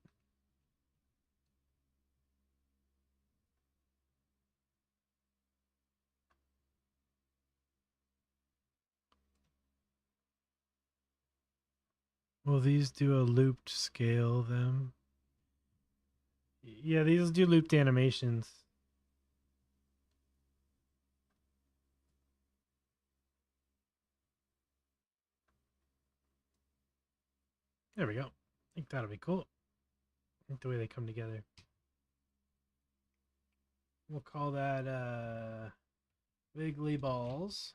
S1: Will these do a looped scale them? Yeah, these do looped animations. There we go. I think that'll be cool. I think the way they come together. We'll call that wiggly balls.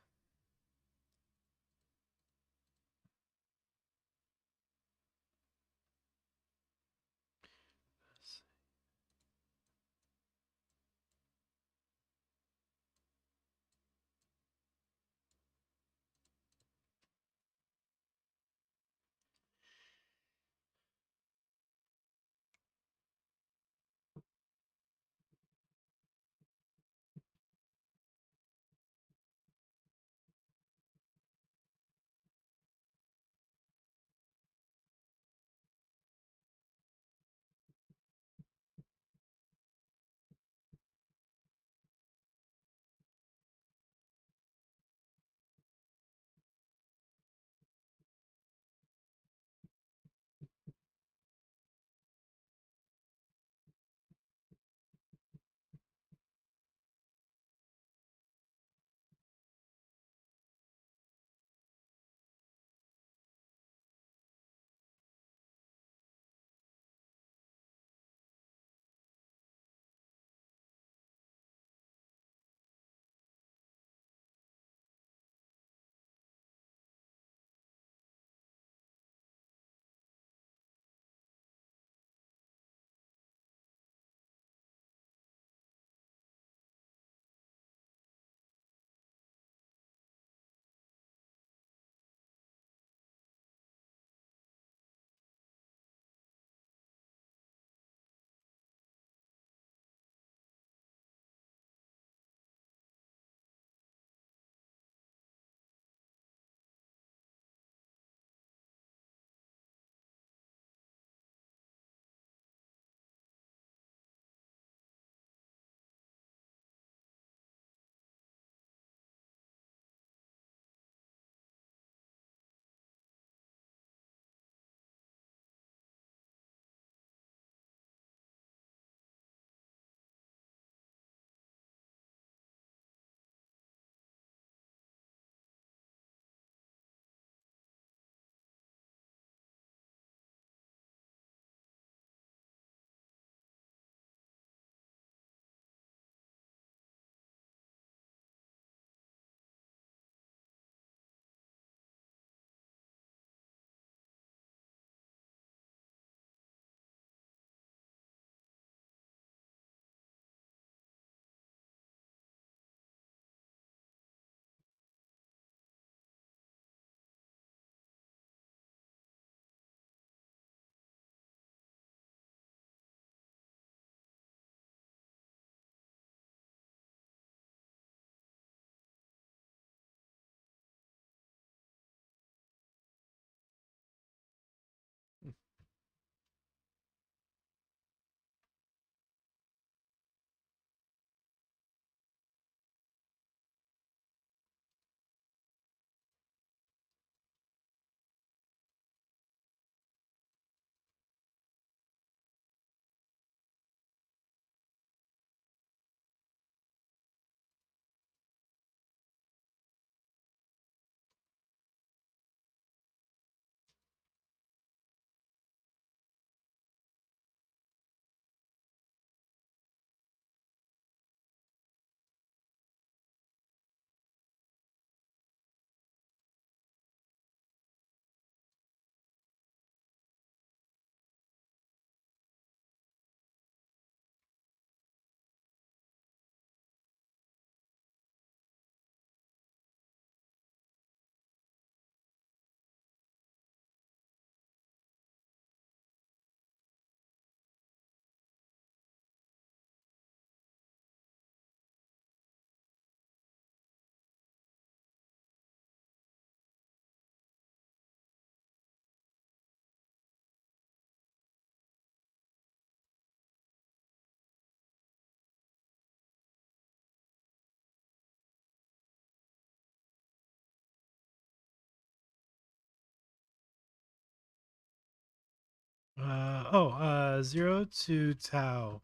S1: 0 to tau.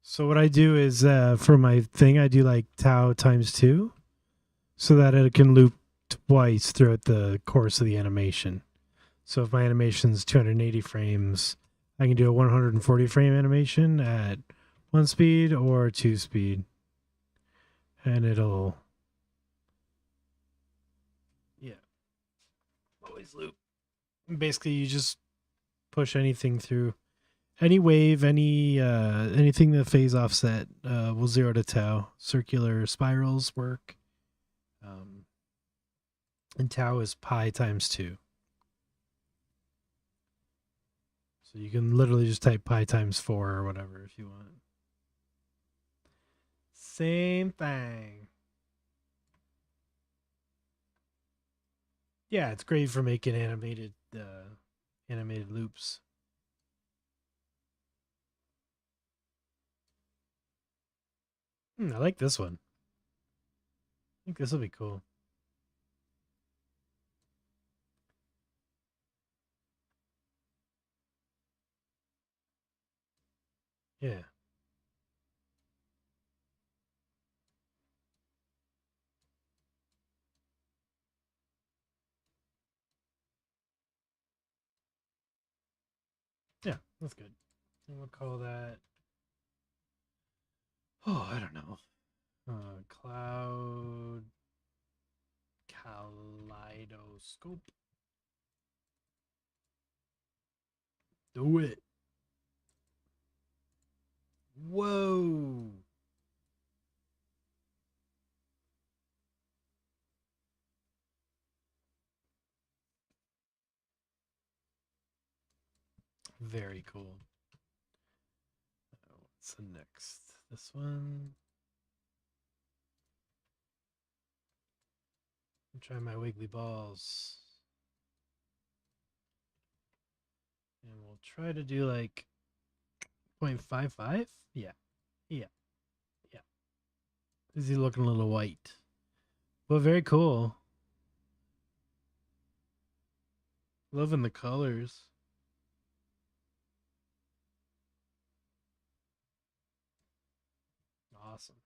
S1: So what I do is for my thing, I do like tau times 2 so that it can loop twice throughout the course of the animation. So if my animation is 280 frames, I can do a 140 frame animation at 1 speed or 2 speed. And it'll, yeah, always loop. Basically, you just push anything through. Any wave, anything that phase offset will 0 to tau. Circular spirals work. And tau is pi times 2. So you can literally just type pi times 4 or whatever if you want. Same thing. Yeah, it's great for making animated loops. I like this one. I think this will be cool. Yeah. Yeah, that's good. And we'll call that, oh, I don't know. Cloud kaleidoscope. Do it. Whoa. Very cool. What's the next? This one. I'm trying my wiggly balls. And we'll try to do like 0.55. Yeah. Yeah. Yeah. Is he looking a little white? Well, very cool. Loving the colors. Awesome.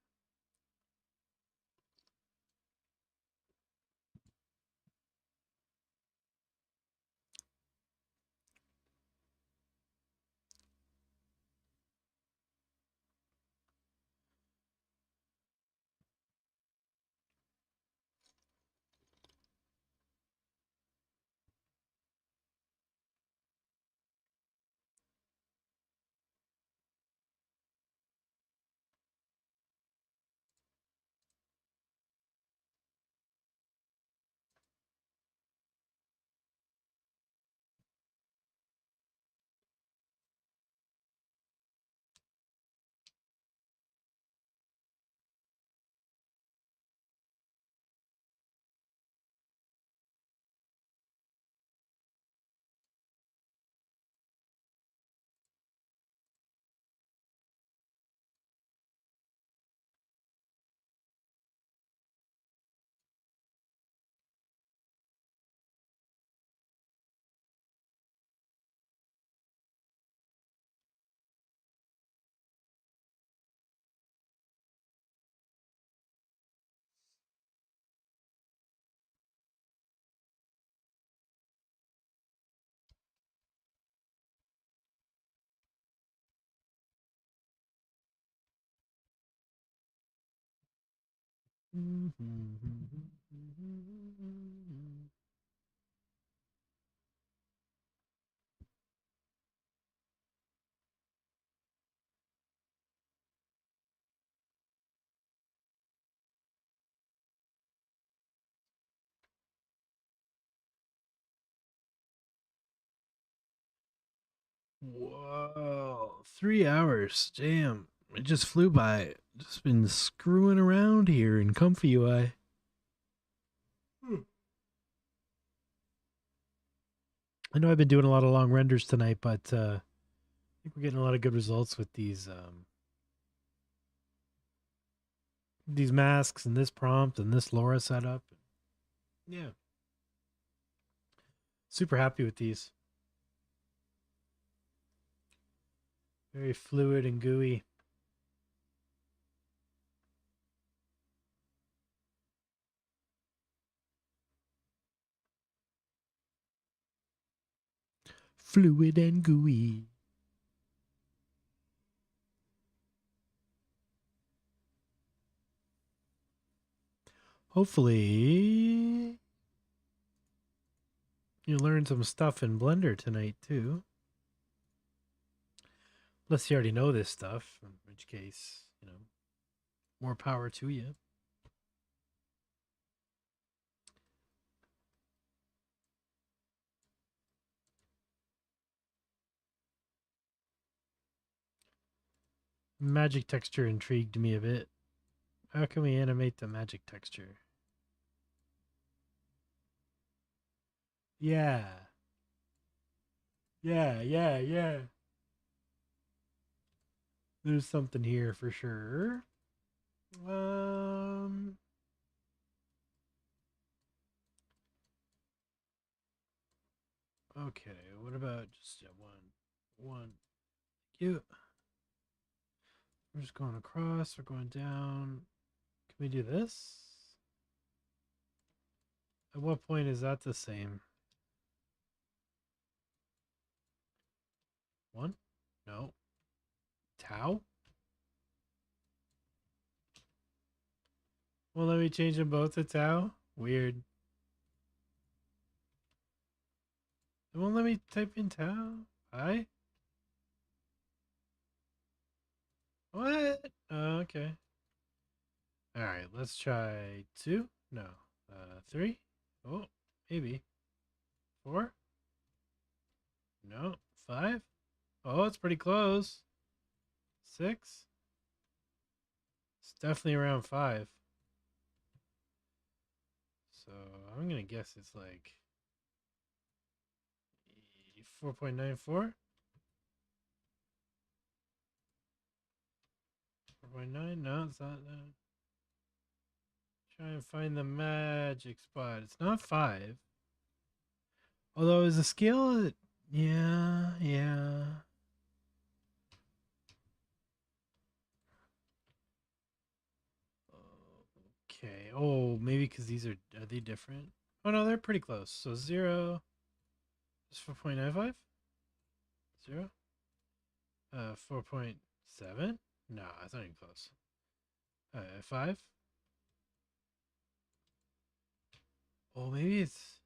S1: Whoa. 3 hours. Damn. It just flew by. Just been screwing around here in ComfyUI. I know I've been doing a lot of long renders tonight, but I think we're getting a lot of good results with these masks and this prompt and this LoRA setup. Yeah. Super happy with these. Very fluid and gooey. Fluid and gooey. Hopefully you learned some stuff in Blender tonight too. Unless you already know this stuff, in which case, you know, more power to you. Magic texture intrigued me a bit. How can we animate the magic texture? Yeah. Yeah. There's something here for sure. Okay, what about just one? You. We're just going across, we're going down. Can we do this? At what point is that the same? One? No. Tau? Well, let me change them both to tau. Weird. It won't let me type in tau. Hi? What? Oh, okay. All right, let's try 2. No. 3. Oh, maybe. 4. No. 5. Oh, it's pretty close. 6. It's definitely around 5. So I'm gonna guess it's like 4.94. 4.9. No, it's not that. Try and find the magic spot. It's not 5. Although is the scale, yeah. Okay. Oh, maybe because these are they different? Oh no, they're pretty close. So 0 is 4.95. 0. 4.7. No, it's not even close. 5. Oh, maybe it's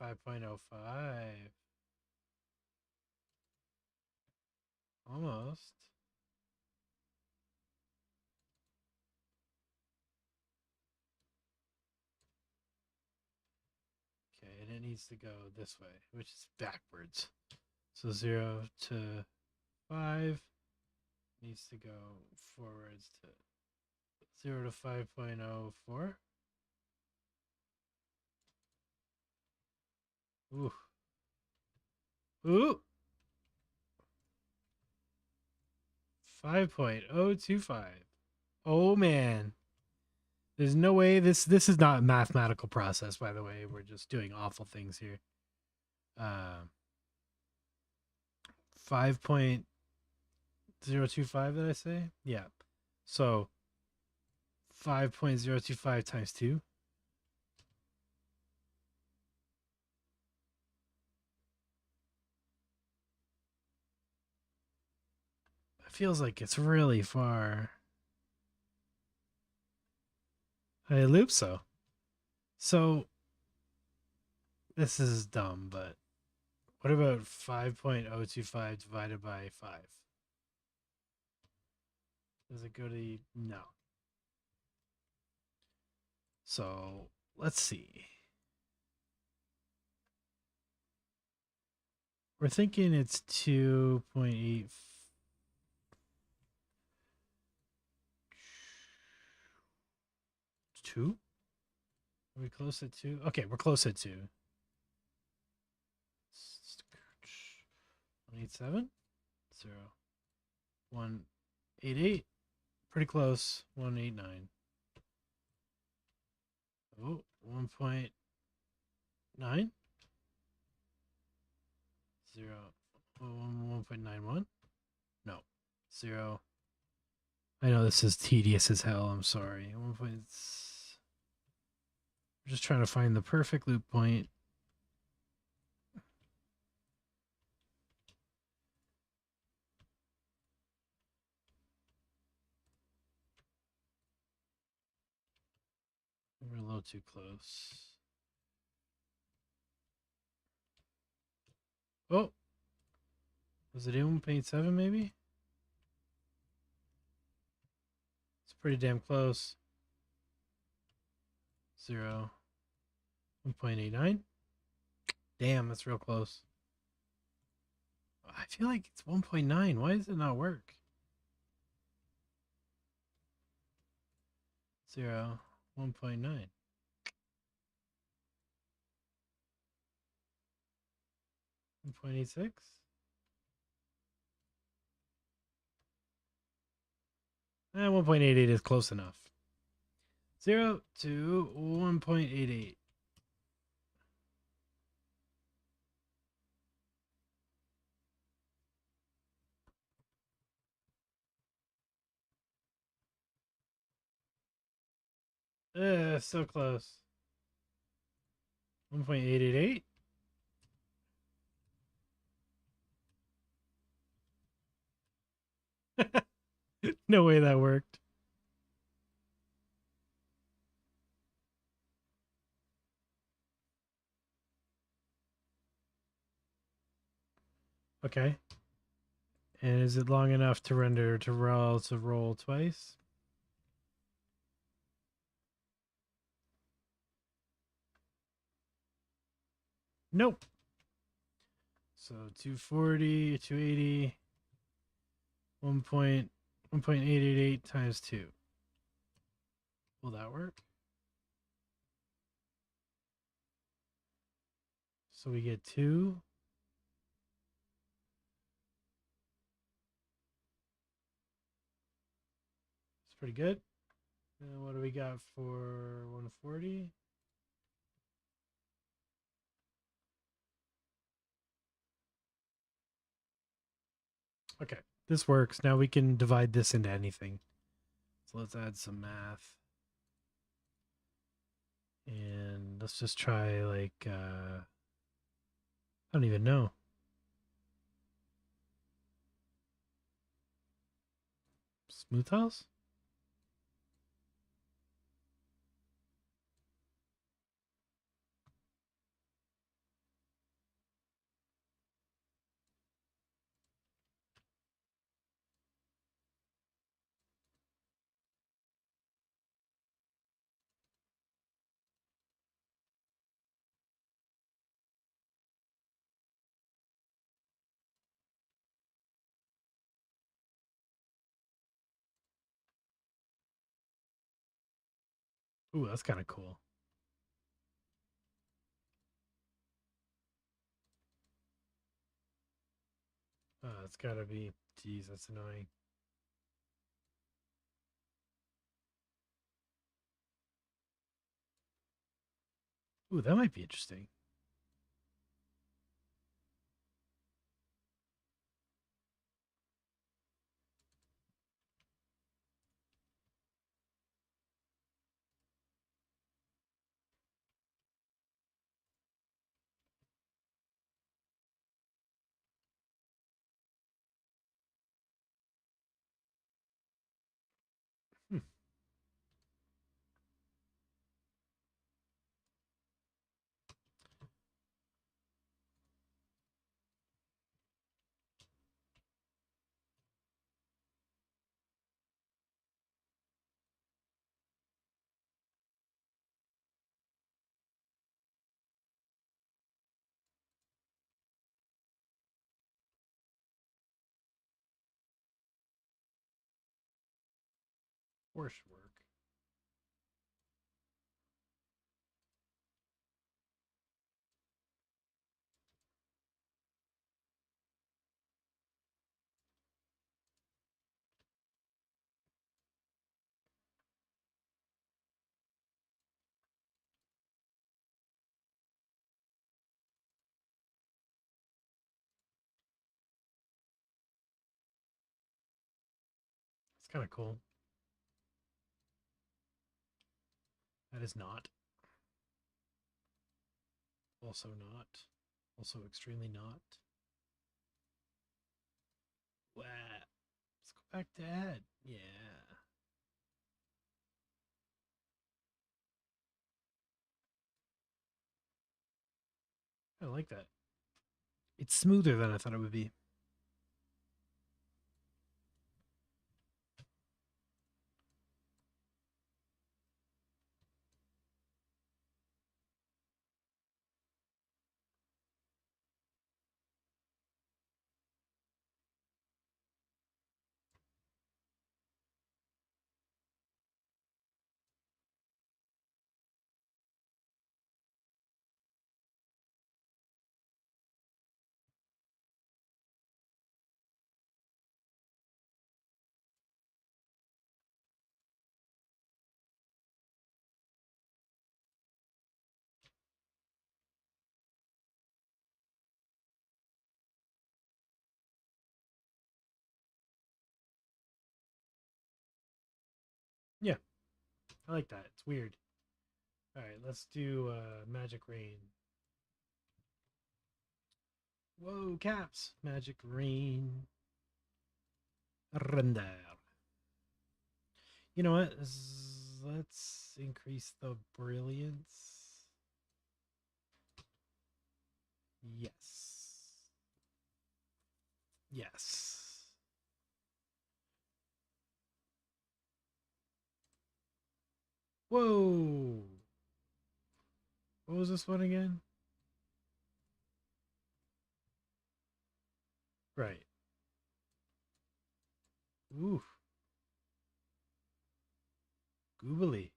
S1: 5.05. Almost. Okay, and it needs to go this way, which is backwards. So 0 to 5 needs to go forwards to 0 to 5.04. Ooh. Ooh. 5.025. Oh man. There's no way this is not a mathematical process, by the way. We're just doing awful things here. 5.025 did I say? Yeah. So 5.025 times 2. It feels like it's really far. I loop so. So this is dumb, but what about 5.025 divided by 5? Does it go to no? So let's see. We're thinking it's 2.8. Two? Are we close at 2? Okay, we're close at 2. 187? 0. 188. Pretty close. 189. Oh, 1.9? 1.91? No. 0. I know this is tedious as hell. I'm sorry. 1. I'm just trying to find the perfect loop point. We're a little too close. Oh, was it 1.7 maybe? It's pretty damn close. 0. 1.89. Damn, that's real close. I feel like it's 1.9. Why does it not work? 0. 1.9. 1.86. 1.88 is close enough. 0 to 1.88. So close. 1.888. No way that worked. Okay. And is it long enough to render to roll twice? Nope. So 240, 280, 1.888 times 2. Will that work? So we get 2. It's pretty good. And what do we got for 140? Okay, this works. Now we can divide this into anything. So let's add some math. And let's just try like, I don't even know. Smooth house? Ooh, that's kind of cool. It's gotta be, geez, that's annoying. Ooh, that might be interesting. Hmm. Or should work. kind of cool. That is not. Also not. Also extremely not. Wow. Let's go back to add. Yeah. I like that. It's smoother than I thought it would be. Yeah, I like that. It's weird. All right, let's do Magic Rain. Whoa, caps. Magic Rain. Render. You know what? Let's increase the brilliance. Yes. Yes. Whoa. What was this one again? Right. Ooh. Googly.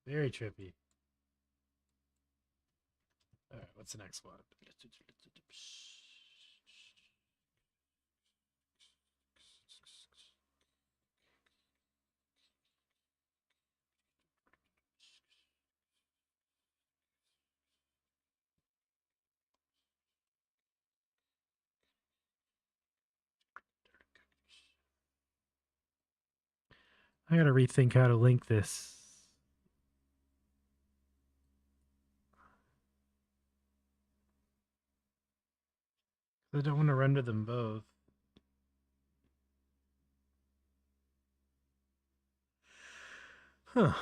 S1: Very trippy. All right, what's the next one? I gotta rethink how to link this. I don't want to render them both. Huh.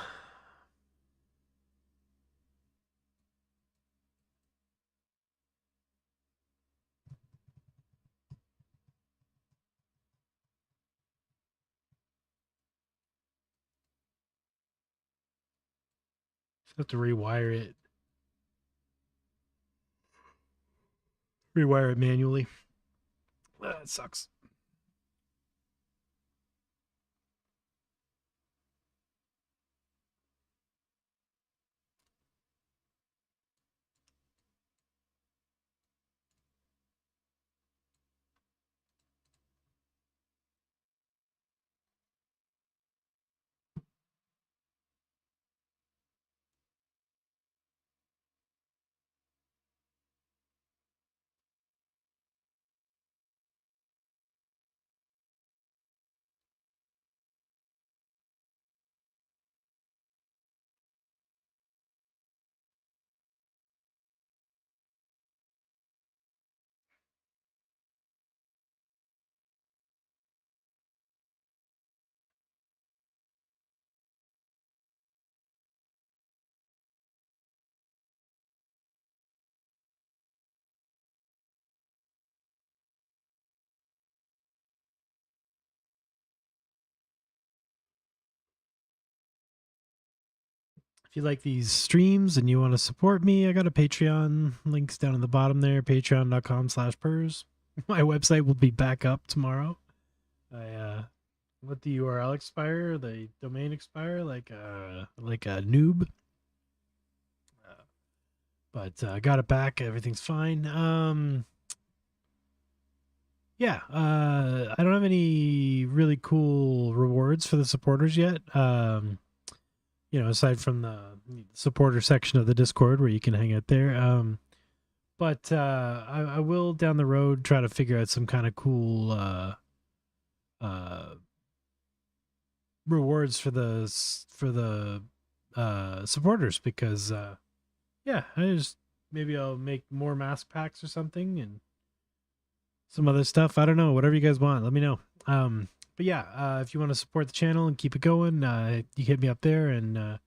S1: Just have to rewire it. Rewire it manually. That sucks. If you like these streams and you want to support me, I got a Patreon. Links down at the bottom there. Patreon.com/Purz. My website will be back up tomorrow. I let the URL expire, the domain expire, like a noob. But I got it back. Everything's fine. Yeah, I don't have any really cool rewards for the supporters yet. You know, aside from the supporter section of the Discord where you can hang out there. But I will down the road try to figure out some kind of cool uh, rewards for the supporters, because yeah, I just maybe I'll make more mask packs or something and some other stuff. I don't know, whatever you guys want, let me know. But yeah, if you want to support the channel and keep it going, you hit me up there and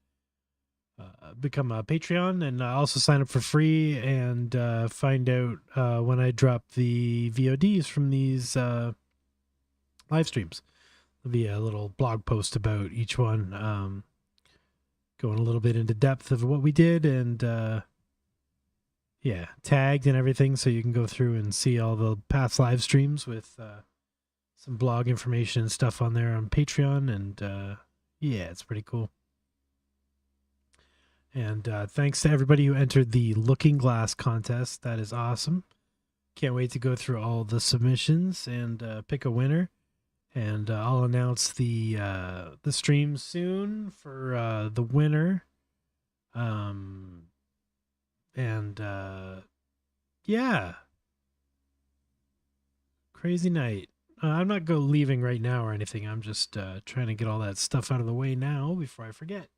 S1: become a Patreon, and also sign up for free and find out when I drop the VODs from these live streams. There'll be a little blog post about each one, going a little bit into depth of what we did, and yeah, tagged and everything, so you can go through and see all the past live streams with some blog information and stuff on there on Patreon, and yeah, it's pretty cool. And thanks to everybody who entered the Looking Glass contest. That is awesome. Can't wait to go through all the submissions and pick a winner. And I'll announce the stream soon for the winner. And yeah, crazy night. I'm not leaving right now or anything. I'm just trying to get all that stuff out of the way now before I forget,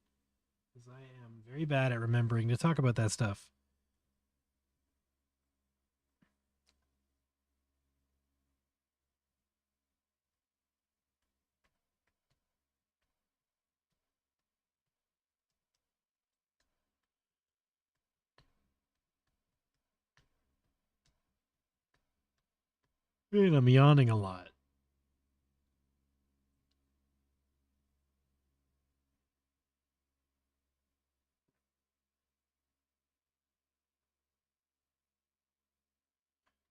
S1: because I am very bad at remembering to talk about that stuff. And I'm yawning a lot.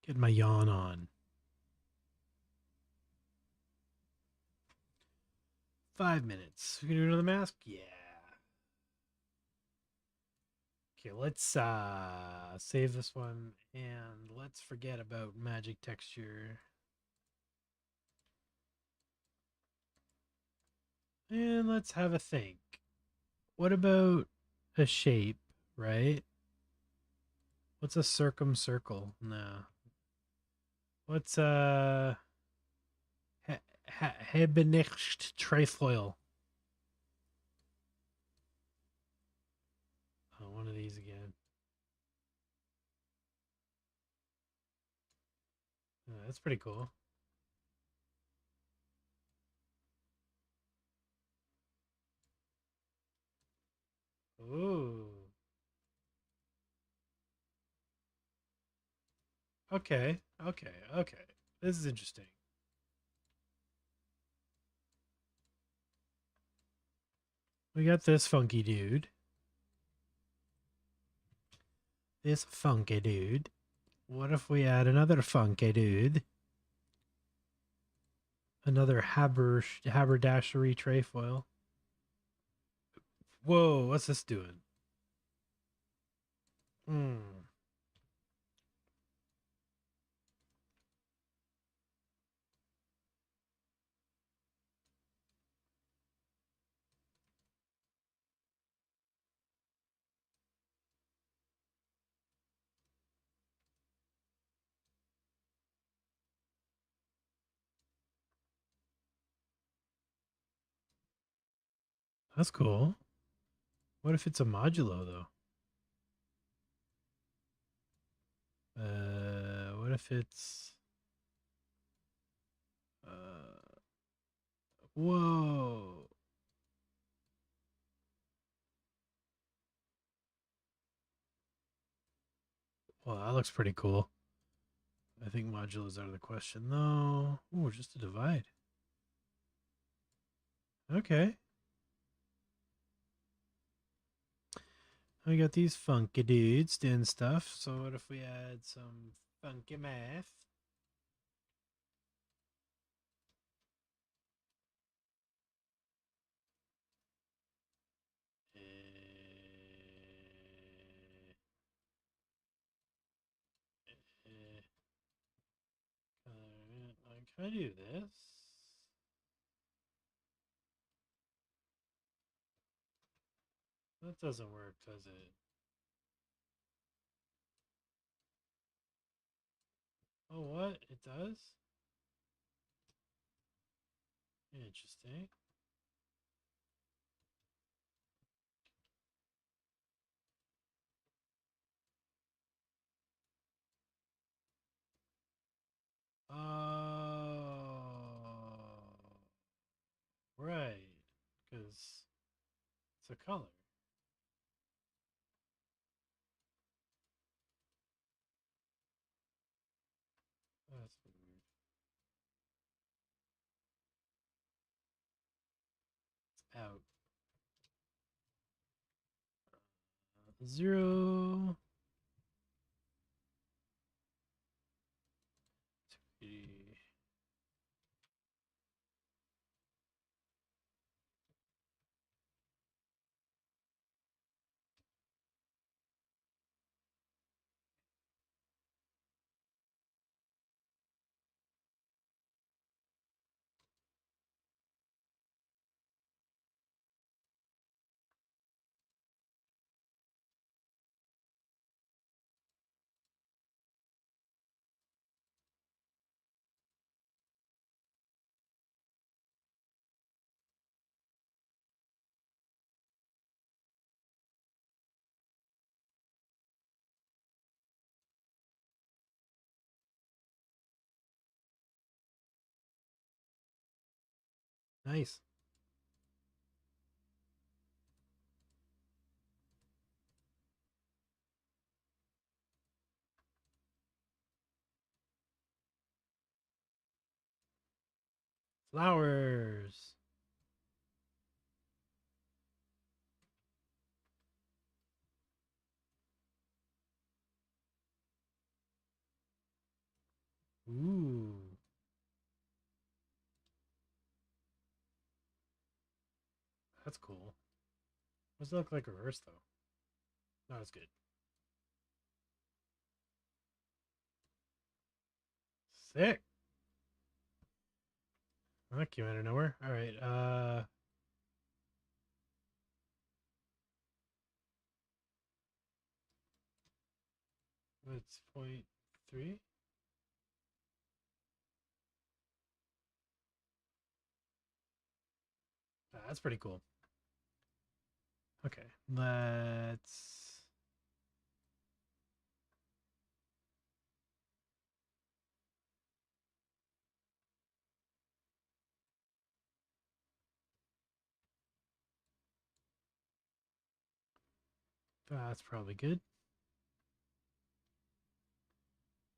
S1: Get my yawn on. 5 minutes. We can do another mask? Yeah. Okay, let's save this one and let's forget about magic texture. And let's have a think. What about a shape, right? What's a circumcircle? No. What's a Hebenicht trefoil? Oh, one of these again. Oh, that's pretty cool. Ooh. Okay. Okay. Okay. This is interesting. We got this funky dude. This funky dude. What if we add another funky dude? Another haberdashery trefoil. Whoa, what's this doing? Hmm. That's cool. What if it's a modulo though? What if it's whoa. Well, that looks pretty cool. I think modulos out of the question though. Ooh, just a divide. Okay. We got these funky dudes doing stuff. So what if we add some funky math? Can I do this? That doesn't work, does it? what? It does? Interesting. Right. Because it's a color. That's weird. It's out. 0. 280. Nice. Flowers. Ooh. That's cool. Does it look like reverse though? No, it's good. Sick. That came out of nowhere. All right. It's 0.3. That's pretty cool. Okay, let's. That's probably good.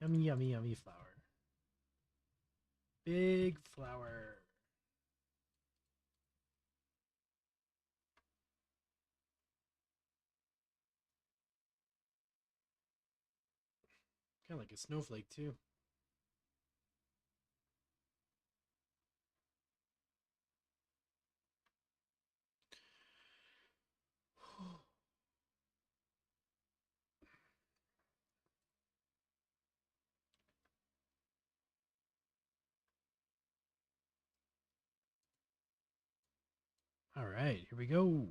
S1: Yummy, yummy, yummy flower. Big flower. Kind of like a snowflake, too. All right, here we go.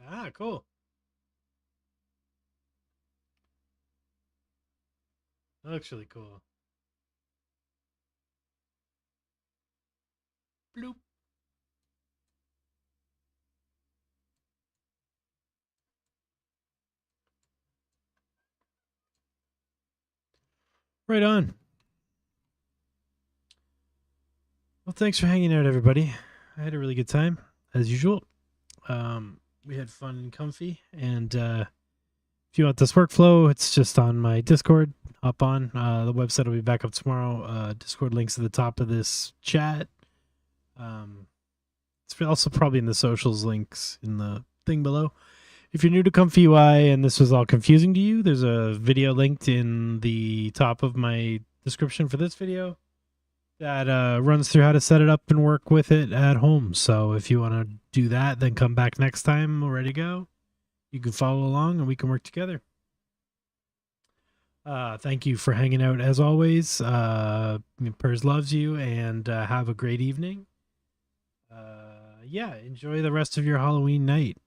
S1: Ah, cool. That looks really cool. Bloop. Right on. Well, thanks for hanging out, everybody. I had a really good time, as usual. We had fun and comfy. And if you want this workflow, it's just on my Discord. Hop on. The website will be back up tomorrow. Discord links at the top of this chat. It's also probably in the socials links in the thing below. If you're new to ComfyUI and this was all confusing to you, there's a video linked in the top of my description for this video that runs through how to set it up and work with it at home. So if you want to do that, then come back next time. We're ready to go. you can follow along and we can work together. Thank you for hanging out as always. Purz loves you, and have a great evening. Yeah, enjoy the rest of your Halloween night.